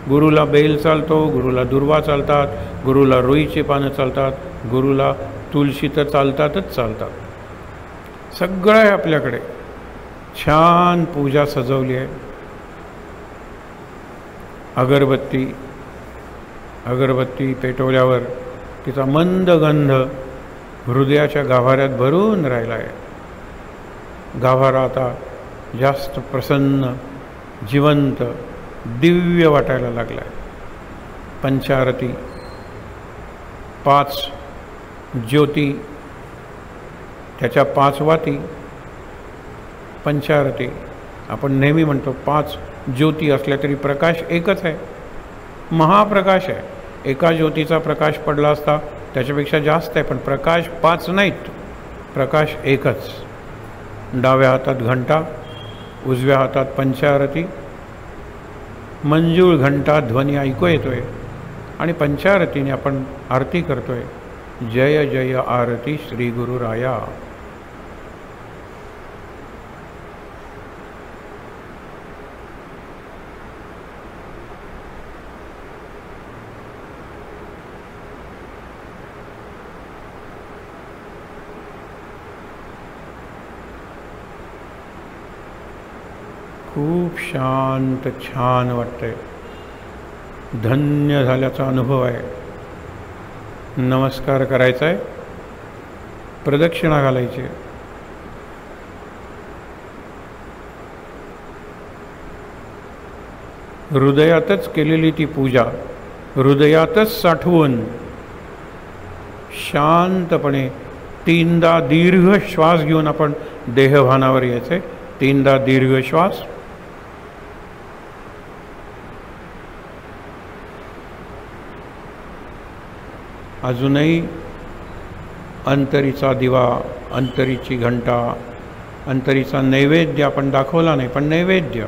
गुरुला बेल चालतो, गुरुला दुर्वा चालतात, गुरुला रुईची पानं चालतात, गुरुला तुळशी तर चालतातच चालतात. सगळं आहे आपल्याकडे. छान पूजा सजवली आहे. अगरबत्ती पेटवल्यावर तिचा मंद गंध हृदयाच्या गाभाऱ्यात भरून राहिला आहे. गाभारा आता जास्त प्रसन्न, जिवंत, दिव्य वाटायला लागला आहे. पंचारती, 5 ज्योती, त्याच्या 5 वाती. पंचारती आपण नेहमी म्हणतो 5 ज्योती असल्या तरी प्रकाश एकच आहे, महाप्रकाश आहे. एका ज्योतीचा प्रकाश पडला असता त्याच्यापेक्षा जास्त आहे, पण प्रकाश 5 नाहीत, प्रकाश एकच. डाव्या हातात घंटा, उजव्या हातात पंचारती. मंजूळ घंटा ध्वनी ऐकू येतोय आणि पंचारतीने आपण आरती करतोय. जय जय आरती श्री गुरुराया. खूप शांत छान वाटतंय, धन्य झाल्याचा अनुभव आहे. नमस्कार करायचा आहे, प्रदक्षिणा घालायची आहे. हृदयातच केलेली ती पूजा हृदयातच साठवून शांतपणे 3दा दीर्घ श्वास घेऊन आपण देहभानावर यायचे. 3दा दीर्घ श्वास. अजूनही अंतरीचा दिवा, अंतरीची घंटा, अंतरीचा नैवेद्य आपण दाखवला नाही, पण नैवेद्य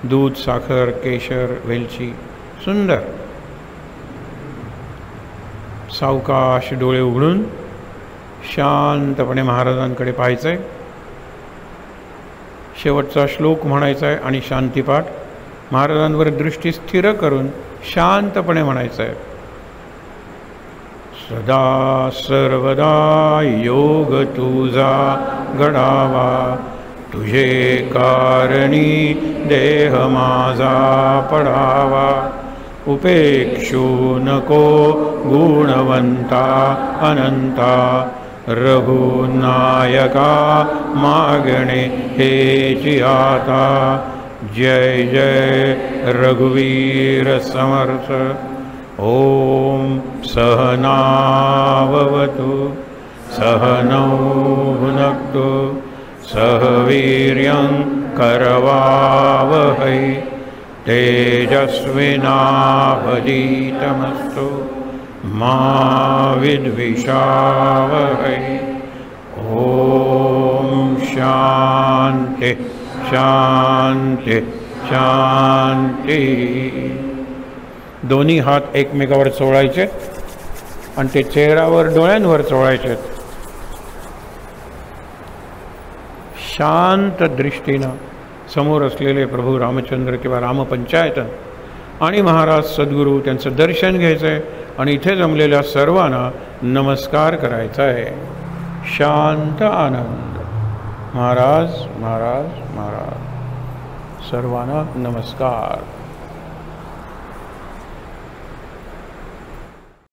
दूध, साखर, केशर, वेलची, सुंदर. सावकाश डोळे उघडून शांतपणे महाराजांकडे पाहायचं आहे. शेवटचा श्लोक म्हणायचा आहे आणि शांतीपाठ महाराजांवर दृष्टी स्थिर करून शांतपणे म्हणायचं आहे. सदा सर्वदा योग तुझा घडावा, तुझे कारणी देह माझा पडावा. उपेक्षू नको गुणवंता अनंता, रघुनायका मागणे हेची आता. जय जय रघुवीर समर्थ. ओम सहनाववतु सहनौ भुनक्तु सह वीर्यं करवावहै. तेजस्विनावधीतमस्तु मा विद्विषावहै. ओम शांति शांति शांति. दोन्ही हात एकमेकावर चोळायचे आणि ते चेहऱ्यावर डोळ्यांवर चोळायचे. शांत दृष्टीनं समोर असलेले प्रभू रामचंद्र किंवा रामपंचायतन आणि महाराज सद्गुरू त्यांचं दर्शन घ्यायचं आहे आणि इथे जमलेल्या सर्वांना नमस्कार करायचा आहे. शांत आनंद. महाराज महाराज महाराज. सर्वांना नमस्कार.